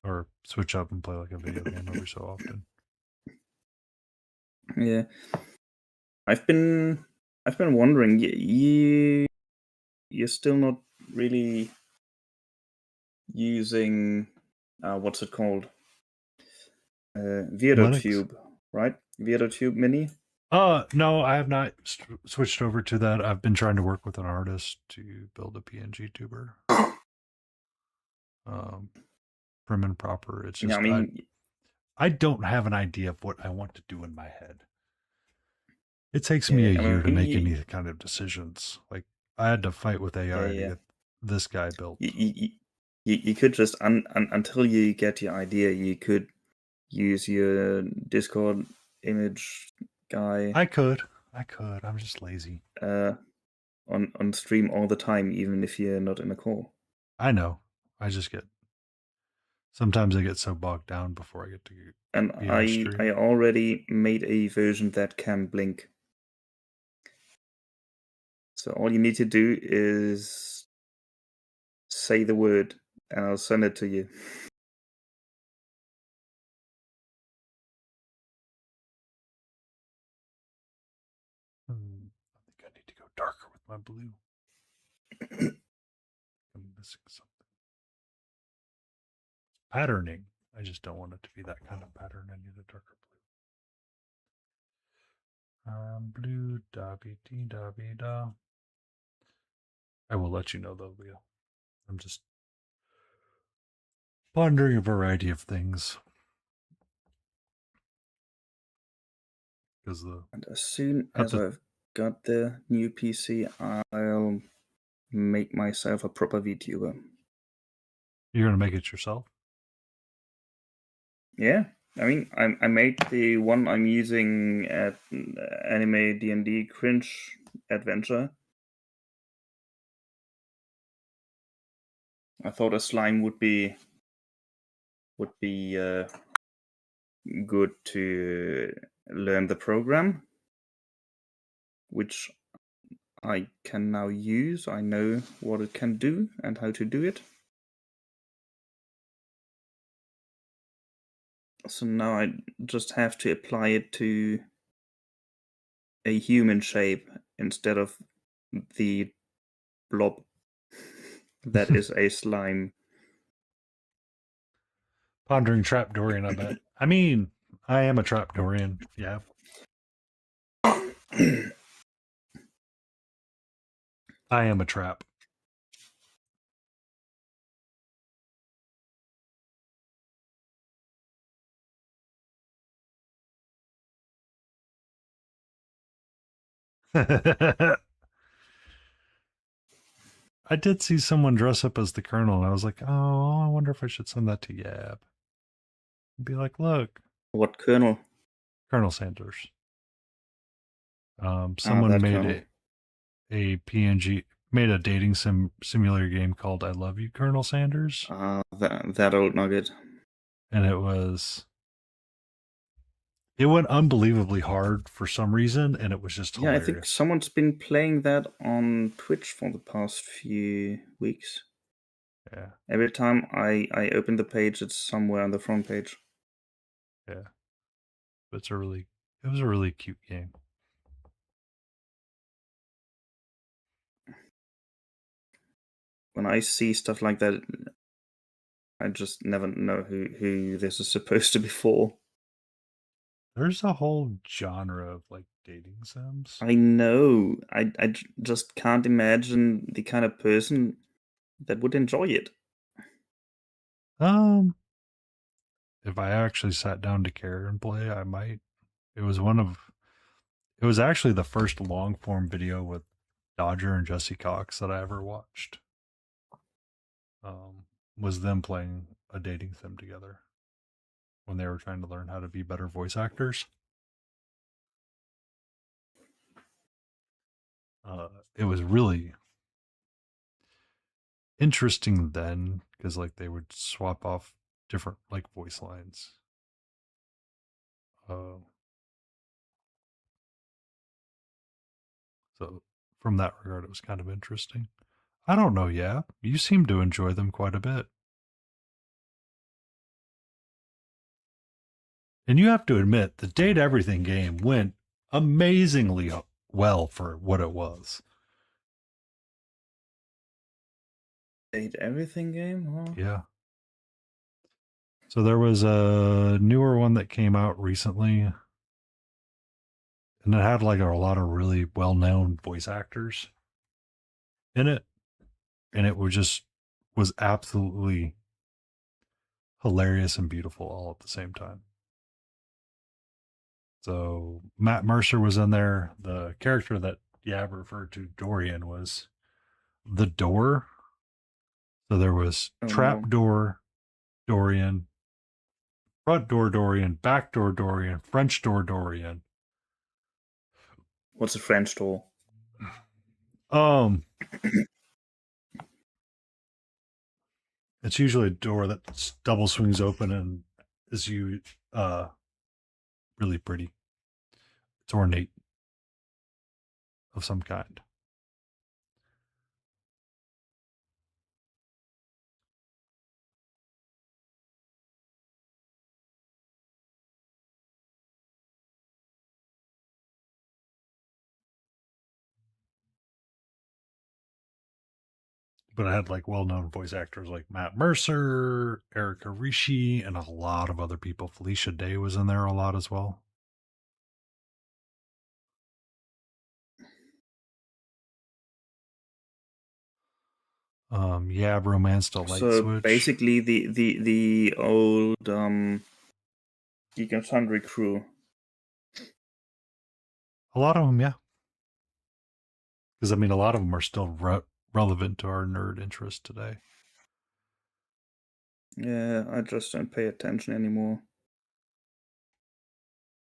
or switch up and play like a video game every so often. Yeah. I've been wondering, you're still not really using what's it called? VideoTube, right? VideoTube Mini? No, I have not switched over to that. I've been trying to work with an artist to build a PNG tuber. Prim and proper. It's just Yeah, I mean, I don't have an idea of what I want to do in my head. It takes me a year to make any kind of decisions. Like I had to fight with AI to get this guy built. You could just until you get your idea, you could use your Discord image guy. I could. I'm just lazy. On stream all the time, even if you're not in a call. I know. Sometimes I get so bogged down before I get to. And I already made a version that can blink. So all you need to do is say the word, and I'll send it to you. I think I need to go darker with my blue. I'm missing something. Patterning. I just don't want it to be that kind of pattern. I need a darker blue. Blue dabby dee dabby da. I will let you know though, Leah. I'm just pondering a variety of things. And as soon as I've got the new PC, I'll make myself a proper VTuber. You're gonna make it yourself? Yeah, I mean, I made the one I'm using at Anime D&D Cringe Adventure. I thought a slime would be good to learn the program, which I can now use. I know what it can do and how to do it. So now I just have to apply it to a human shape instead of the blob that is a slime. Pondering Trapdorian, I bet. I mean, I am a Trapdorian, yeah. I am a trap. I did see someone dress up as the Colonel, and I was like, oh, I wonder if I should send that to Yab. And be like, look. What Colonel? Colonel Sanders. Someone made a PNG, made a dating simulator game called I Love You, Colonel Sanders. That old nugget. And it went unbelievably hard for some reason, and it was just hilarious. I think someone's been playing that on Twitch for the past few weeks. Yeah. Every time I open the page, it's somewhere on the front page. Yeah. But it was a really cute game. when I see stuff like that, I just never know who this is supposed to be for. There's a whole genre of like dating sims. I know. Just can't imagine the kind of person that would enjoy it. Um, if I actually sat down to care and play, I might. It was one of. It was actually the first long form video with Dodger and Jesse Cox that I ever watched. Was them playing a dating sim together when they were trying to learn how to be better voice actors. It was really interesting then because like they would swap off different like voice lines. Uh, so from that regard, it was kind of interesting. I don't know. Yeah, you seem to enjoy them quite a bit, and you have to admit the Date Everything game went amazingly well for what it was. Date Everything game? Huh? Yeah. So there was a newer one that came out recently, and it had like a lot of really well-known voice actors in it, and it was absolutely hilarious and beautiful all at the same time. So Matt Mercer was in there. The character that Yab referred to, Dorian, was the door. So there was Oh trap no. door Dorian, front door Dorian, back door Dorian, French door Dorian. What's a French door? Um, it's usually a door that double swings open and is really pretty. It's ornate of some kind. But I had like well-known voice actors like Matt Mercer, Erica Rishi, and a lot of other people. Felicia Day was in there a lot as well. Yeah, Romance to Light So Switch. basically the old Geek and Sundry crew. A lot of them, yeah. Because I mean, a lot of them are still relevant to our nerd interest today. Yeah, I just don't pay attention anymore.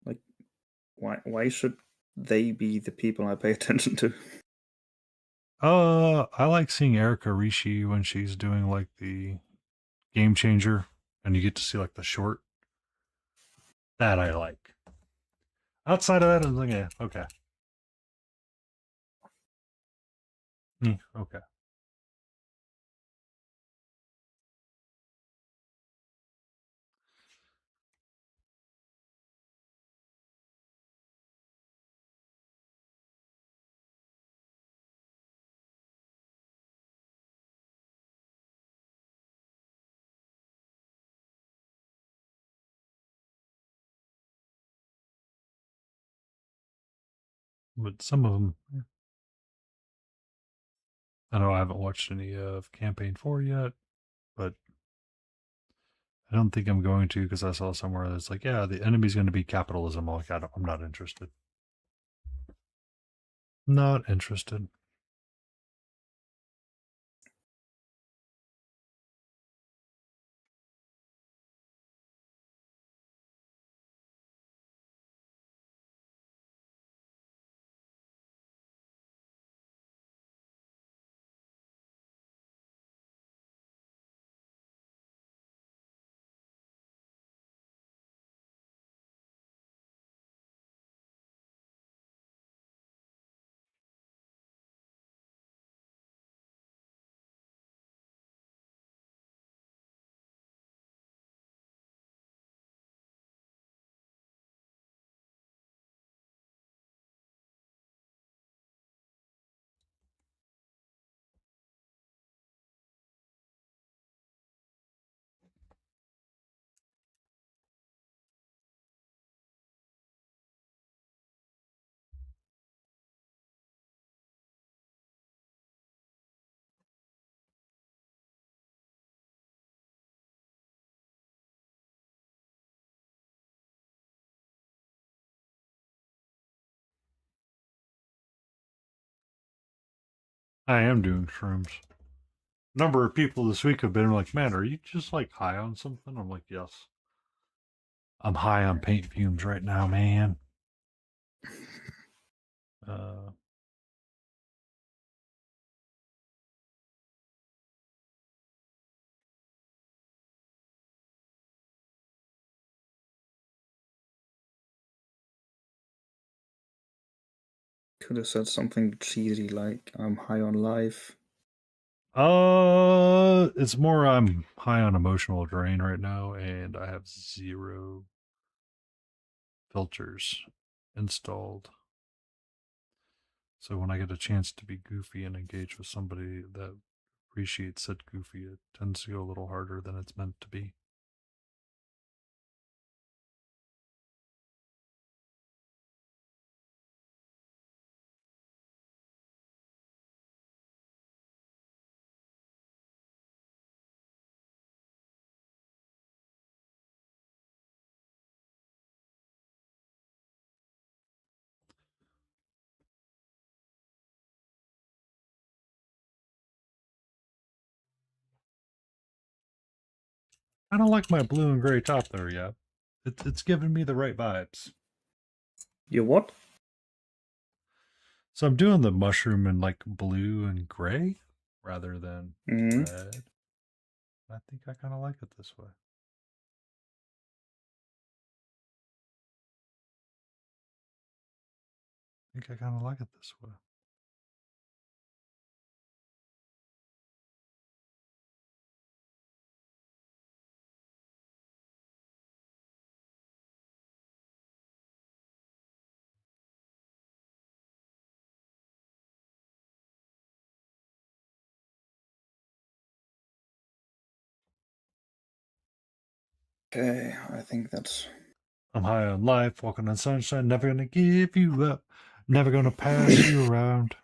Like, why should they be the people I pay attention to? I like seeing Erica Rishi when she's doing like the Game Changer, and you get to see like the short. That I like. Outside of that, I'm like, yeah, okay. Okay. But some of them, yeah. I know I haven't watched any of Campaign 4 yet, but I don't think I'm going to because I saw somewhere that's like, yeah, the enemy's going to be capitalism. I'm like, I'm not interested. Not interested. I am doing shrooms. A number of people this week have been like, man, are you just like high on something? I'm like, yes. I'm high on paint fumes right now, man. Uh, Could have said something cheesy like I'm high on life. it's more I'm high on emotional drain right now, and I have 0 filters installed. So when I get a chance to be goofy and engage with somebody that appreciates said goofy, it tends to go a little harder than it's meant to be. I don't like my blue and gray top there yet. It's giving me the right vibes. You what? So I'm doing the mushroom in like blue and gray rather than Mm-hmm. red. I think I kind of like it this way. I think I kind of like it this way. Okay, I think that's. I'm high on life, walking on sunshine, never gonna give you up, never gonna pass you around.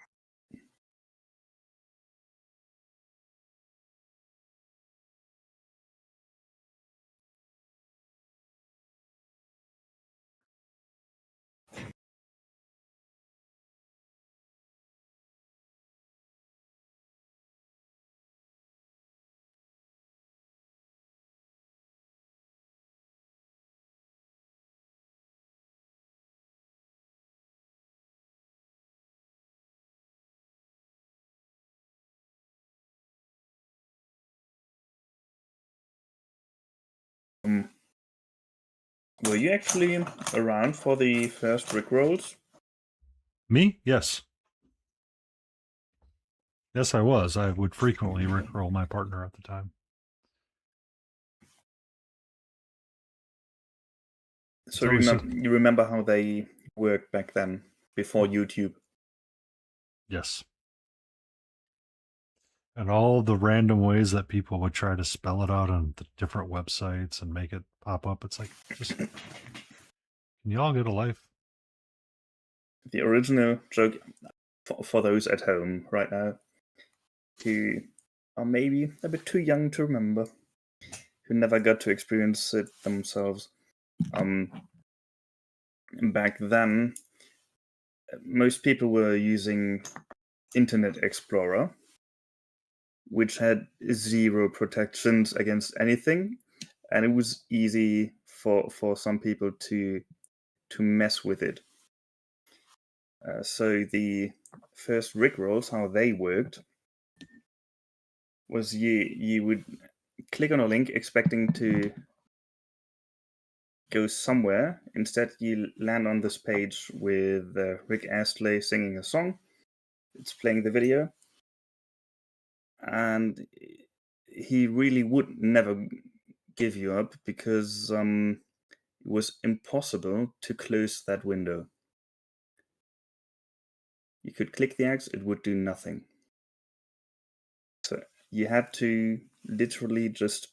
Were you actually around for the first Rickrolls? Me? Yes. Yes, I was. I would frequently rickroll my partner at the time. So always you remember how they worked back then, before YouTube? Yes. And all the random ways that people would try to spell it out on the different websites and make it pop up. It's like, just, can you all get a life? The original joke, for those at home right now who are maybe a bit too young to remember, who never got to experience it themselves. Back then, most people were using Internet Explorer, which had 0 protections against anything, and it was easy for some people to mess with it. So the first Rickrolls, how they worked, was you would click on a link expecting to go somewhere. Instead, you land on this page with Rick Astley singing a song. It's playing the video, and he really would never give you up because it was impossible to close that window. You could click the X, it would do nothing. So you had to literally just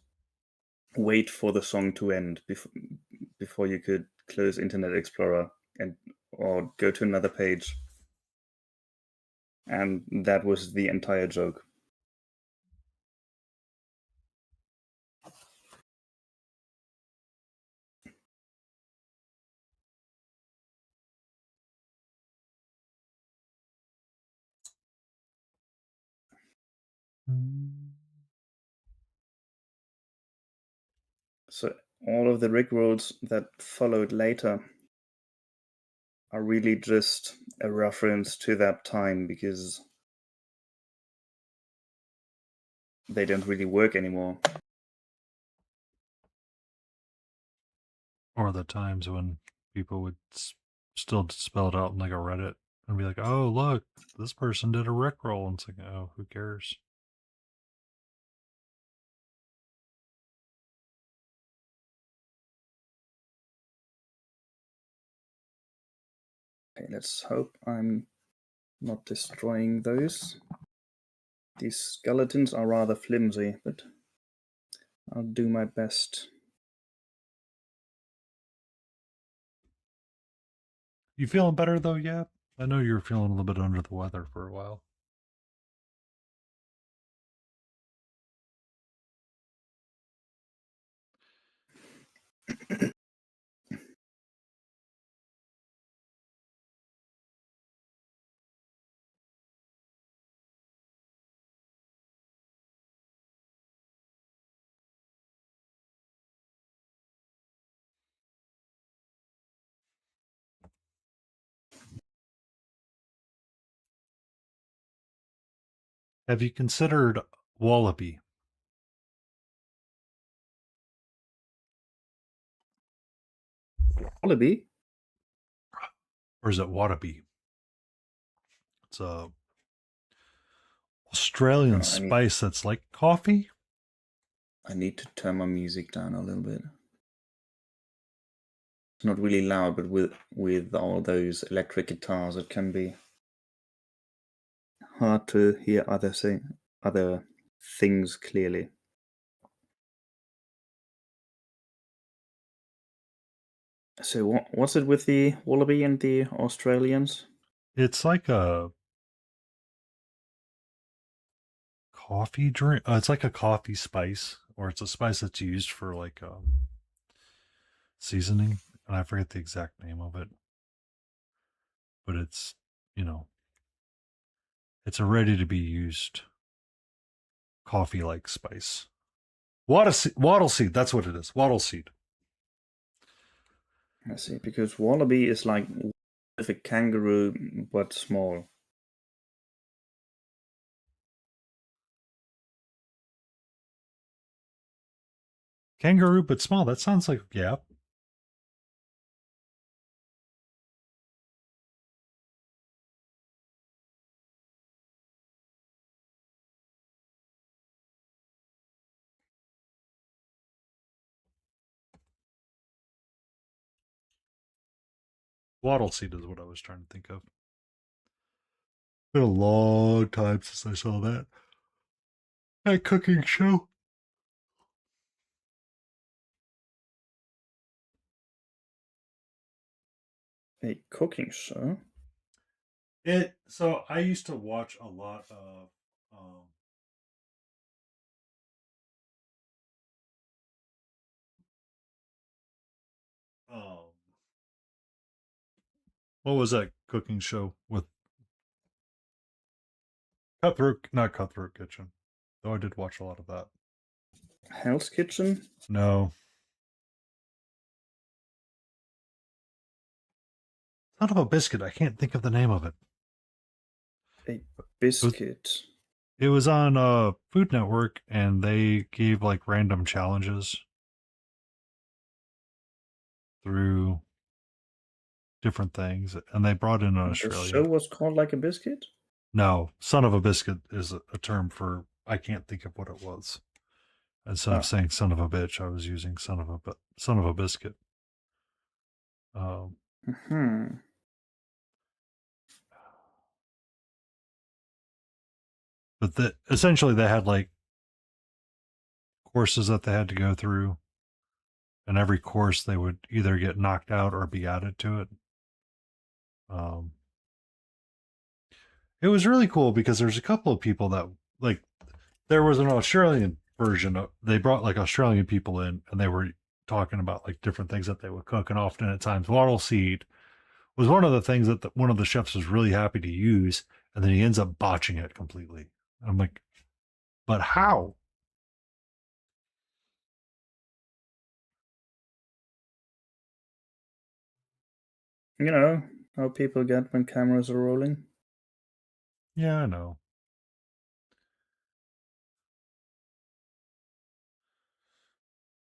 wait for the song to end before you could close Internet Explorer and or go to another page. And that was the entire joke. So all of the Rickrolls that followed later are really just a reference to that time because they don't really work anymore. Or the times when people would still spell it out in like a Reddit and be like, "Oh, look, this person did a Rickroll," and it's like, "Oh, who cares?" Okay, let's hope I'm not destroying those. These skeletons are rather flimsy, but I'll do my best. You feeling better though, Yap? I know you were feeling a little bit under the weather for a while. Have you considered Wallaby? Wallaby? Or is it Wallaby? It's a Australian Oh, spice that's like coffee. I need to turn my music down a little bit. It's not really loud, but with all those electric guitars, it can be hard to hear other things clearly. So what's it with the Wallaby and the Australians? It's like a coffee drink. It's like a coffee spice, or it's a spice that's used for like seasoning, and I forget the exact name of it. But it's, you know, it's a ready to be used coffee like spice. Wattle seed, that's what it is. Wattle seed. I see, because Wallaby is like with a kangaroo, but small. Kangaroo, but small. That sounds like, yeah. Wattle seed is what I was trying to think of. Been a long time since I saw that cooking show. A cooking show? So I used to watch a lot of um what was that cooking show with not Cutthroat Kitchen. Though I did watch a lot of that. Hell's Kitchen? No. Son of a biscuit. I can't think of the name of it. A biscuit. It was on Food Network, and they gave like random challenges through different things, and they brought in an The Australian. show was called like a biscuit? No, son of a biscuit is a term for I can't think of what it was. Instead of saying son of a bitch, I was using son of a biscuit. Hmm. But essentially they had like courses that they had to go through, and every course they would either get knocked out or be added to it. It was really cool because there's a couple of people that like there was an Australian version of they brought like Australian people in and they were talking about like different things that they would cook, and often at times wattle seed was one of the things that one of the chefs was really happy to use, and then he ends up botching it completely. I'm like, But how? You know how people get when cameras are rolling. Yeah, I know.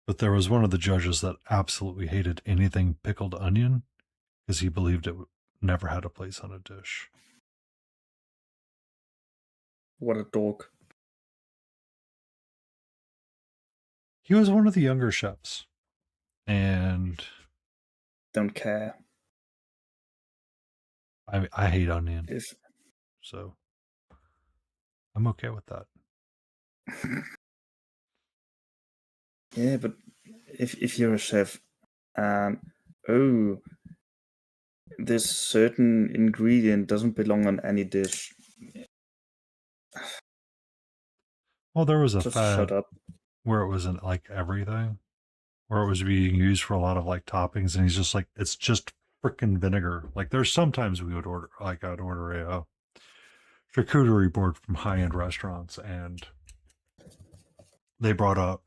But there was one of the judges that absolutely hated anything pickled onion because he believed it never had a place on a dish. What a dork. He was one of the younger chefs. And Don't care. I hate onion, If so I'm okay with that. yeah, but if you're a chef and oh, this certain ingredient doesn't belong on any dish, Well, there was a just shut fad up. where it wasn't like everything, where it was being used for a lot of like toppings, and he's just like, it's just freaking vinegar. Like there's sometimes we would order, like I'd order a charcuterie board from high end restaurants, and they brought out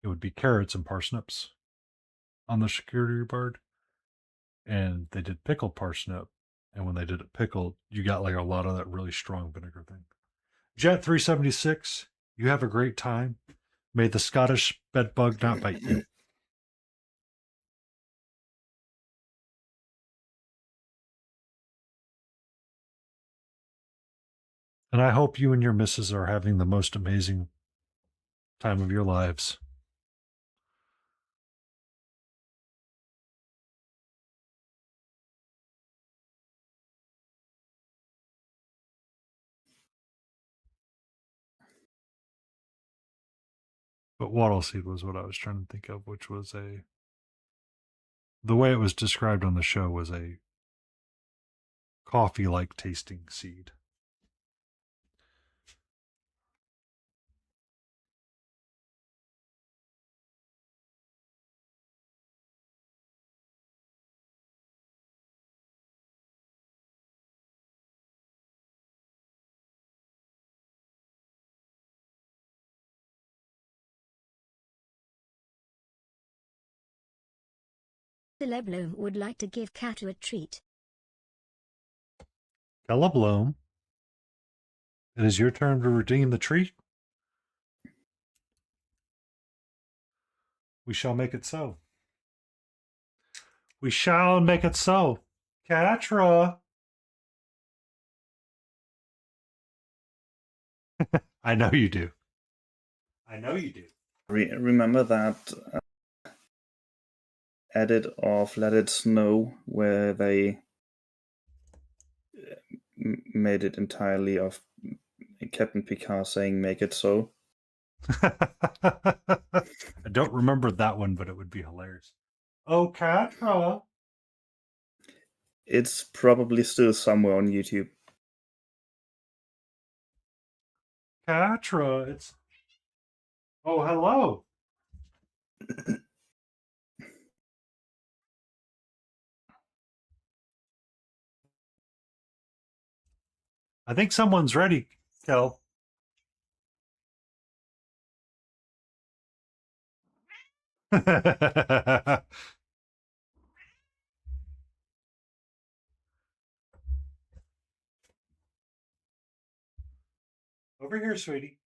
it would be carrots and parsnips on the charcuterie board, and they did pickled parsnip, and when they did it pickled, you got like a lot of that really strong vinegar thing. Jet 376, you have a great time. May the Scottish bedbug not bite you. And I hope you and your missus are having the most amazing time of your lives. But wattle seed was what I was trying to think of, which was the way it was described on the show was a coffee like tasting seed. Celebloom would like to give Katu a treat. Calabloom, it is your turn to redeem the treat. We shall make it so. We shall make it so. Catra. I know you do. I know you do. Remember that edit of Let It Snow where they made it entirely of Captain Picard saying "Make it so." I don't remember that one, but it would be hilarious. Oh, Catra. It's probably still somewhere on YouTube. Catra, it's. Oh, hello. I think someone's ready, Kel. Over here, sweetie.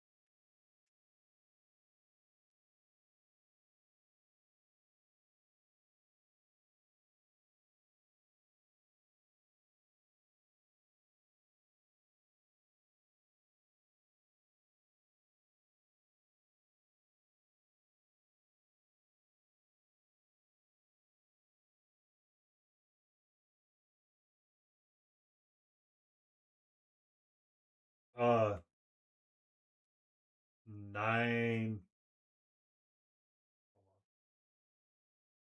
Uh, 9,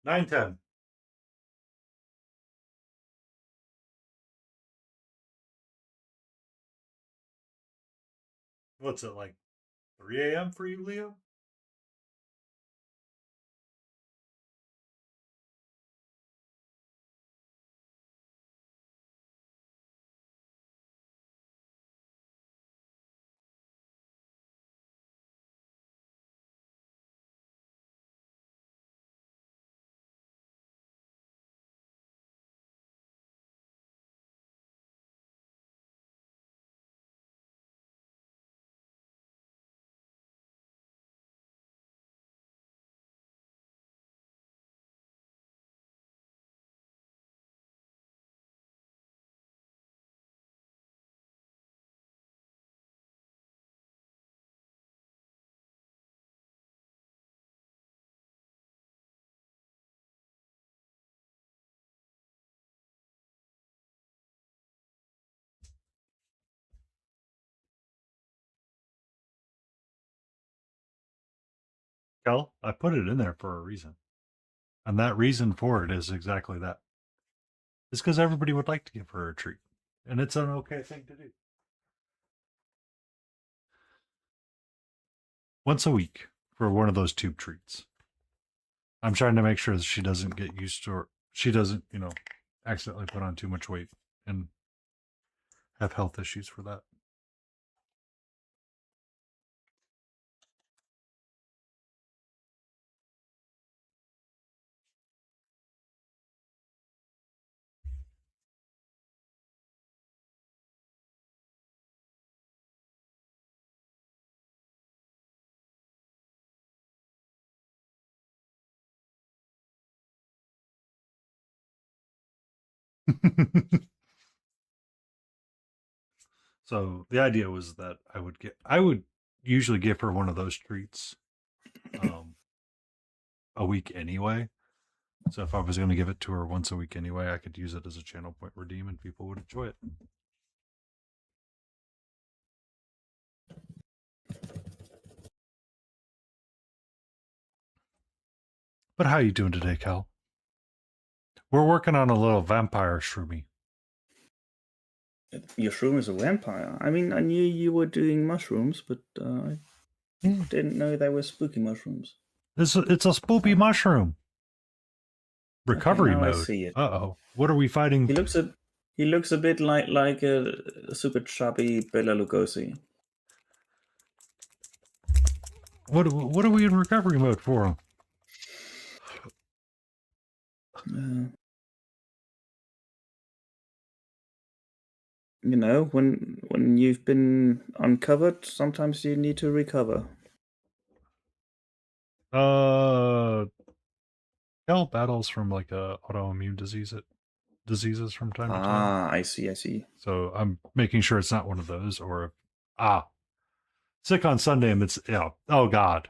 9:10. What's it like? 3 a.m. for you, Leo? Kel, I put it in there for a reason. And that reason for it is exactly that. It's because everybody would like to give her a treat. And it's an okay thing to do. Once a week for one of those tube treats. I'm trying to make sure that she doesn't get used to her. She doesn't, accidentally put on too much weight and have health issues for that. So the idea was that I would usually give her one of those treats a week anyway. So if I was going to give it to her once a week anyway, I could use it as a channel point redeem and people would enjoy it. But how you doing today, Cal? We're working on a little vampire shroomy. Your shroom is a vampire. I mean, I knew you were doing mushrooms, but I didn't know they were spooky mushrooms. It's a spoopy mushroom. Recovery now I mode. see it. Uh-oh. What are we fighting? He looks a bit like a super chubby Bela Lugosi. What are we in recovery mode for? When you've been uncovered, sometimes you need to recover. Cal battles from like autoimmune diseases from time to time. Ah, I see. So I'm making sure it's not one of those, or sick on Sunday and it's oh God.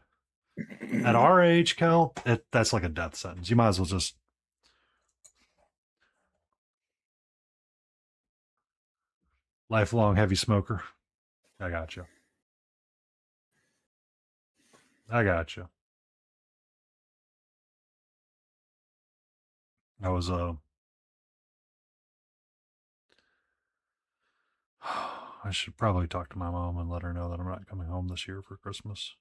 At our age, Cal, that's like a death sentence. You might as well just lifelong heavy smoker. I got you. I was I should probably talk to my mom and let her know that I'm not coming home this year for Christmas.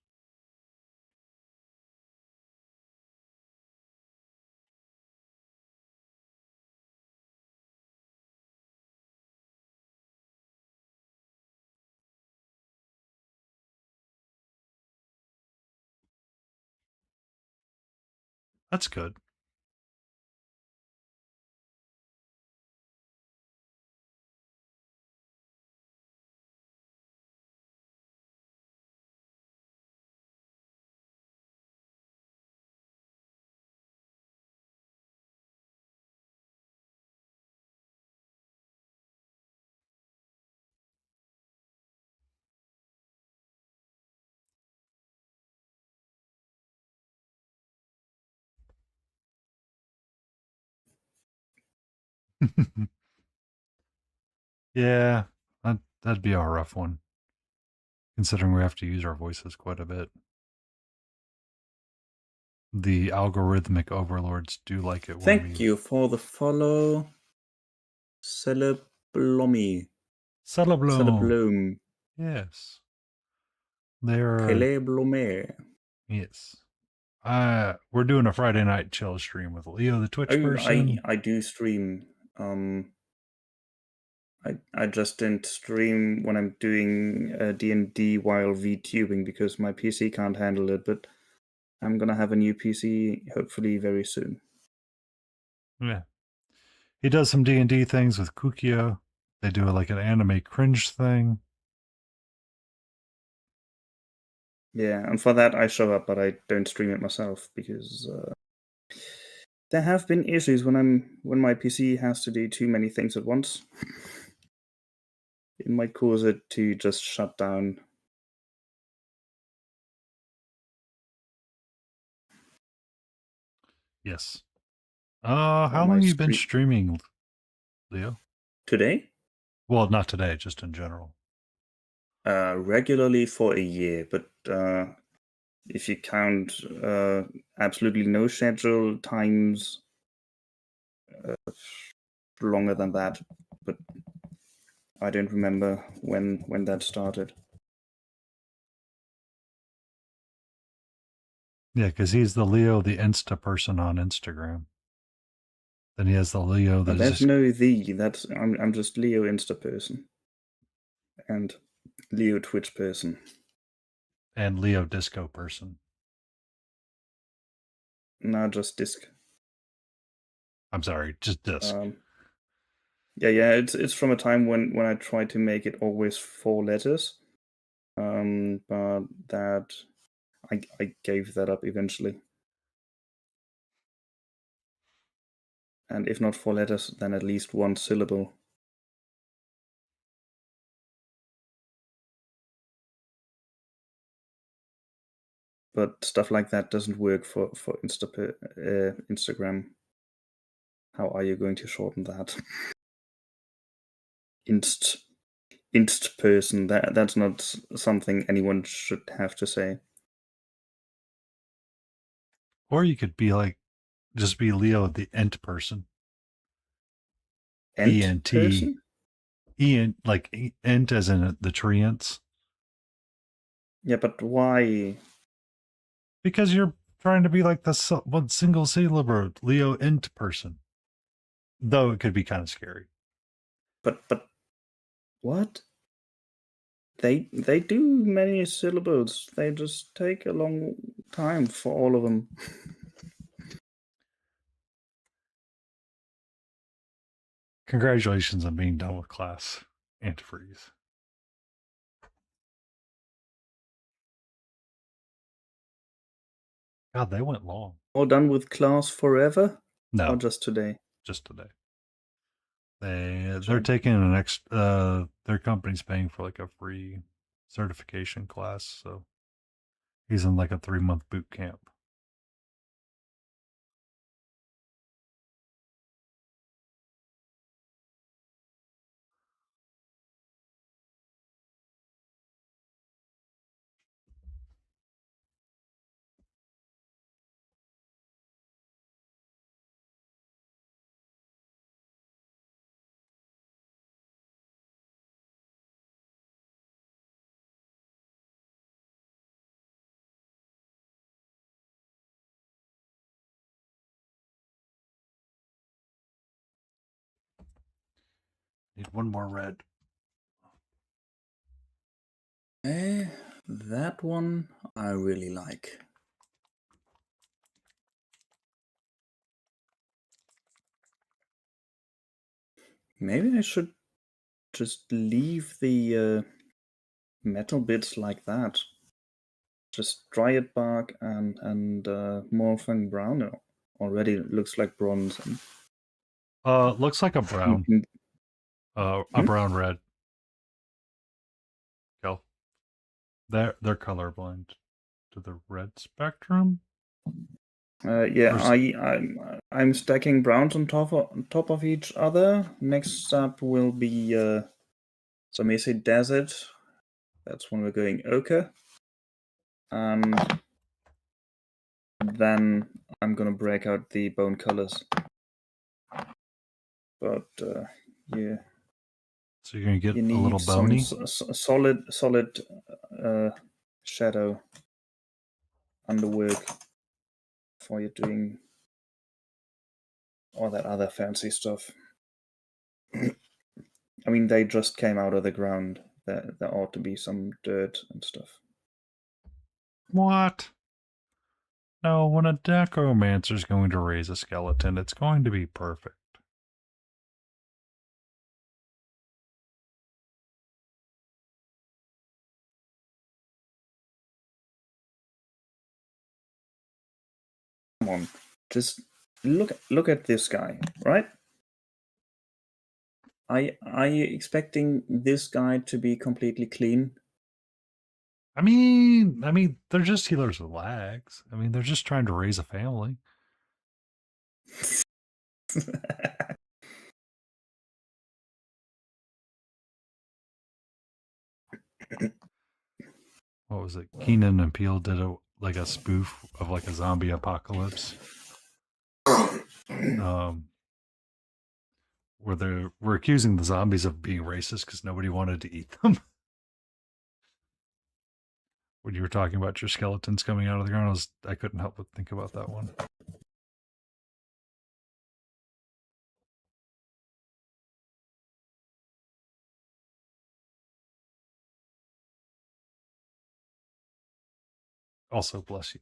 That's good. Yeah, that'd be a rough one, considering we have to use our voices quite a bit. The algorithmic overlords do like it. Thank you for the follow, Celeblomi. Celeblum. Yes. They're Celeblomi. yes. We're doing a Friday night chill stream with Leo, the Twitch person. I do stream. I just didn't stream when I'm doing D&D while VTubing because my PC can't handle it, but I'm gonna have a new PC hopefully very soon. Yeah. He does some D&D things with Kukio. They do like an anime cringe thing. Yeah, and for that I show up, but I don't stream it myself because there have been issues when my PC has to do too many things at once. It might cause it to just shut down. Yes. How long have you been streaming, Leo? Today? Well, not today, just in general. Regularly for a year, but if you count absolutely no schedule times longer than that, but I don't remember when that started. Yeah, because he's the Leo, the Insta person on Instagram. Then he has the Leo that is There's just, no the. That's I'm just Leo Insta person and Leo Twitch person. and Leo Disco person. Not just disc. I'm sorry, just disc. Yeah. It's from a time when I tried to make it always 4 letters, but that I gave that up eventually. And if not 4 letters, then at least 1 syllable. But stuff like that doesn't work for Instagram. How are you going to shorten that? Inst person. That's not something anyone should have to say. Or you could be like, just be Leo, the Ent person. Ent ENT. person? Like Ent as in the tree ants. Yeah, but why? Because you're trying to be like the one single syllable Leo Ent person. Though it could be kind of scary. But what? They do many syllables. They just take a long time for all of them. Congratulations on being done with class, antifreeze. God, they went long. All done with class forever? No, Or just today? just today. They're Sure. taking an their company's paying for like a free certification class, so he's in like a 3-month boot camp. Need one more red. That one I really like. Maybe I should just leave the metal bits like that. Just dryad bark and morphing brown. Already looks like bronze. Looks like a brown. A brown red. Go. They're colorblind to the red spectrum. Yeah, I'm stacking browns on top of each other. Next up will be some acid desert. That's when we're going ochre. And then I'm gonna break out the bone colors. But yeah, So you're gonna get you a little need bony. some solid shadow underwork before you're doing all that other fancy stuff. I mean, they just came out of the ground. There ought to be some dirt and stuff. What? No, when a necromancer's going to raise a skeleton, it's going to be perfect. Come on, just look at this guy, right? Are you expecting this guy to be completely clean? I mean, they're just healers with lags. I mean, they're just trying to raise a family. What was it? Keenan and Peele did like a spoof of like a zombie apocalypse. Where they were accusing the zombies of being racist because nobody wanted to eat them. When you were talking about your skeletons coming out of the ground, I couldn't help but think about that one. Also, bless you.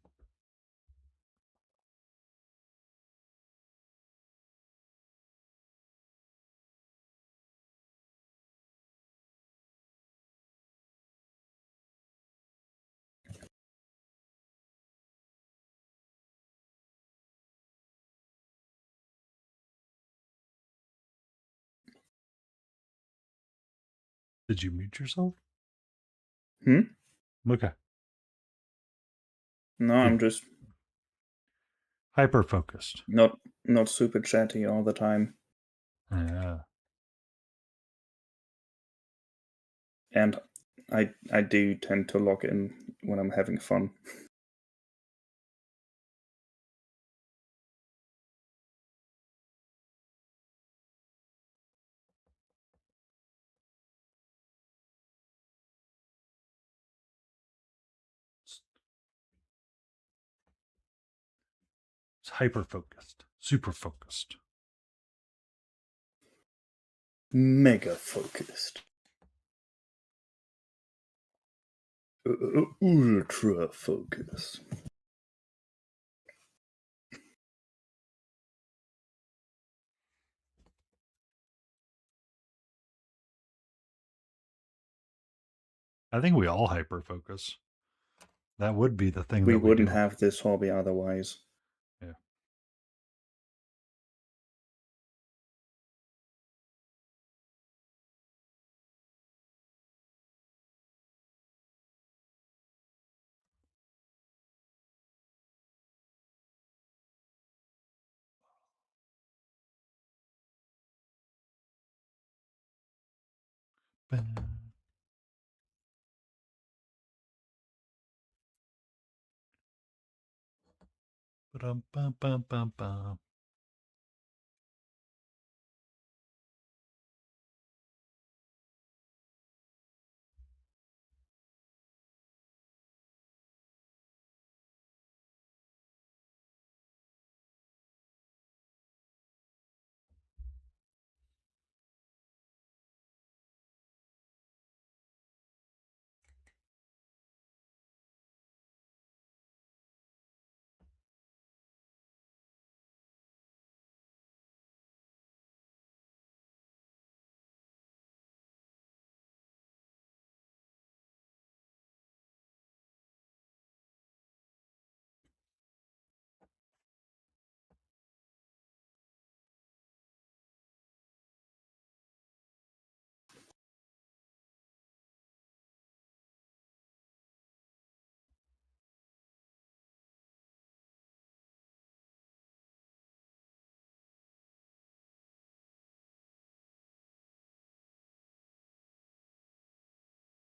Did you mute yourself? Okay. No, I'm just hyper focused. not super chatty all the time. Yeah. And I do tend to log in when I'm having fun. It's hyper focused. Super focused. Mega focused. Ultra focus. I think we all hyper focus. That would be the thing We that we wouldn't do. have this hobby otherwise. Yeah. Ba-dum-bum-bum-bum-bum.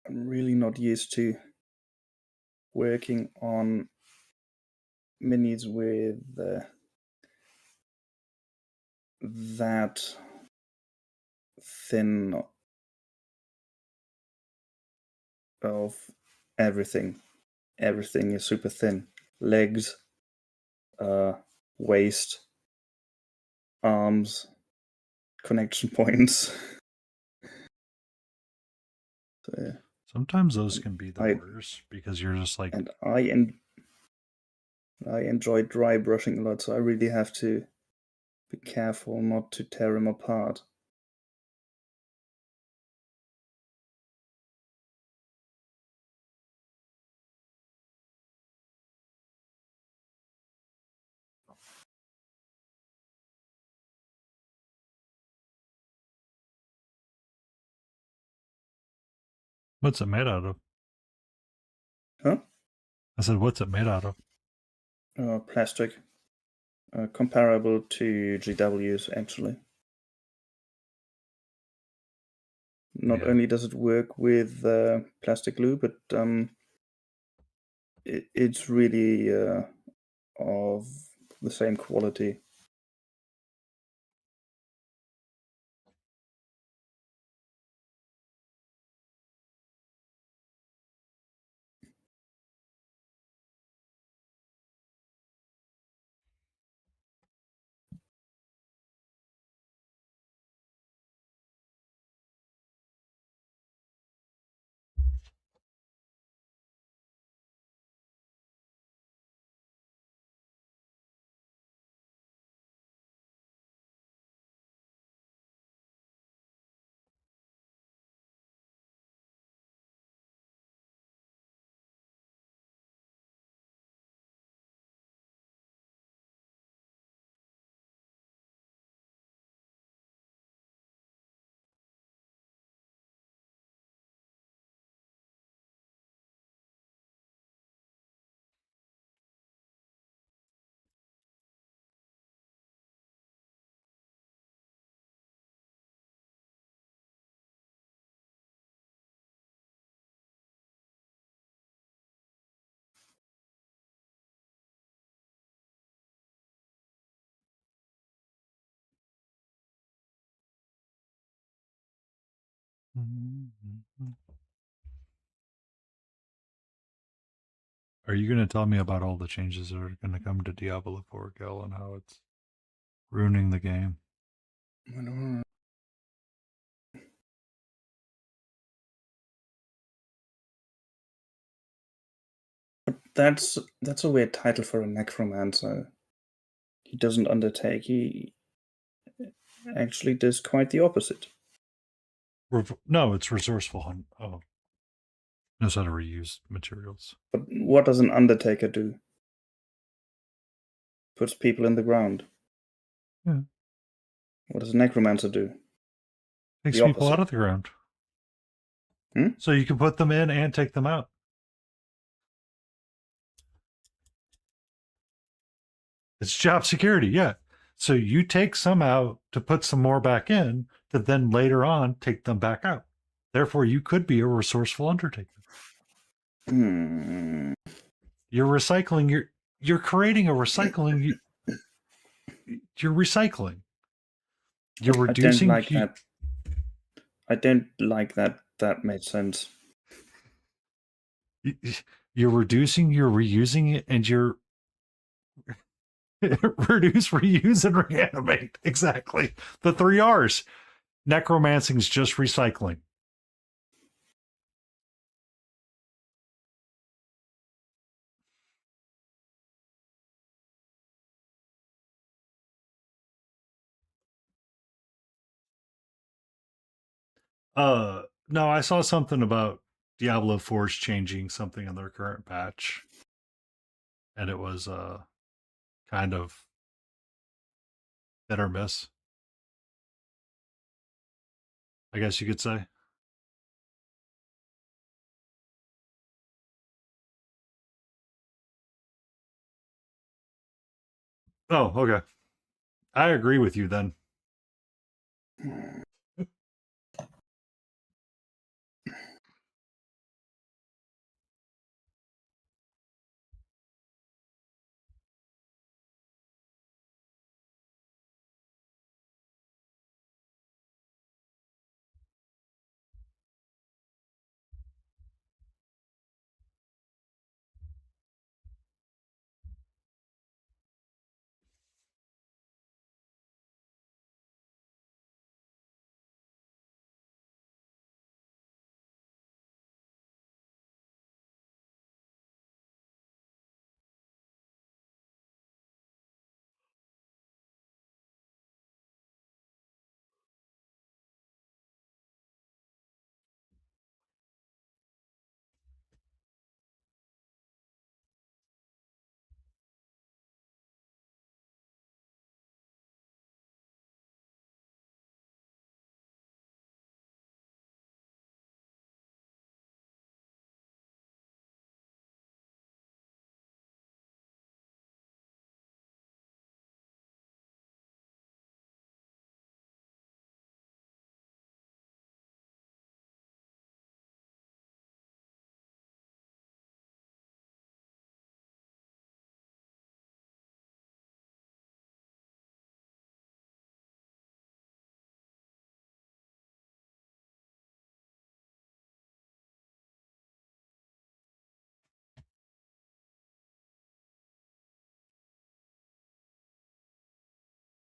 I'm really not used to working on minis with that thin of everything. Everything is super thin. Legs, waist, arms, connection points. So, yeah. Sometimes those can be the I- worst because you're just like, And I enjoy dry brushing a lot, so I really have to be careful not to tear them apart. what's it made out of? Huh? I said, what's it made out of? Plastic. Comparable to GW's, actually. Not Yeah. only does it work with plastic glue, but it's really of the same quality. Are you going to tell me about all the changes that are going to come to Diablo 4, Gal, and how it's ruining the game? I don't know. But that's a weird title for a necromancer. He doesn't undertake. He actually does quite the opposite. No, it's resourceful. Oh, knows how to reuse materials. But what does an undertaker do? Puts people in the ground. Yeah. What does a necromancer do? Takes The people out opposite. of the ground. Hmm? So you can put them in and take them out. It's job security, yeah. So you take some out to put some more back in to then later on take them back out. Therefore, you could be a resourceful undertaker. Hmm. You're recycling. You're creating a recycling. You're recycling. You're I don't reducing. like that. I don't like that. That made sense. You're reducing. You're reusing it, and you're reduce, reuse, and reanimate. Exactly the 3 R's. Necromancing is just recycling. No, I saw something about Diablo 4's changing something in their current patch. And it was kind of hit or miss, I guess you could say. Oh, okay. I agree with you then.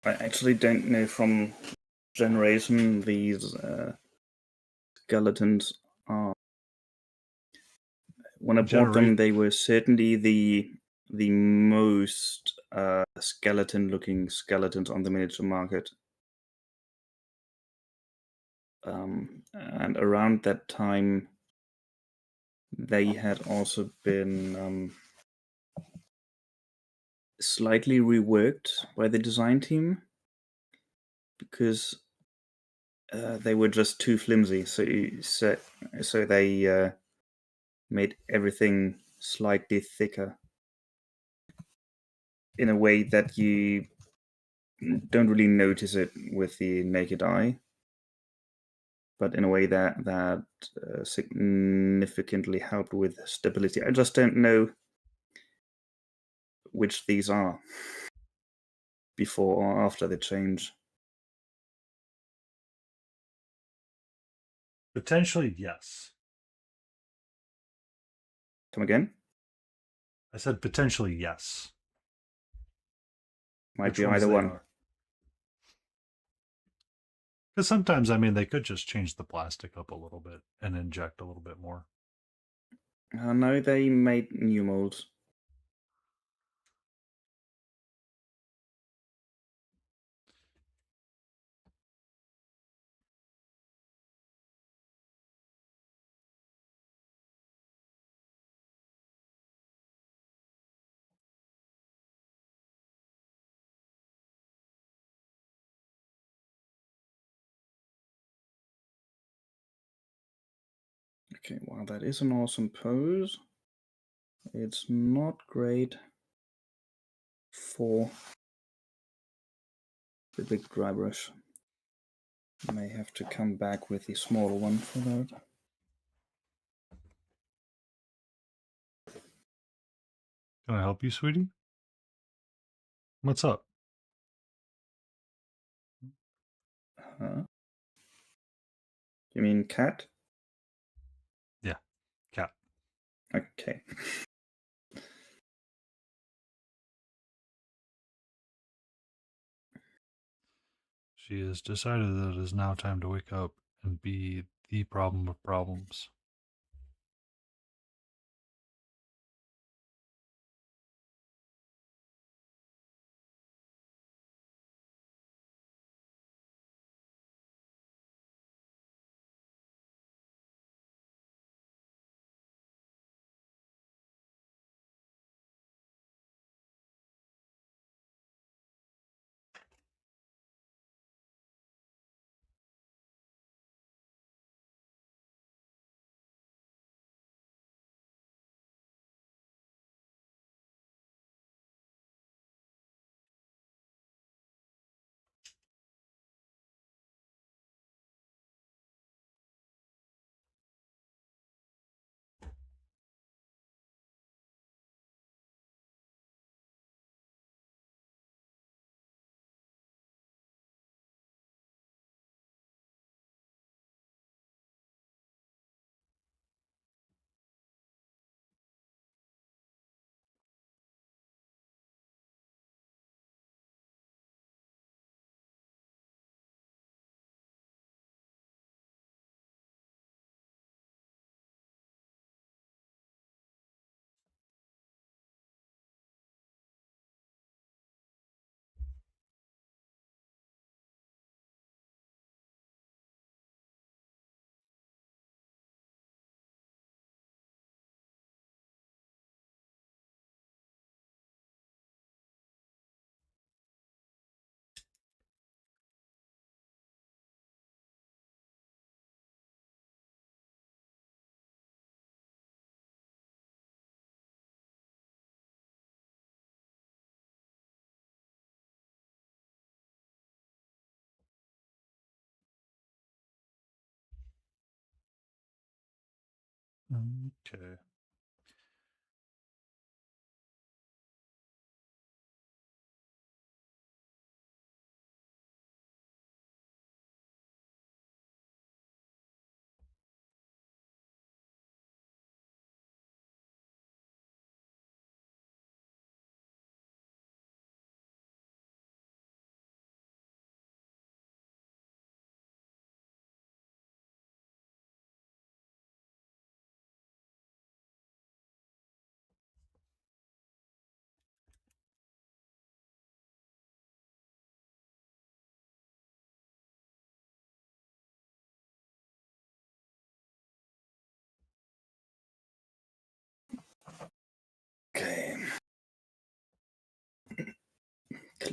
I actually don't know from generation these skeletons are. When I bought them, they were certainly the most skeleton-looking skeletons on the miniature market. And around that time, they had also been slightly reworked by the design team because they were just too flimsy. So they made everything slightly thicker in a way that you don't really notice it with the naked eye, but in a way that significantly helped with stability. I just don't know which these are before or after the change. Potentially, yes. Come again? I said potentially, yes. Might Which be ones either they one. are. Because sometimes, I mean, they could just change the plastic up a little bit and inject a little bit more. No, they made new molds. Okay, while that is an awesome pose, it's not great for the big dry brush. I may have to come back with the smaller one for that. Can I help you, sweetie? What's up? You mean cat? Yeah, cat. Okay. She has decided that it is now time to wake up and be the problem of problems. Okay.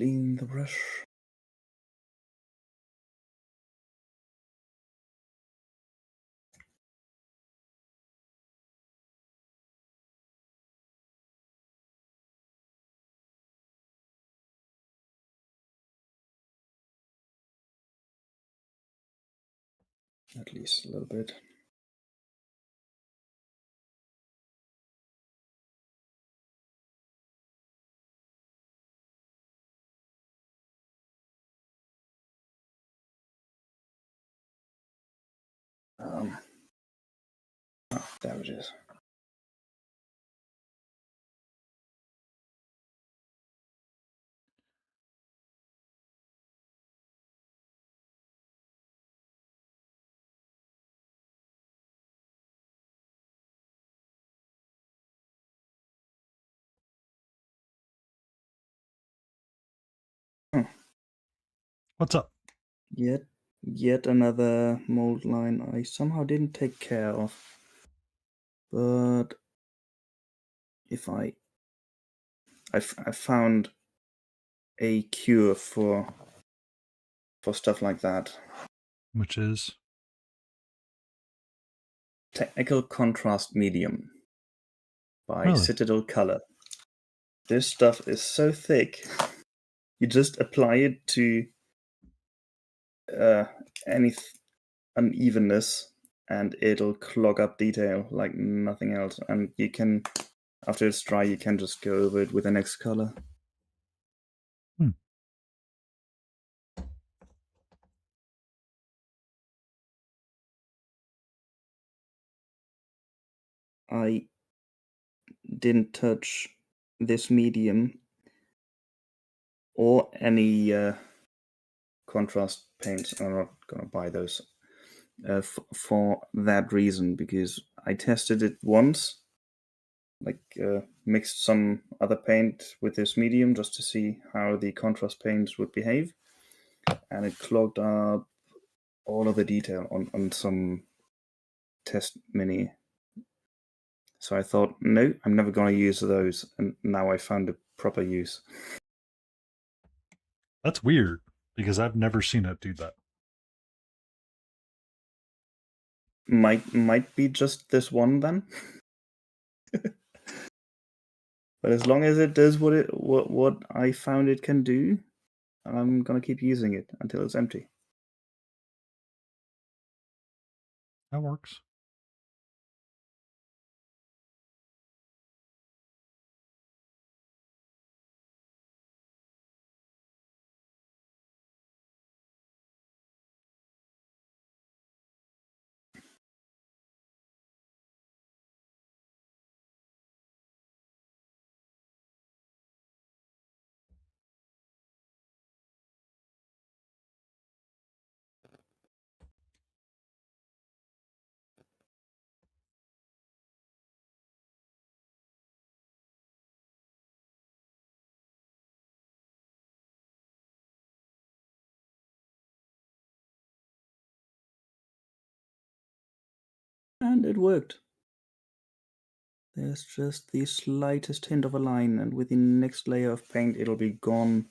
clean the brush. At least a little bit. There it is. What's up? Yet another mold line I somehow didn't take care of. But if I found a cure for stuff like that. Which is? Technical contrast medium by Really? Citadel Color. This stuff is so thick, you just apply it to any unevenness and it'll clog up detail like nothing else. And you can, after it's dry, you can just go over it with the next color. I didn't touch this medium or any contrast paints. I'm not gonna buy those for that reason, because I tested it once, like mixed some other paint with this medium just to see how the contrast paints would behave, and it clogged up all of the detail on some test mini. So I thought, no, I'm never going to use those, and now I found a proper use. That's weird, because I've never seen it do that. Might be just this one then. But as long as it does what I found it can do, I'm gonna keep using it until it's empty. That works. And it worked. There's just the slightest hint of a line, and with the next layer of paint, it'll be gone.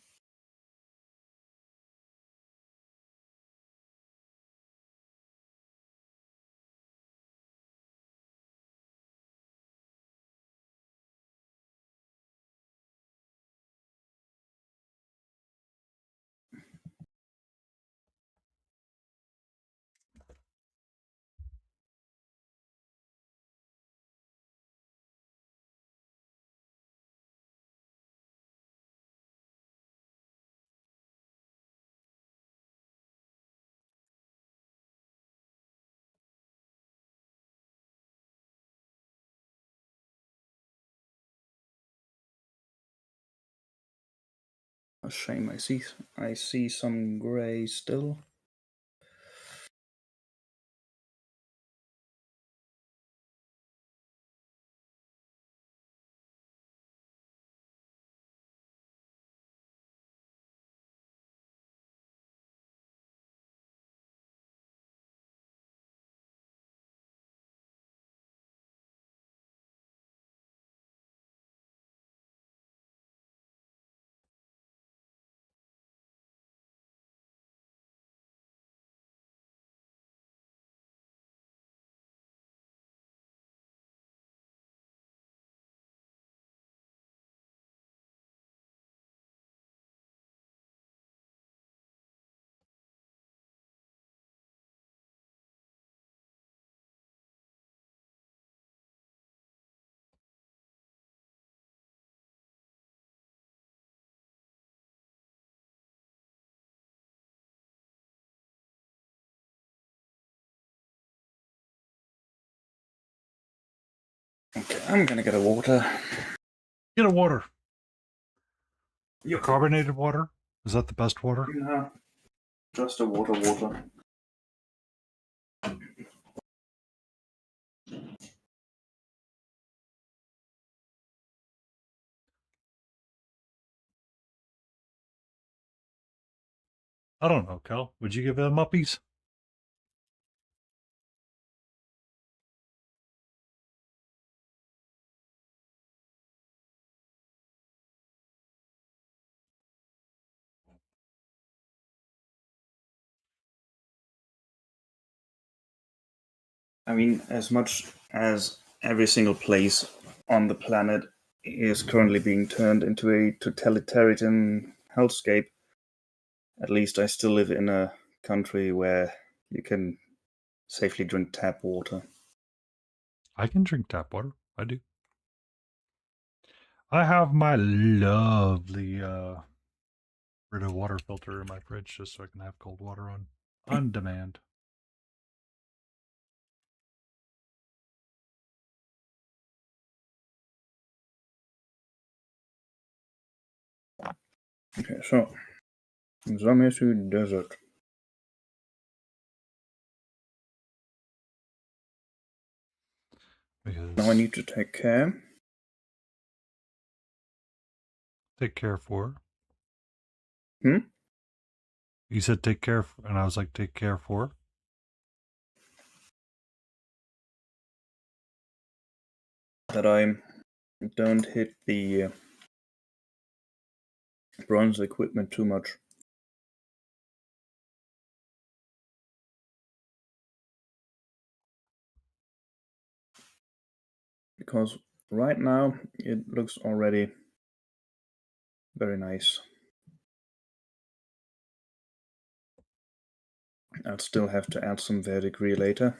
A shame. I see some gray still. Okay, I'm gonna get a water. Get a water. Yeah. Carbonated water? Is that the best water? No, just a water. I don't know, Kel. Would you give them uppies? I mean, as much as every single place on the planet is currently being turned into a totalitarian hellscape, at least I still live in a country where you can safely drink tap water. I can drink tap water. I do. I have my lovely Brita water filter in my fridge just so I can have cold water on demand. Okay, so Zamesu Desert. Because Now I need to take care. take care for. Hmm? You said take care, and I was like, take care for. That I don't hit the bronze equipment too much. Because right now it looks already very nice. I'll still have to add some verdigris later.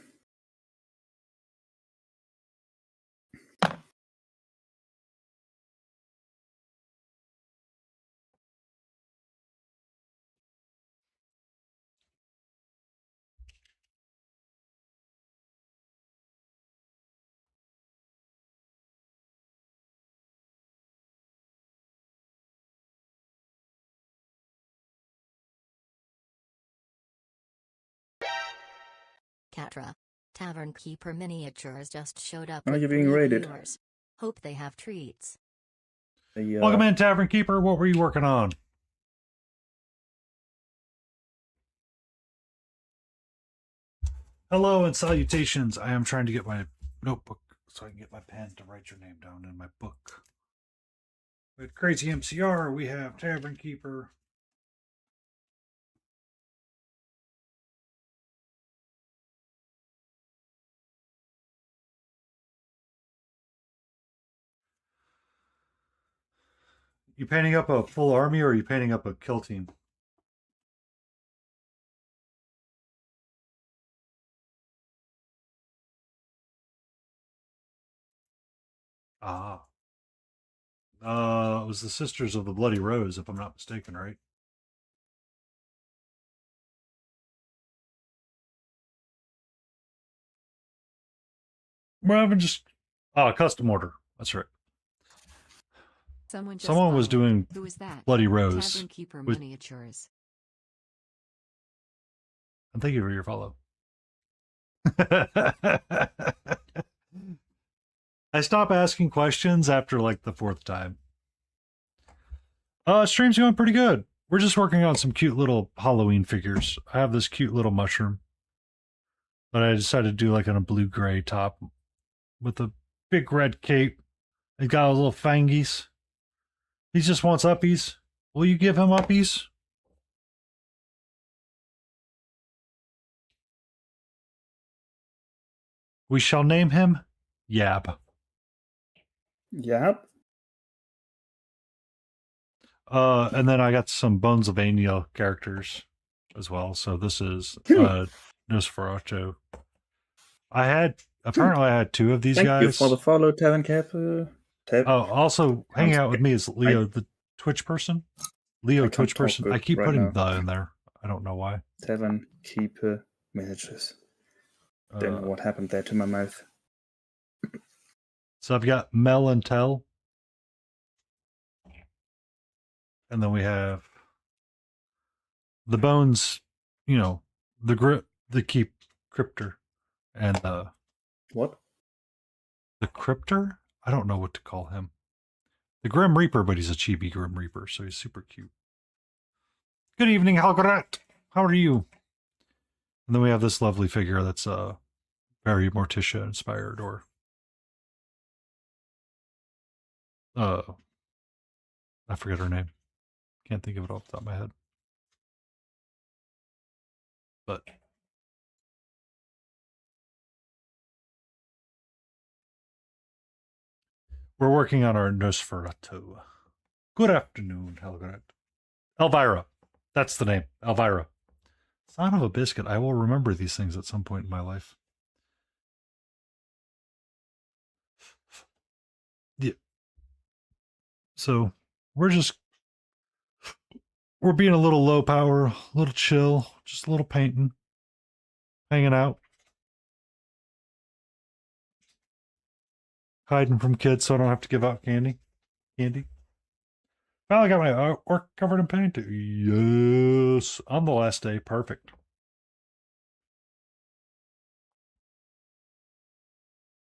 Katra. Tavern Keeper Miniatures just showed up Oh, with you're being 3 raided. viewers. Hope they have treats. Welcome in, Tavern Keeper. What were you working on? Hello and salutations. I am trying to get my notebook so I can get my pen to write your name down in my book. With Crazy MCR, we have Tavern Keeper. You painting up a full army or are you painting up a kill team? Ah. It was the Sisters of the Bloody Rose, if I'm not mistaken, right? We're having just custom order. That's right. Someone just Someone was followed. doing Who is that? Bloody Rose. Tavern Keeper with- Miniatures. And thank you for your follow. I stop asking questions after like the 4th time. Stream's going pretty good. We're just working on some cute little Halloween figures. I have this cute little mushroom, but I decided to do like on a blue-gray top with a big red cape. He got a little fangies. He just wants uppies. Will you give him uppies? We shall name him Yab. Yep. And then I got some Bonesylvania characters as well. So this is Nosferatu. Apparently I had 2 of these Thank guys. you for the follow, Tavern Cap. Oh, also hanging out with me is Leo, the Twitch person. Leo, I Twitch can't talk person. good I keep right putting now. the in there. I don't know why. Tavern Keeper Miniatures. Don't know what happened there to my mouth. So I've got Mel and Tell. And then we have the Bones, the Keep Cryptor. And What? the Cryptor? I don't know what to call him. The Grim Reaper, but he's a chibi Grim Reaper, so he's super cute. Good evening, Halgarat. How are you? And then we have this lovely figure that's very Morticia inspired, or I forget her name. Can't think of it off the top of my head. But we're working on our Nosferatu. Good afternoon, Halgarat. Elvira. That's the name. Elvira. Son of a biscuit. I will remember these things at some point in my life. Yeah. So we're being a little low power, a little chill, just a little painting, hanging out, hiding from kids so I don't have to give out candy. Finally got my artwork covered in paint. Yes. On the last day. Perfect.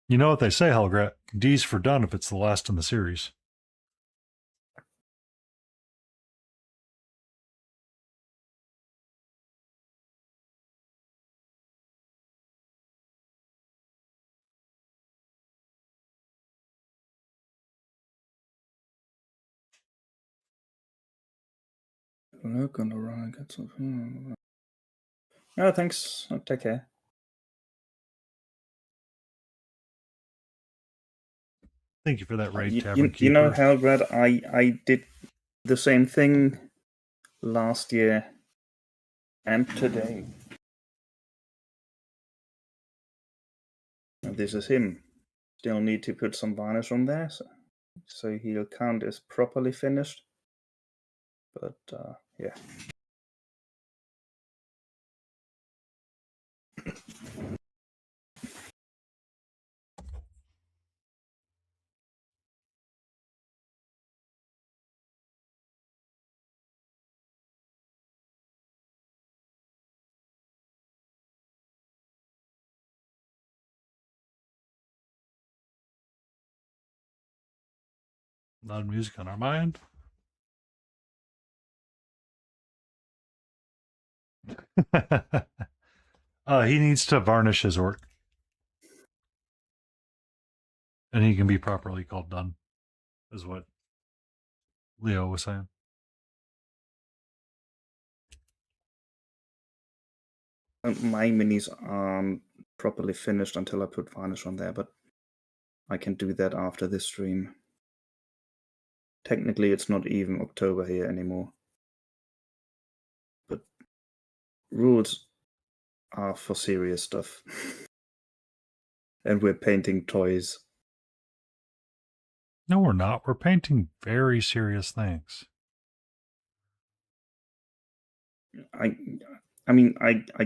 You know what they say, Helgrat. D's for done if it's the last in the series. Look on the right. Oh, thanks. Take care. Thank you for that raid, You Tavern know, Keeper. Halgrad, I did the same thing last year and today. And this is him. Still need to put some varnish on there, so he'll count as properly finished. But yeah. Loud music on our mind. He needs to varnish his orc. And he can be properly called done, is what Leo was saying. My minis aren't properly finished until I put varnish on there, but I can do that after this stream. Technically, it's not even October here anymore. But rules are for serious stuff. And we're painting toys. No, we're not. We're painting very serious things. I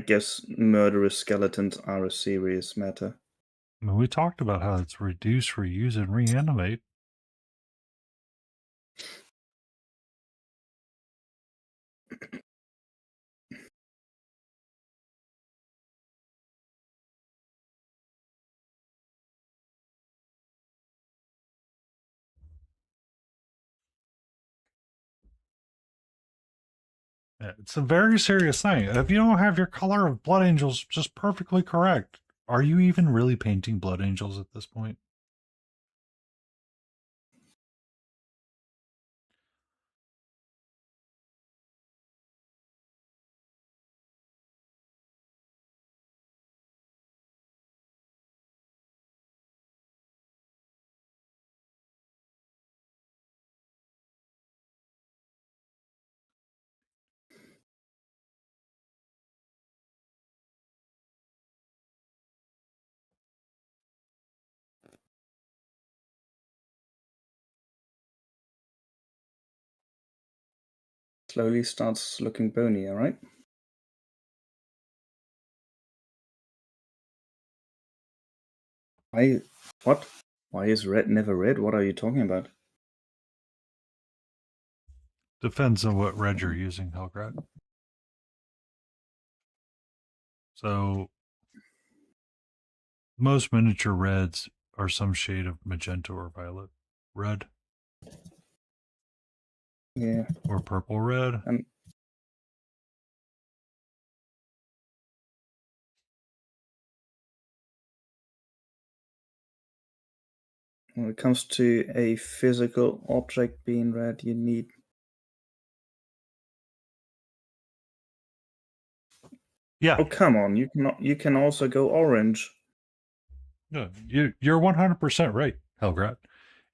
guess murderous skeletons are a serious matter. I mean, we talked about how it's reduce, reuse, and reanimate. Yeah, it's a very serious thing. If you don't have your color of Blood Angels just perfectly correct, are you even really painting Blood Angels at this point? Slowly starts looking bony, alright? What? Why is red never red? What are you talking about? Depends on what red you're using, Helgrat. So most miniature reds are some shade of magenta or violet red. Yeah. Or purple red. When it comes to a physical object being red, you need... Yeah. Oh, come on. You can also go orange. No, you're 100% right, Helgrat.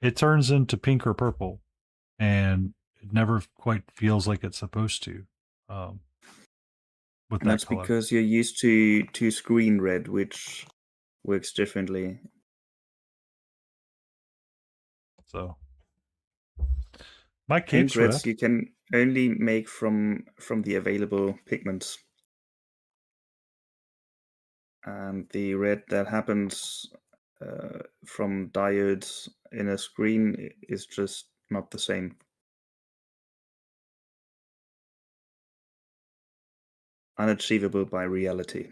It turns into pink or purple, and it never quite feels like it's supposed to. With And that that's color. because you're used to screen red, which works differently. So my Ink cape's reds red. you can only make from the available pigments. And the red that happens from diodes in a screen is just not the same. Unachievable by reality.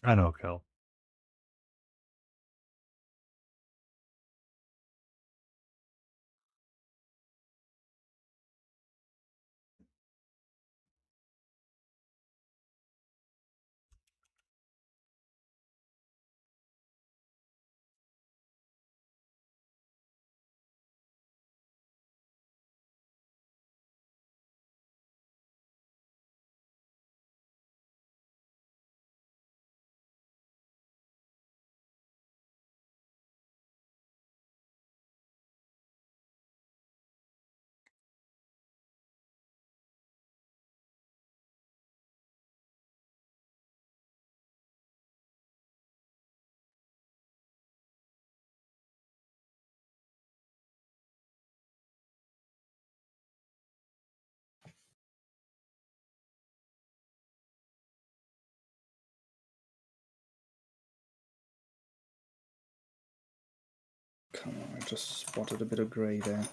I know, Kel. Come on, I just spotted a bit of grey there.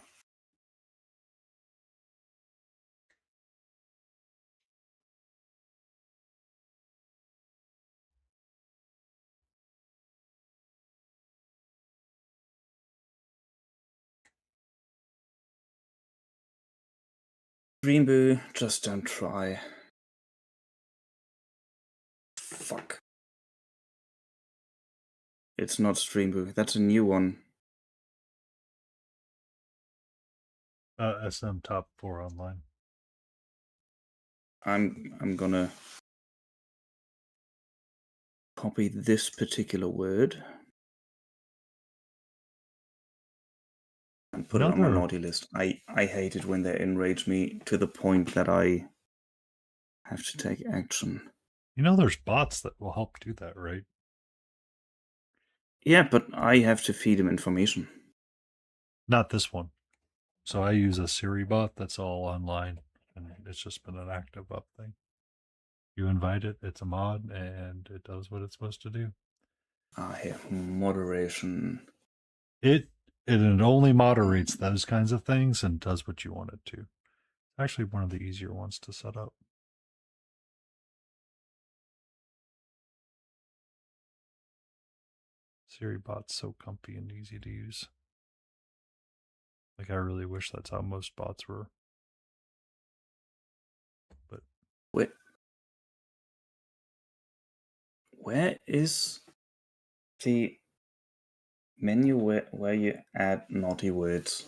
Dreamboo, just don't try. Fuck. It's not Streamboo, that's a new one. SM top 4 online. I'm gonna copy this particular word and put it on my naughty list. I hate it when they enrage me to the point that I have to take action. You know there's bots that will help do that, right? Yeah, but I have to feed him information. Not this one. So I use a Siri bot that's all online, and it's just been an active up thing. You invite it, it's a mod, and it does what it's supposed to do. I have moderation. It only moderates those kinds of things and does what you want it to. Actually, one of the easier ones to set up. Siri bot's so comfy and easy to use. Like, I really wish that's how most bots were. But where is the menu where you add naughty words?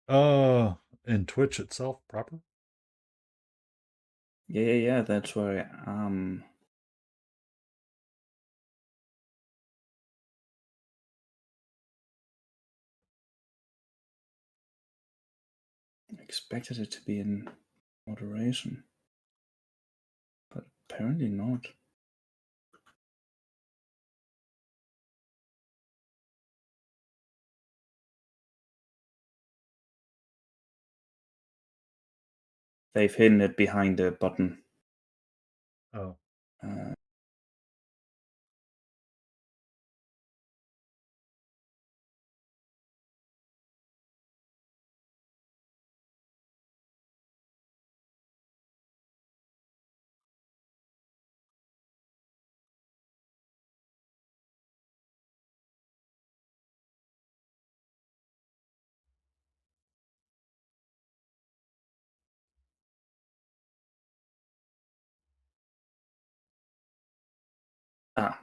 In Twitch itself proper? Yeah, that's where I am. I expected it to be in moderation, but apparently not. They've hidden it behind a button. Oh. Uh,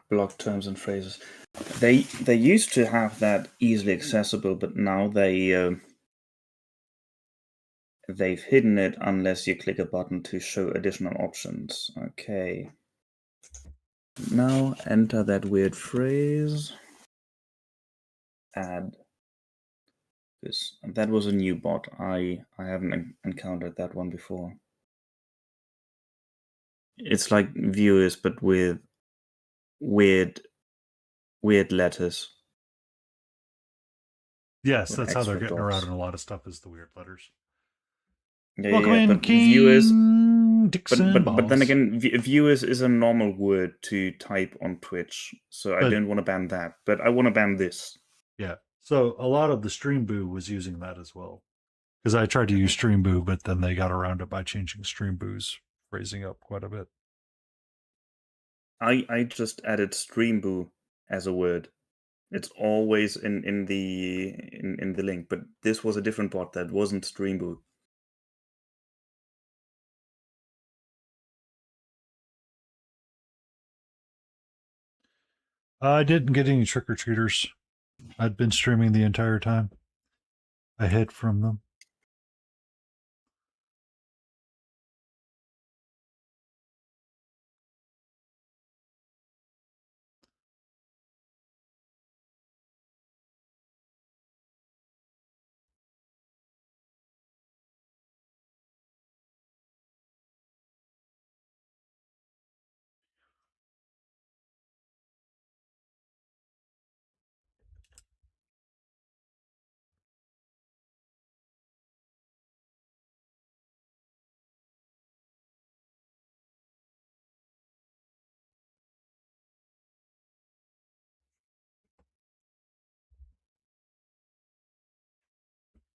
block terms and phrases. They used to have that easily accessible, but now they've hidden it unless you click a button to show additional options. Okay. Now enter that weird phrase. Add this. That was a new bot. I haven't encountered that one before. It's like viewers, but with weird letters. Yes, With that's how they're extra getting dots. around in a lot of stuff is the weird letters. Yeah, Welcome yeah, in, but King viewers. Dixon But then Balls. again, viewers is a normal word to type on Twitch, so I But- don't want to ban that. But I want to ban this. Yeah. So a lot of the Stream Boo was using that as well. Because I tried to use Stream Boo, but then they got around it by changing Stream Boo's phrasing up quite a bit. I just added Streamboo as a word. It's always in the link, but this was a different bot that wasn't Streamboo. I didn't get any trick-or-treaters. I'd been streaming the entire time. I hid from them.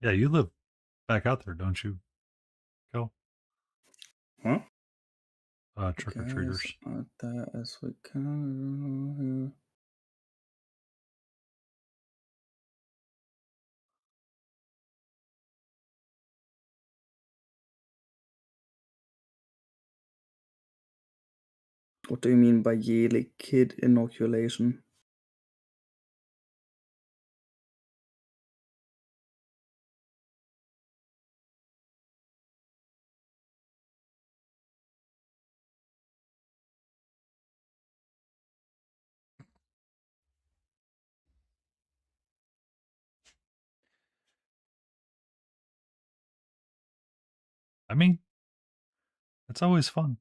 Yeah, you live back out there, don't you, Kel? Huh? Trick-or-treaters. Guys out there as we can. What do you mean by yearly kid inoculation? I mean, it's always fun.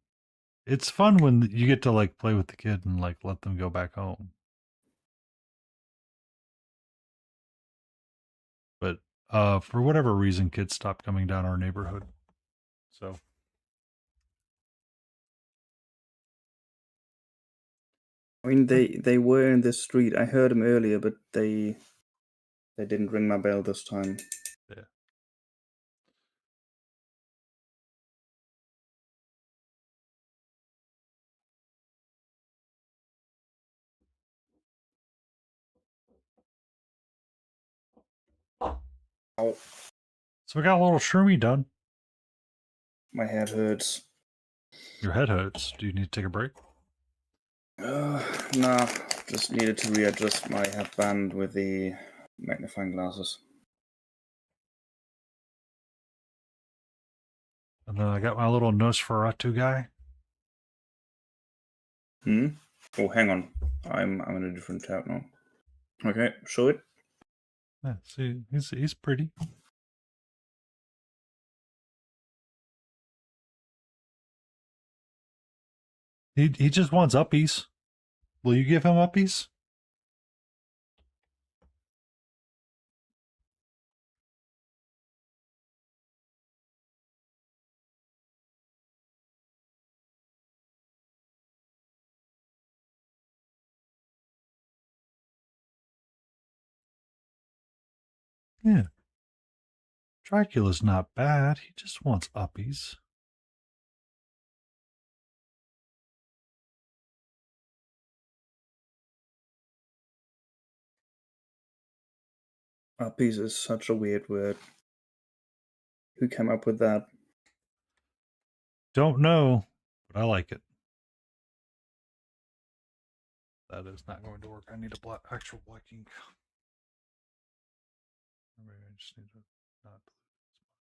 It's fun when you get to like play with the kid and like let them go back home. But for whatever reason, kids stopped coming down our neighborhood. So I mean, they were in this street. I heard them earlier, but they didn't ring my bell this time. yeah. Ow. So we got a little shroomy done. My head hurts. Your head hurts. Do you need to take a break? Nah, just needed to readjust my headband with the magnifying glasses. And then I got my little Nosferatu guy. Oh, hang on. I'm in a different tab now. Okay, show it. Yeah, see, he's pretty. He just wants uppies. Will you give him uppies? Yeah. Dracula's not bad. He just wants uppies. Uppies is such a weird word. Who came up with that? Don't know, but I like it. That is not going to work. I need a actual black ink. Maybe I just need to not dilute as much.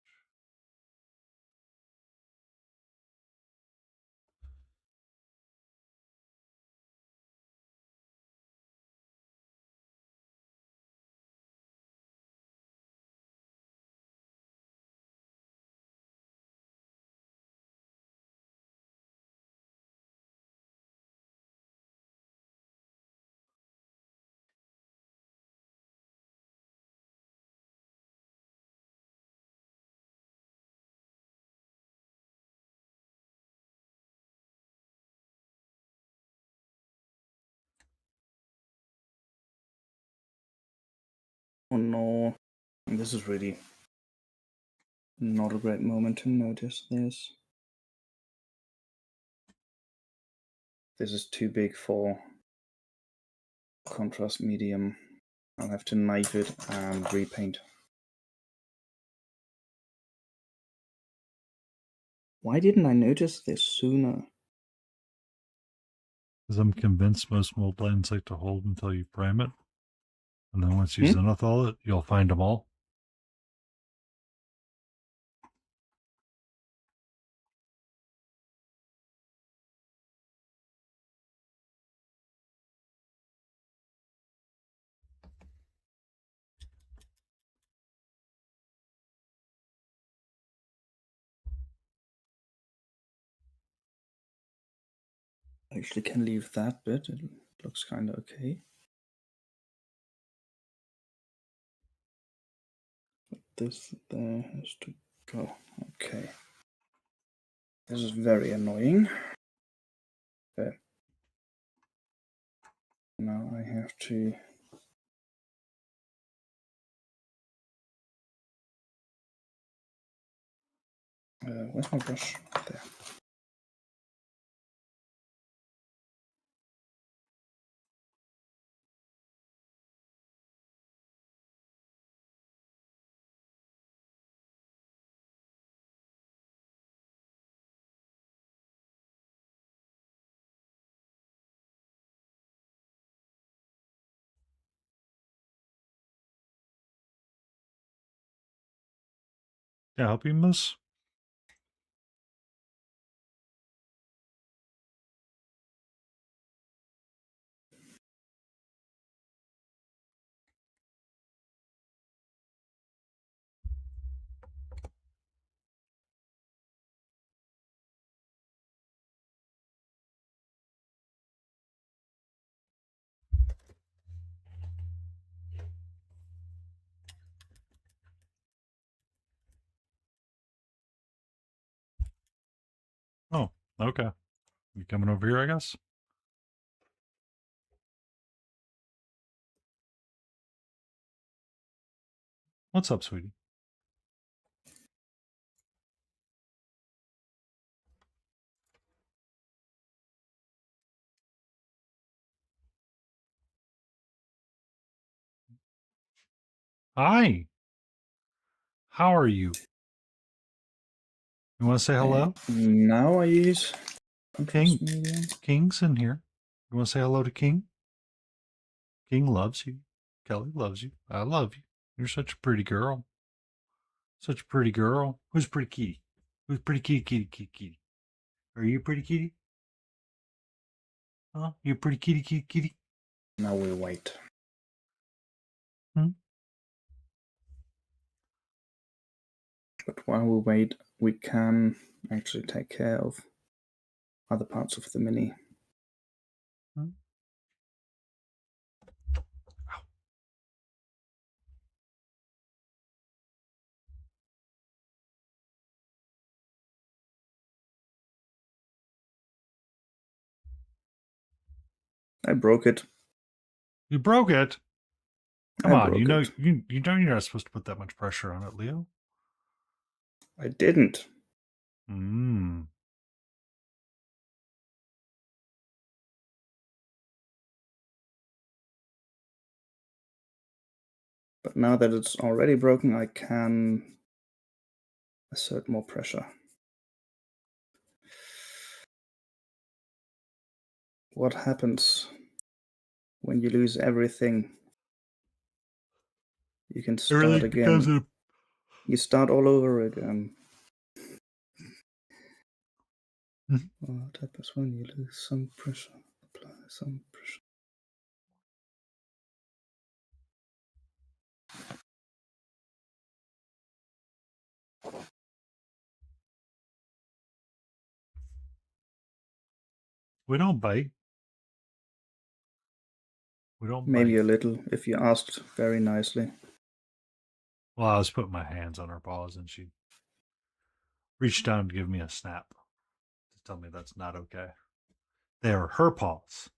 Oh no. This is really not a great moment to notice this. This is too big for contrast medium. I'll have to knife it and repaint. Why didn't I notice this sooner? Because I'm convinced most mold lines like to hold until you prime it. And then once you zenithal it, you'll find them all. I actually can leave that bit. It looks kind of okay. But this there has to go. Okay. This is very annoying. Okay. Now I have to where's my brush? There. Yeah, help you, miss? Oh, okay. You coming over here, I guess? What's up, sweetie? Hi. How are you? You want to say hello? Now I use King. contrast medium. King's in here. You want to say hello to King? King loves you. Kelly loves you. I love you. You're such a pretty girl. Such a pretty girl. Who's pretty kitty? Who's pretty kitty? Are you a pretty kitty? Huh? You a pretty kitty? Now we wait. Hmm? But while we wait, we can actually take care of other parts of the mini. Hmm? I broke it. You broke it. Come I on, broke you know it. you know you're not supposed to put that much pressure on it, Leo. I didn't. Mm. But now that it's already broken, I can assert more pressure. What happens when you lose everything? You can start again. You start all over again. Mhm. What happens when you lose some pressure? Apply some pressure. We don't bite. We don't Maybe bite. a little, if you asked very nicely. Well, I was putting my hands on her paws and she reached down to give me a snap to tell me that's not okay. They are her paws.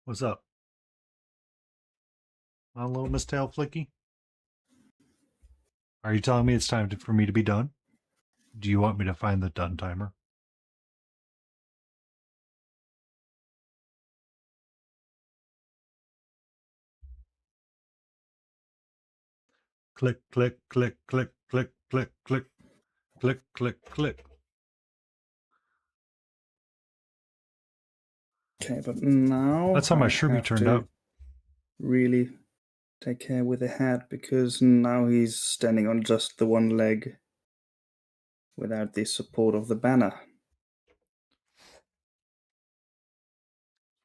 What's up? My little Miss Tail Flicky? Are you telling me it's time for me to be done? Do you want me to find the done timer? Click, click, click, click, click, click, click, click, click, click. Okay, but now That's how my I Shroomy have turned to out. really take care with the head, because now he's standing on just the one leg without the support of the banner.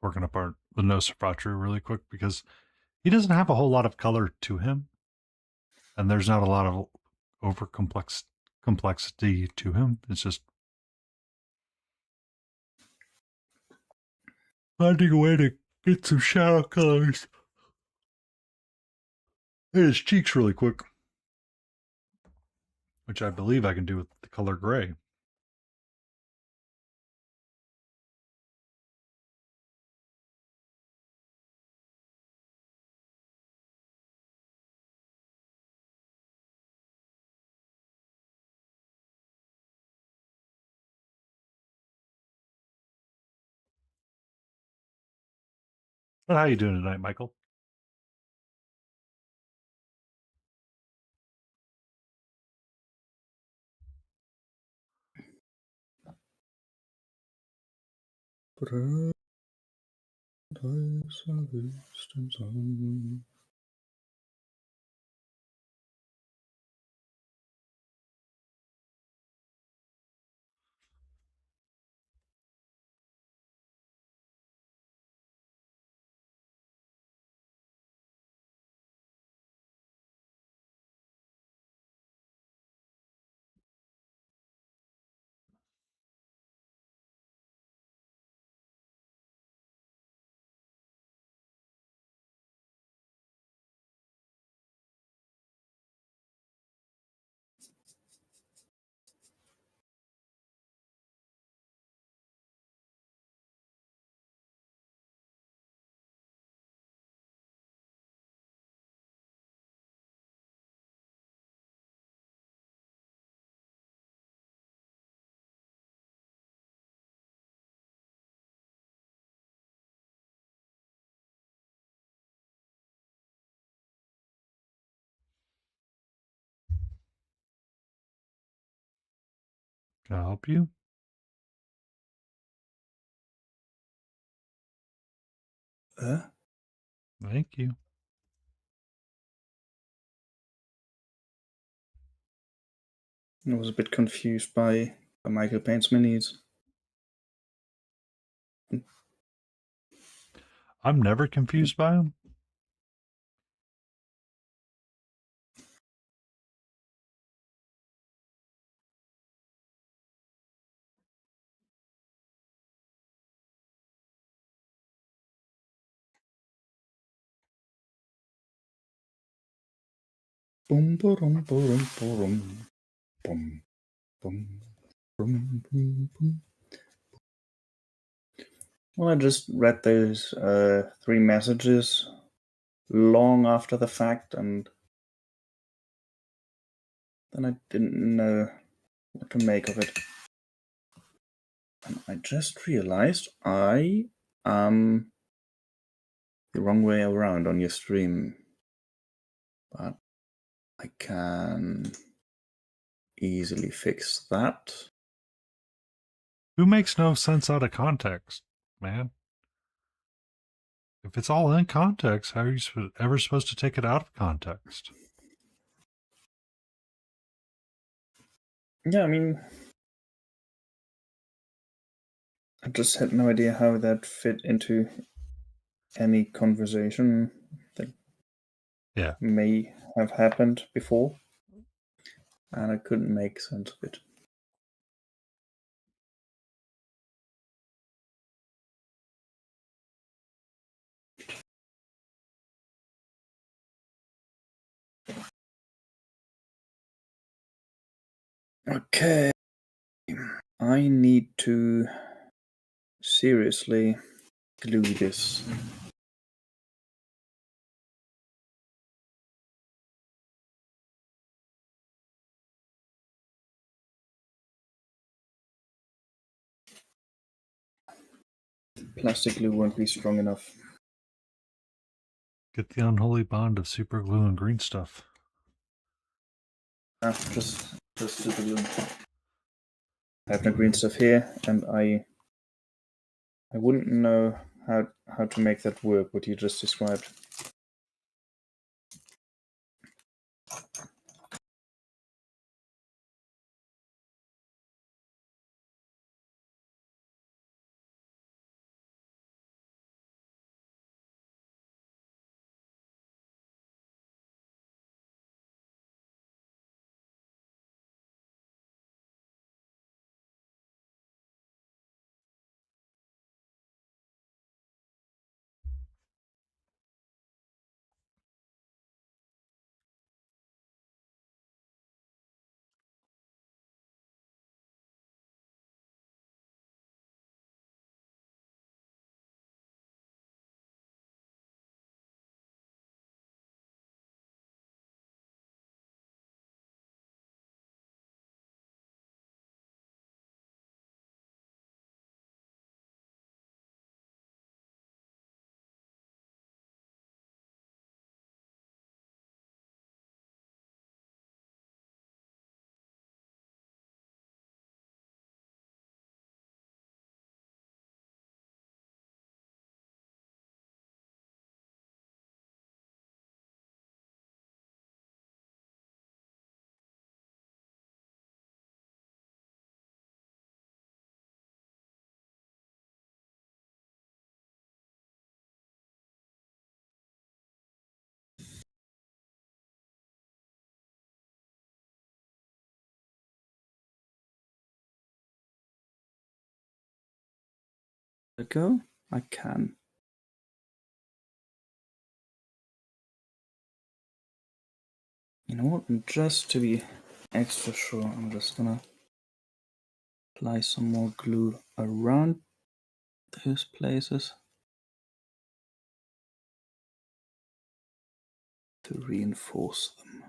Working apart the Nosferatu really quick because he doesn't have a whole lot of color to him, and there's not a lot of over complexity to him. It's just finding a way to get some shadow colors in his cheeks really quick, which I believe I can do with the color gray. But how you doing tonight, Michael? Can I help you? Thank you. I was a bit confused by Michael Payne's minis. I'm never confused by him. Boom, boom, boom, boom, boom, boom, boom, boom, boom. Well, I just read those 3 messages long after the fact, and then I didn't know what to make of it. And I just realized I am the wrong way around on your stream. But I can easily fix that. Who makes no sense out of context, man? If it's all in context, how are you ever supposed to take it out of context? Yeah, I mean, I just had no idea how that fit into any conversation that Yeah. may have happened before, and I couldn't make sense of it. Okay, I need to seriously glue this. Plastic glue won't be strong enough. Get the unholy bond of super glue and green stuff. Just do the glue. I have no green stuff here, and I wouldn't know how to make that work, what you just described. Go? I can. You know what? And just to be extra sure, I'm just gonna apply some more glue around those places to reinforce them.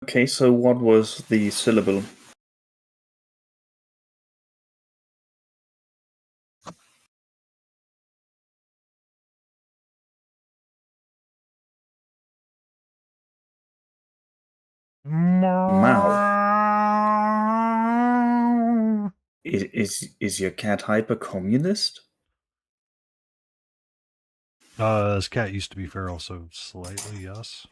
Okay, so what was the syllable? Is your cat hyper communist? This cat used to be feral, so slightly yes.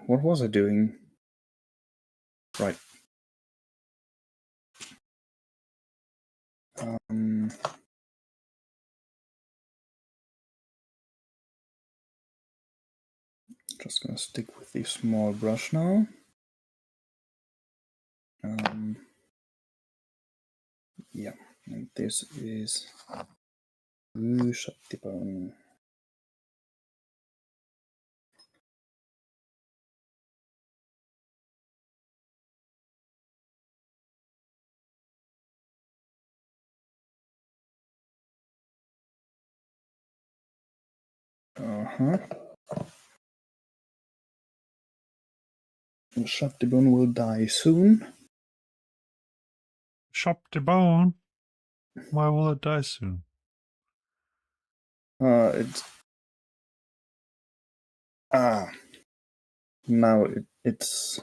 What was I doing? Right. Just gonna stick with the small brush now. Yeah, and this is shut the bone. Shut the bone will die soon. Shop the bone. Why will it die soon? It's now it's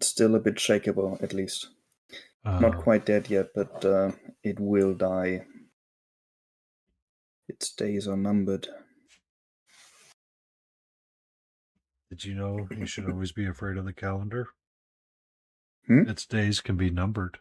still a bit shakeable, at least. Not quite dead yet, but it will die. Its days are numbered. Did you know you should always be afraid of the calendar? Hmm? Its days can be numbered.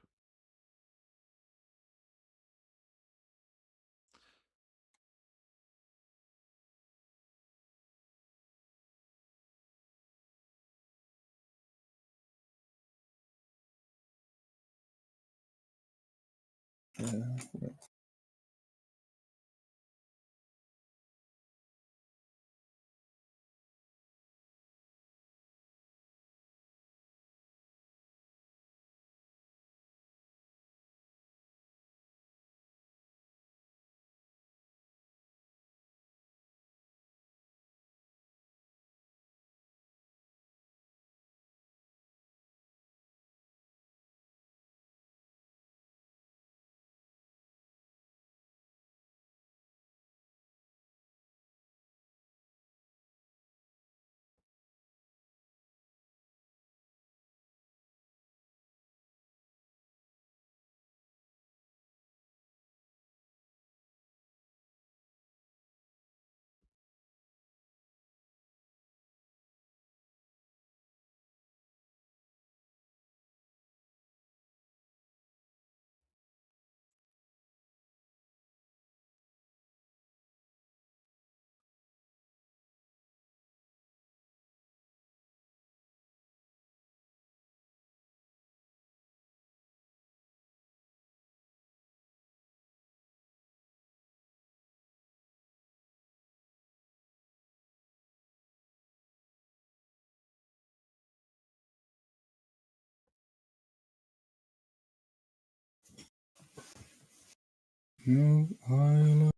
No island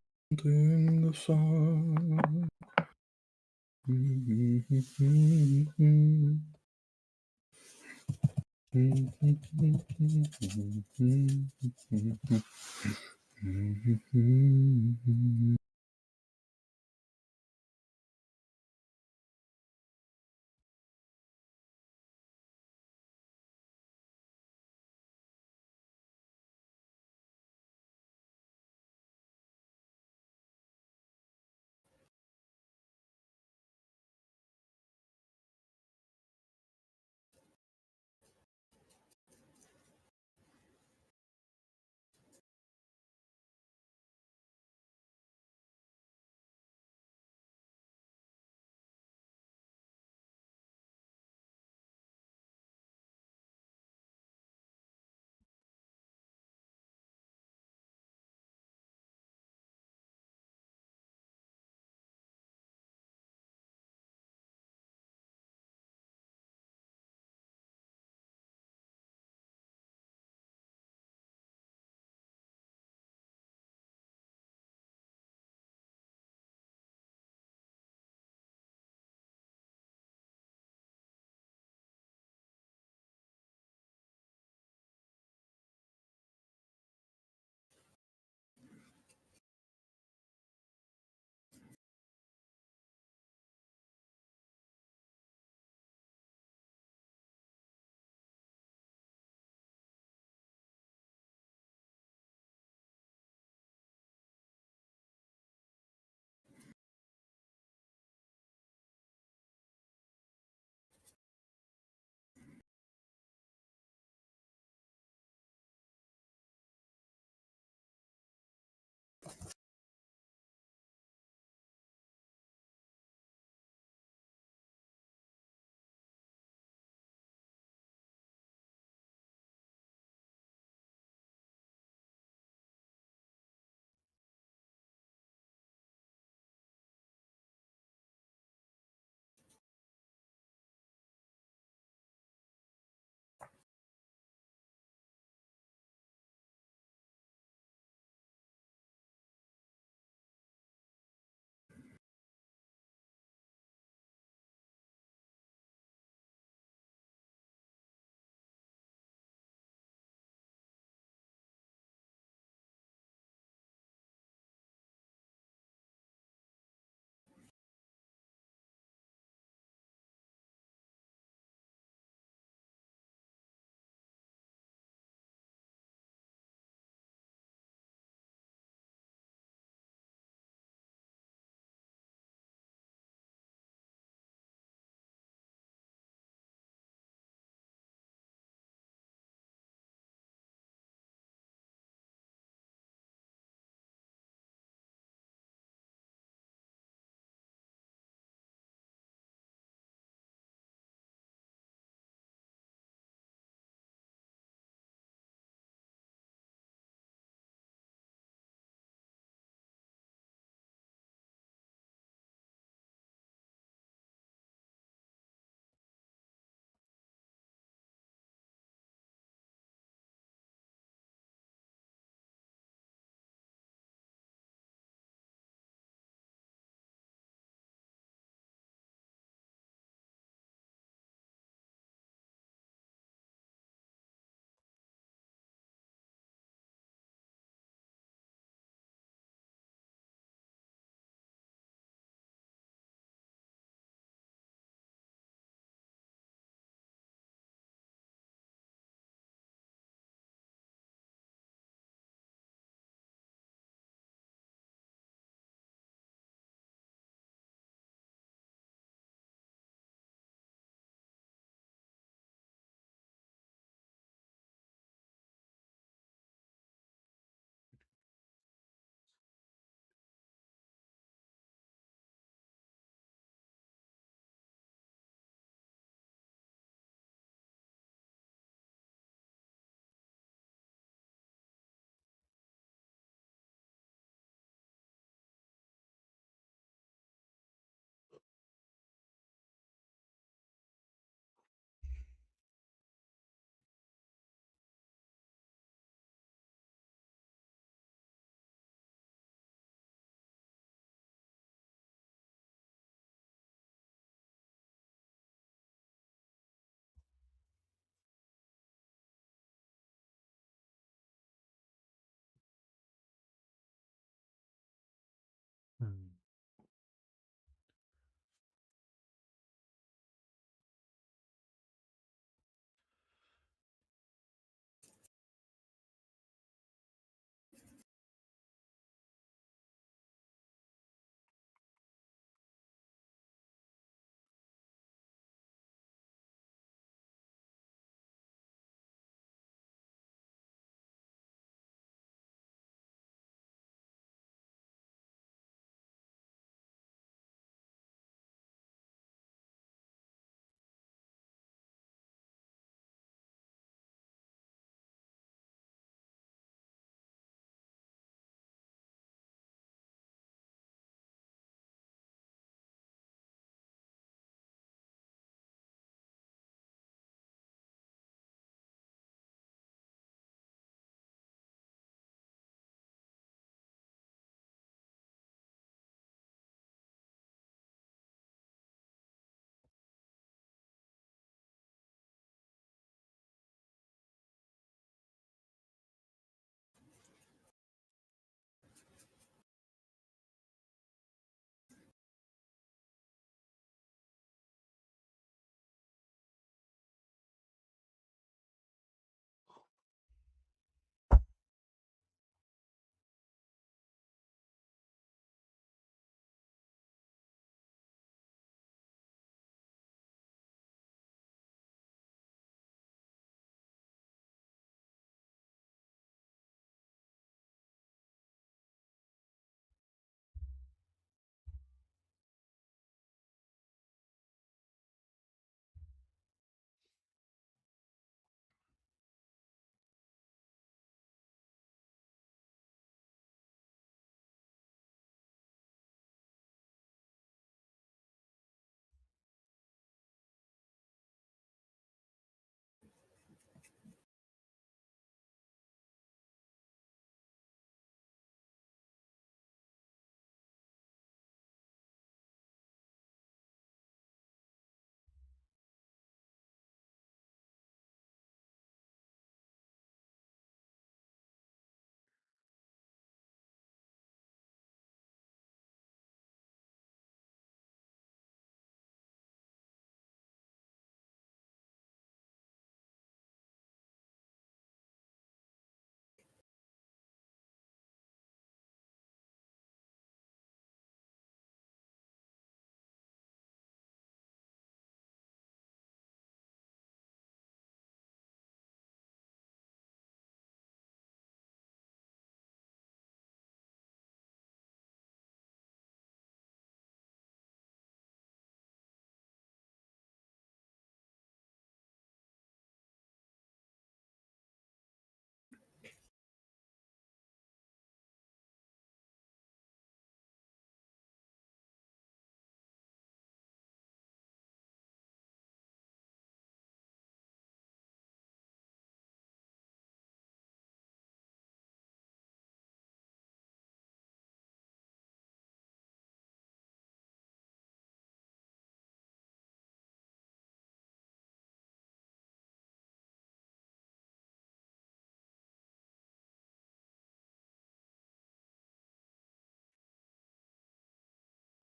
in the sun.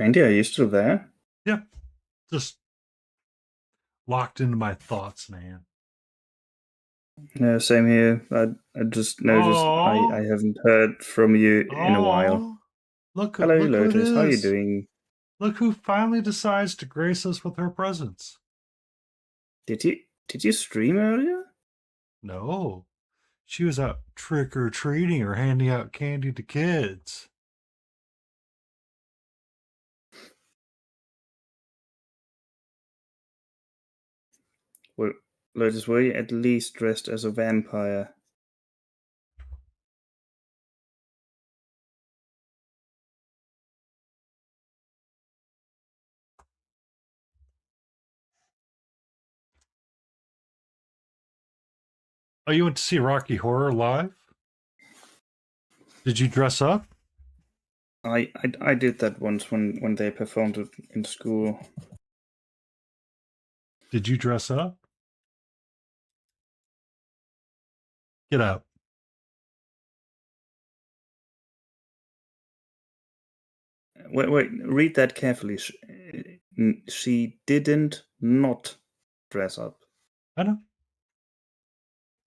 Randy, are you still there? Yep. Just locked into my thoughts, man. No, same here. I just noticed I Aww. haven't heard from you in a while. Aww. Look Hello, who it Lotus. How are you is. doing? Look who finally decides to grace us with her presence. Did you stream earlier? No. She was out trick-or-treating or handing out candy to kids. Well, Lotus, were you at least dressed as a vampire? Oh, you went to see Rocky Horror live? Did you dress up? I did that once when they performed it in school. Did you dress up? Get out. Wait, read that carefully. She didn't not dress up. I know.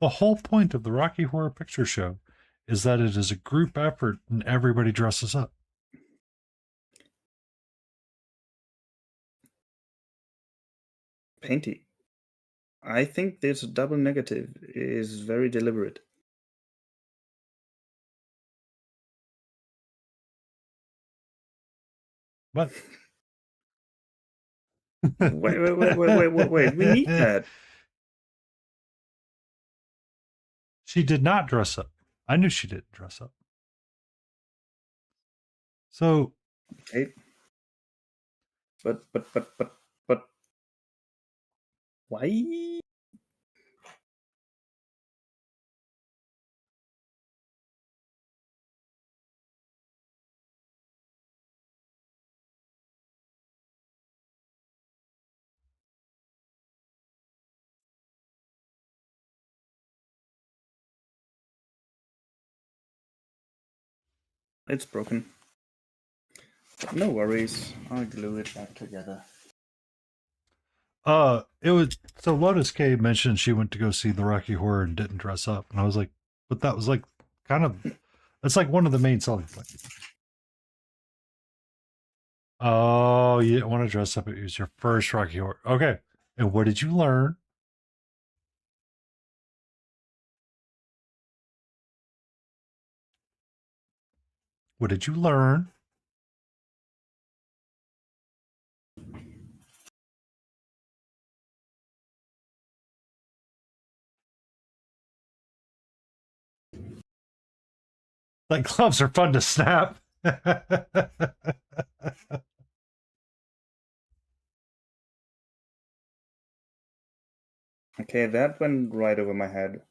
The whole point of the Rocky Horror Picture Show is that it is a group effort and everybody dresses up. Painty, I think this double negative is very deliberate. What? Wait. We need that. She did not dress up. I knew she didn't dress up. So, Okay. But why? It's broken. No worries. I'll glue it back together. it was so Lotus K mentioned she went to go see the Rocky Horror and didn't dress up, and I was like, but that was like kind of, it's like one of the main selling points. Oh, you didn't want to dress up. It was your first Rocky Horror. Okay, and what did you learn? What did you learn? Like gloves are fun to snap. Okay, that went right over my head.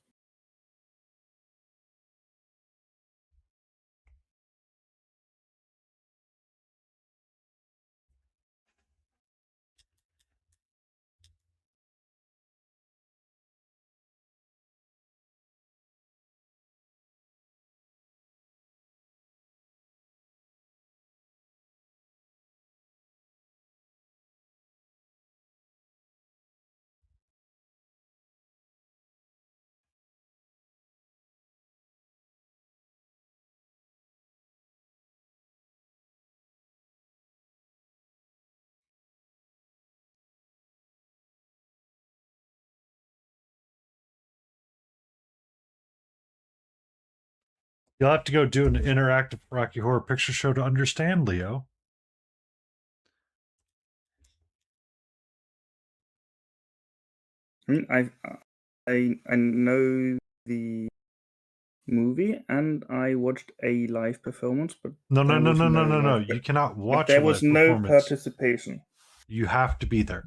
You'll have to go do an interactive Rocky Horror Picture Show to understand, Leo. I know the movie and I watched a live performance, but No. live You cannot but watch there a was live no performance. participation. You have to be there.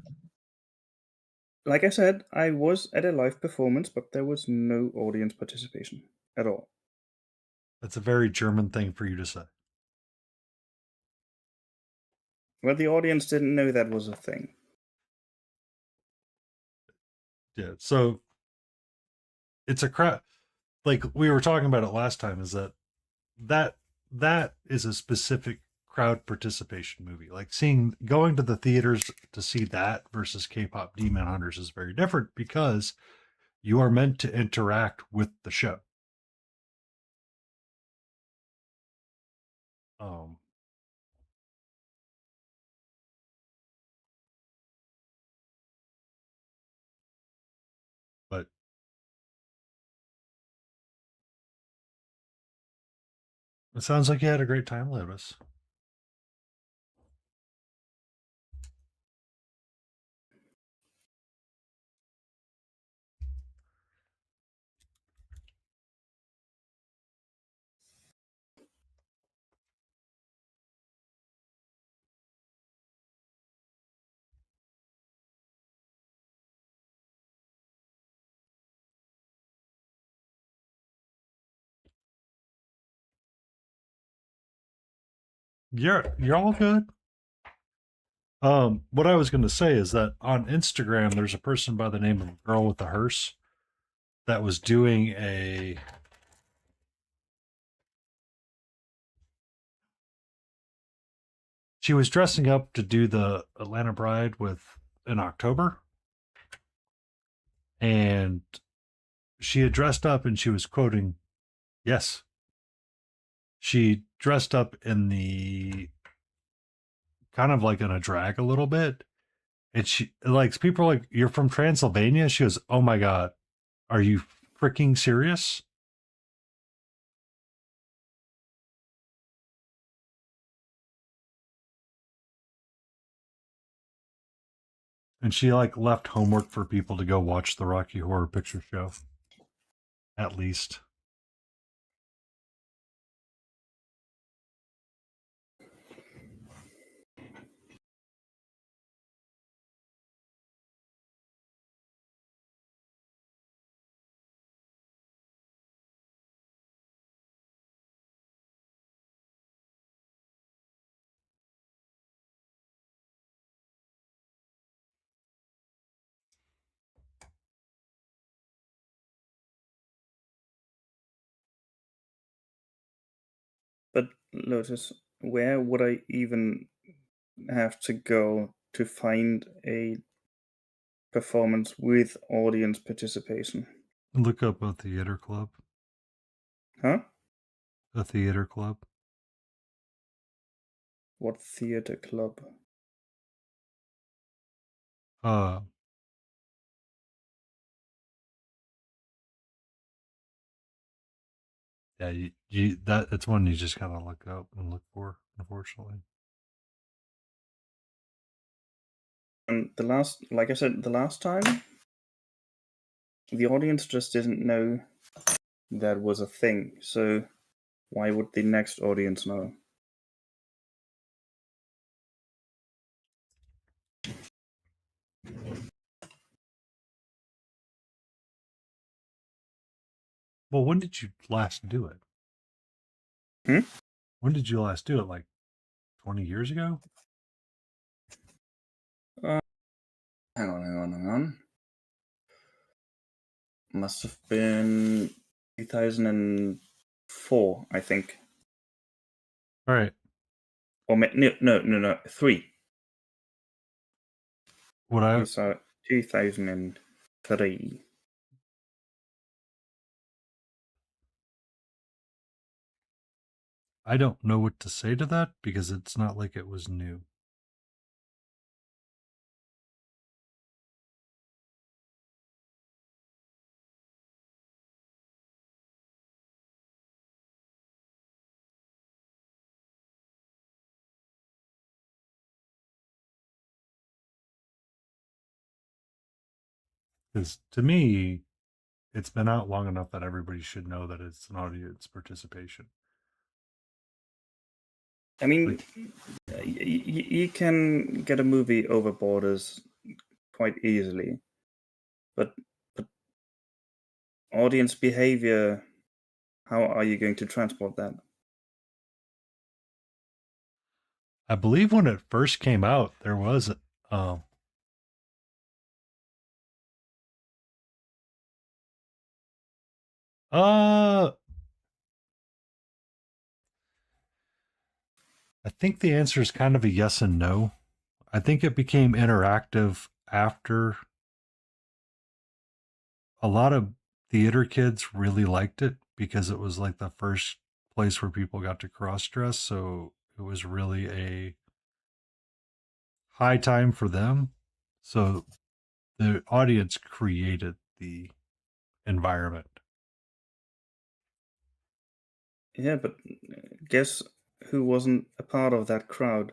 Like I said, I was at a live performance, but there was no audience participation at all. That's a very German thing for you to say. Well, the audience didn't know that was a thing. Yeah. So it's a crap. Like we were talking about it last time, is that is a specific crowd participation movie. Like going to the theaters to see that versus K-pop Demon Hunters is very different because you are meant to interact with the show. Um, but it sounds like you had a great time, Lewis. You're all good. What I was going to say is that on Instagram, there's a person by the name of Girl with a Hearse that was doing a. She was dressing up to do the Atlanta Bride with in October, and she had dressed up and she was quoting, yes. She dressed up in the kind of like in a drag a little bit. And she like people are like, "You're from Transylvania?" She goes, "Oh my god, are you freaking serious?" And she like left homework for people to go watch the Rocky Horror Picture Show. At least. But Lotus, where would I even have to go to find a performance with audience participation? Look up a theater club. Huh? A theater club. What theater club? Uh yeah, it's one you just gotta look up and look for, unfortunately. And like I said, the last time, the audience just didn't know that was a thing. So why would the next audience know? Well, when did you last do it? Hmm? When did you last do it? Like 20 years ago? Hang on. Must have been 2004, I think. All right. Or no, 3. What I 2003. I don't know what to say to that because it's not like it was new. Because to me, it's been out long enough that everybody should know that it's an audience participation. I mean, Like, you can get a movie over borders quite easily, but audience behavior, how are you going to transport that? I believe when it first came out, there was uh I think the answer is kind of a yes and no. I think it became interactive after a lot of theater kids really liked it because it was like the first place where people got to cross dress. So it was really a high time for them. So the audience created the environment. Yeah, but guess who wasn't a part of that crowd?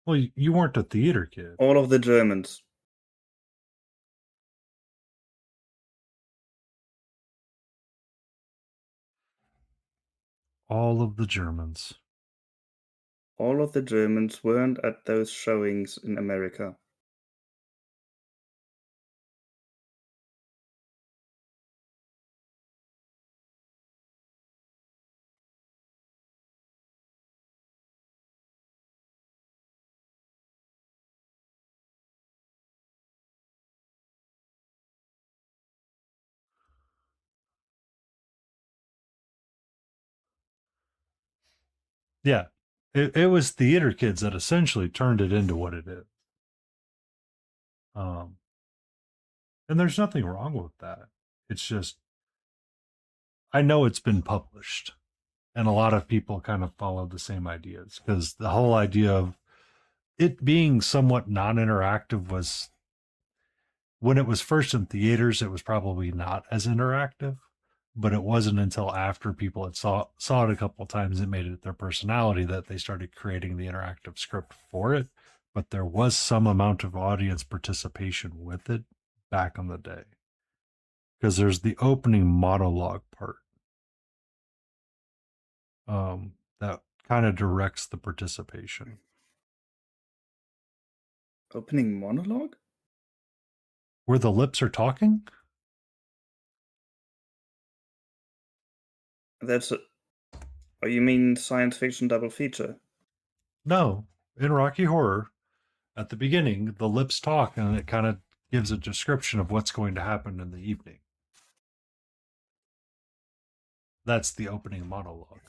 Well, you weren't a theater kid. All of the Germans. All of the Germans. All of the Germans weren't at those showings in America. Yeah. It was theater kids that essentially turned it into what it is. Um, and there's nothing wrong with that. It's just, I know it's been published, and a lot of people kind of follow the same ideas because the whole idea of it being somewhat non interactive was when it was first in theaters, it was probably not as interactive, but it wasn't until after people had saw it a couple of times it made it their personality that they started creating the interactive script for it. But there was some amount of audience participation with it back in the day because there's the opening monologue part that kind of directs the participation. Opening monologue? Where the lips are talking? That's a... Oh, you mean science fiction double feature? No. In Rocky Horror, at the beginning, the lips talk and it kind of gives a description of what's going to happen in the evening. That's the opening monologue.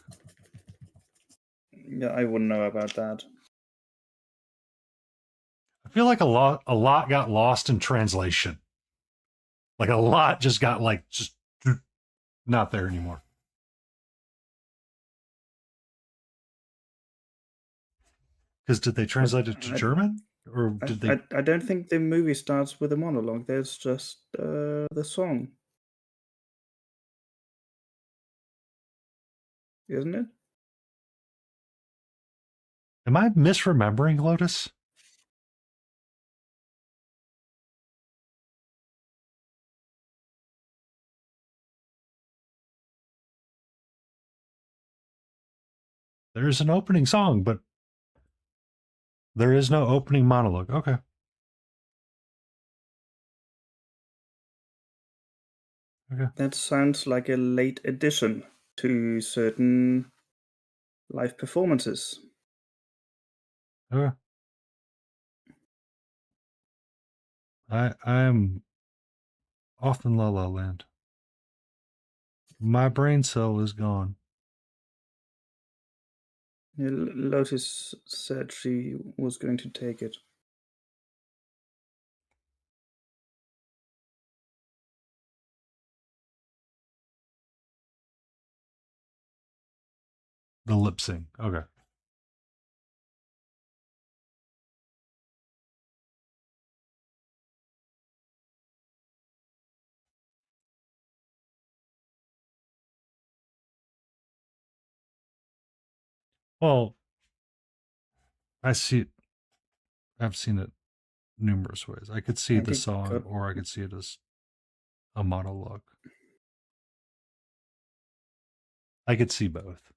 Yeah, I wouldn't know about that. I feel like a lot got lost in translation. Like a lot just got like just not there anymore. Because did they translate it to German, or did they? I don't think the movie starts with a monologue. There's just the song, isn't it? Am I misremembering, Lotus? There's an opening song, but there is no opening monologue. Okay. Okay. That sounds like a late addition to certain live performances. Okay. I am off in La La Land. My brain cell is gone. Yeah, Lotus said she was going to take it. The lip sync. Okay. Well, I see it. I've seen it numerous ways. I could see I the think song, or I could see it as a monologue. I could see both.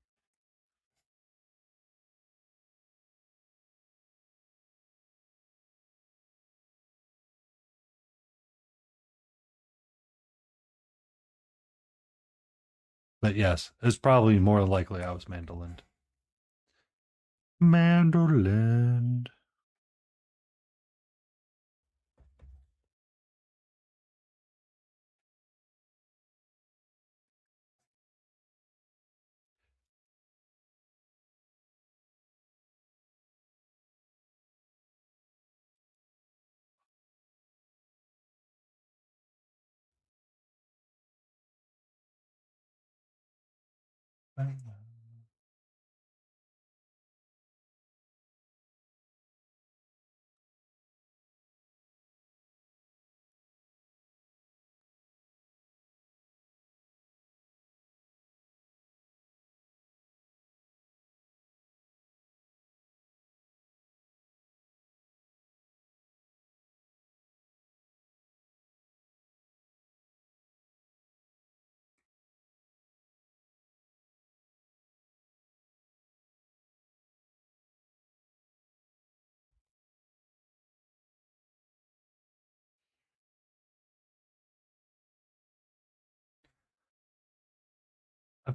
But yes, it's probably more likely I was mandolin. Mandolin. I've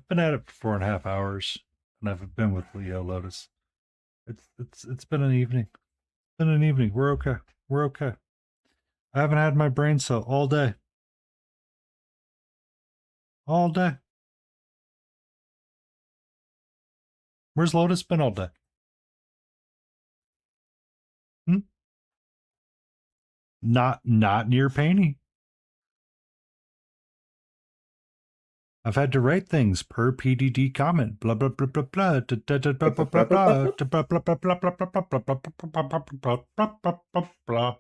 been at it for 4.5 hours, and I've been with Leo Lotus. It's been an evening. It's been an evening. We're okay. We're okay. I haven't had my brain cell all day. All day. Where's Lotus been all day? Not near Painty. I've had to write things per PDD comment. Blah blah blah blah blah. Blah blah blah blah blah blah. Blah blah blah blah blah blah blah blah.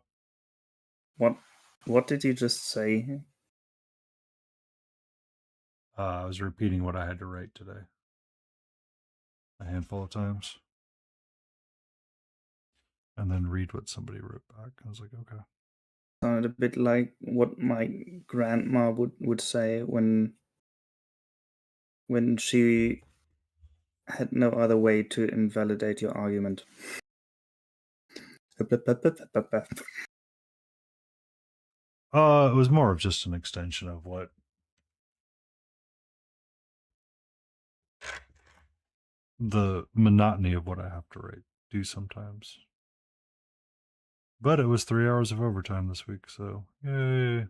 What did you just say? I was repeating what I had to write today a handful of times, and then read what somebody wrote back. I was like, okay. Sounded a bit like what my grandma would say when she had no other way to invalidate your argument. It was more of just an extension of what the monotony of what I have to write do sometimes. But it was 3 hours of overtime this week, so yay.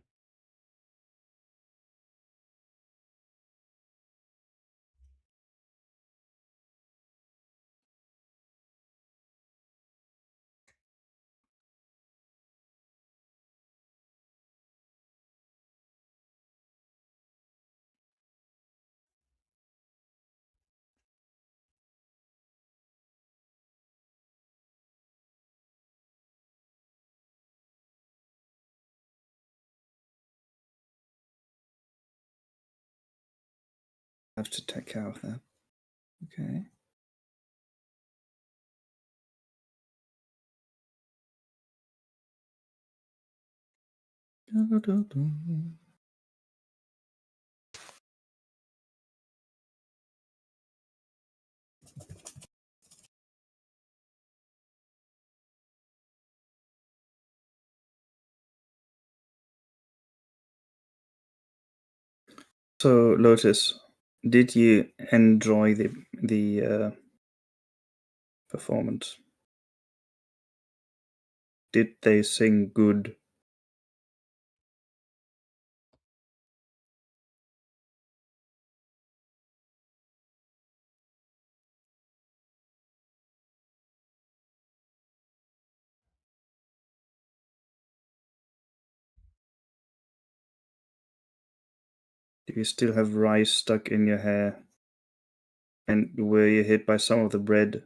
I have to take care of that. Okay. So, Lotus, did you enjoy the performance? Did they sing good? Do you still have rice stuck in your hair? And were you hit by some of the bread?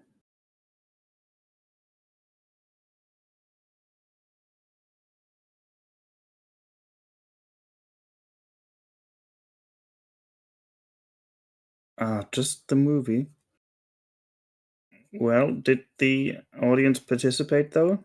Just the movie. Well, did the audience participate though?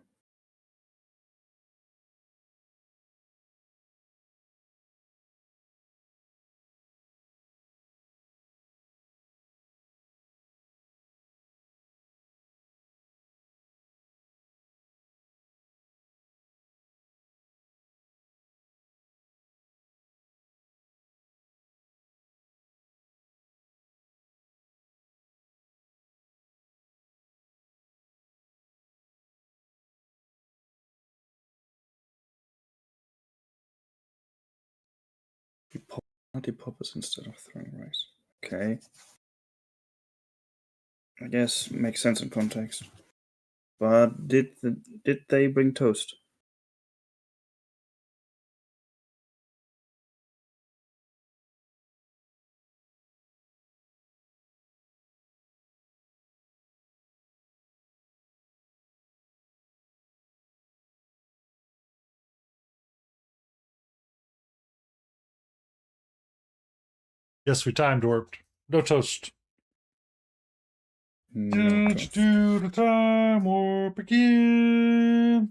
Party poppers instead of throwing rice. Okay. I guess makes sense in context. But did they bring toast? Yes, we time warped. No toast. No Change toast. to the time warp again.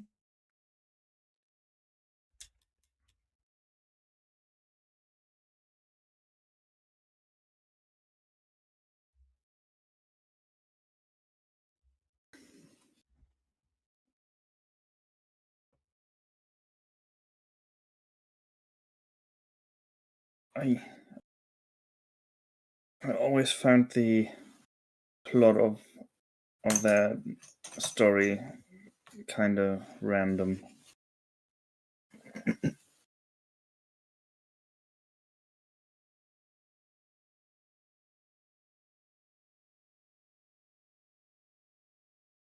I always found the plot of that story kind of random.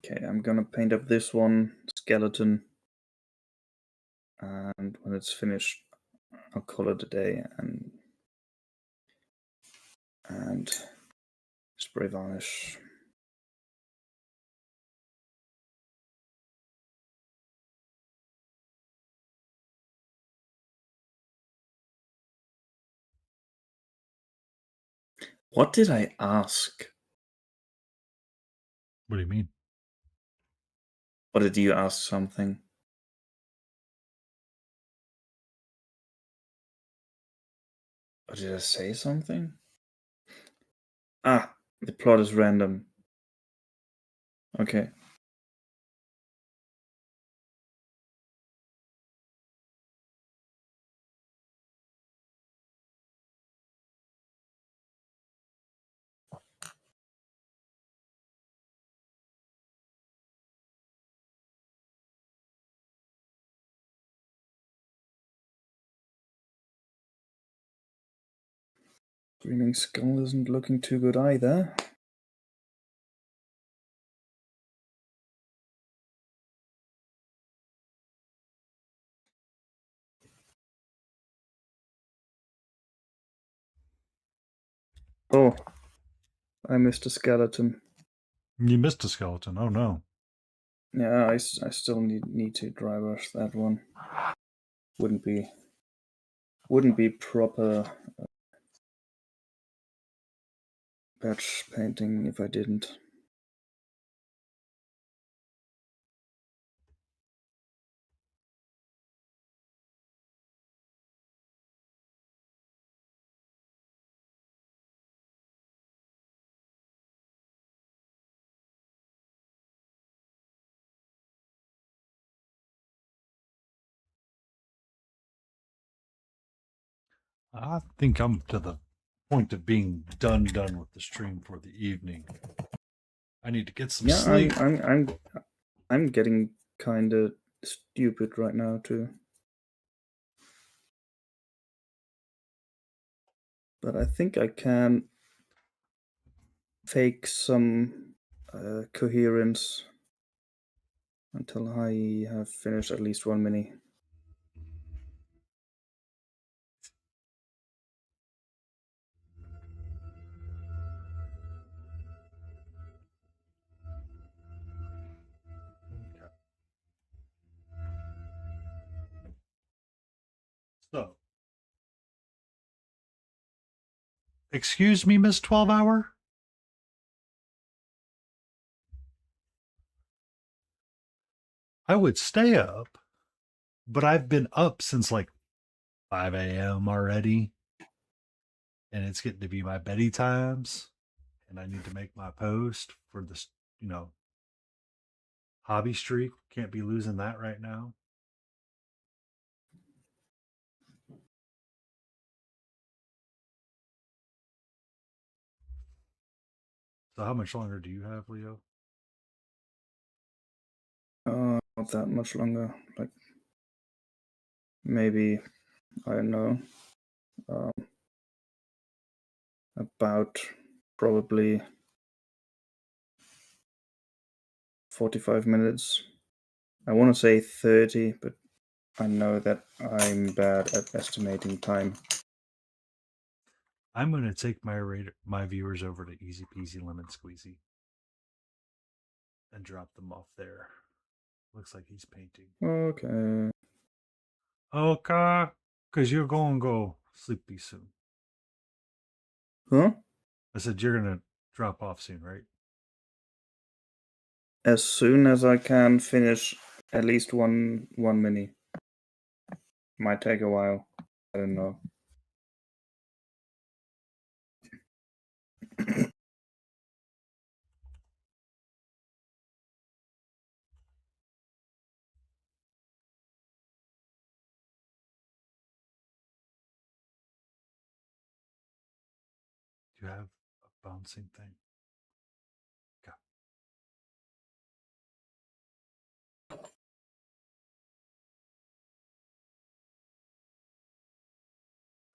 Okay, I'm gonna paint up this one skeleton, and when it's finished, I'll call it a day and spray varnish. What did I ask? What do you mean? Or did you ask something? Or did I say something? Ah, the plot is random. Okay. Screaming Skull isn't looking too good either. Oh, I missed a skeleton. You missed a skeleton. Oh no. Yeah, I still need to dry brush that one. Wouldn't be proper patch painting if I didn't. I think I'm to the point of being done with the stream for the evening. I need to get some Yeah, sleep. I'm getting kind of stupid right now too. But I think I can fake some coherence until I have finished at least one mini. So, excuse me, Miss 12 Hour? I would stay up, but I've been up since like 5 a.m. already. And it's getting to be my beddy times. And I need to make my post for this, hobby streak. Can't be losing that right now. So how much longer do you have, Leo? Not that much longer. Like maybe, I don't know, about probably 45 minutes. I want to say 30, but I know that I'm bad at estimating time. I'm going to take my viewers over to Easy Peasy Lemon Squeezy and drop them off there. Looks like he's painting. Okay. Okay, because you're going to go sleepy soon. Huh? I said you're gonna drop off soon, right? As soon as I can finish at least one mini. Might take a while. I don't know. Do you have a bouncing thing?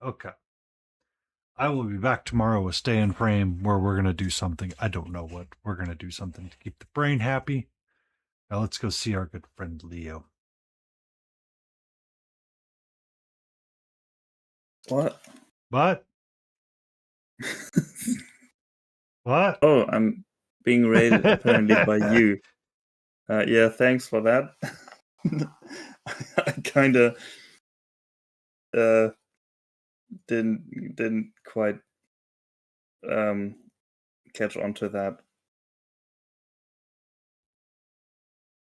Okay. I will be back tomorrow with Stay in Frame, where we're gonna do something. I don't know what. We're gonna do something to keep the brain happy. Now let's go see our good friend Leo. What? What? What? Oh, I'm being raided apparently by you. Yeah, thanks for that. I kind of didn't quite catch on to that.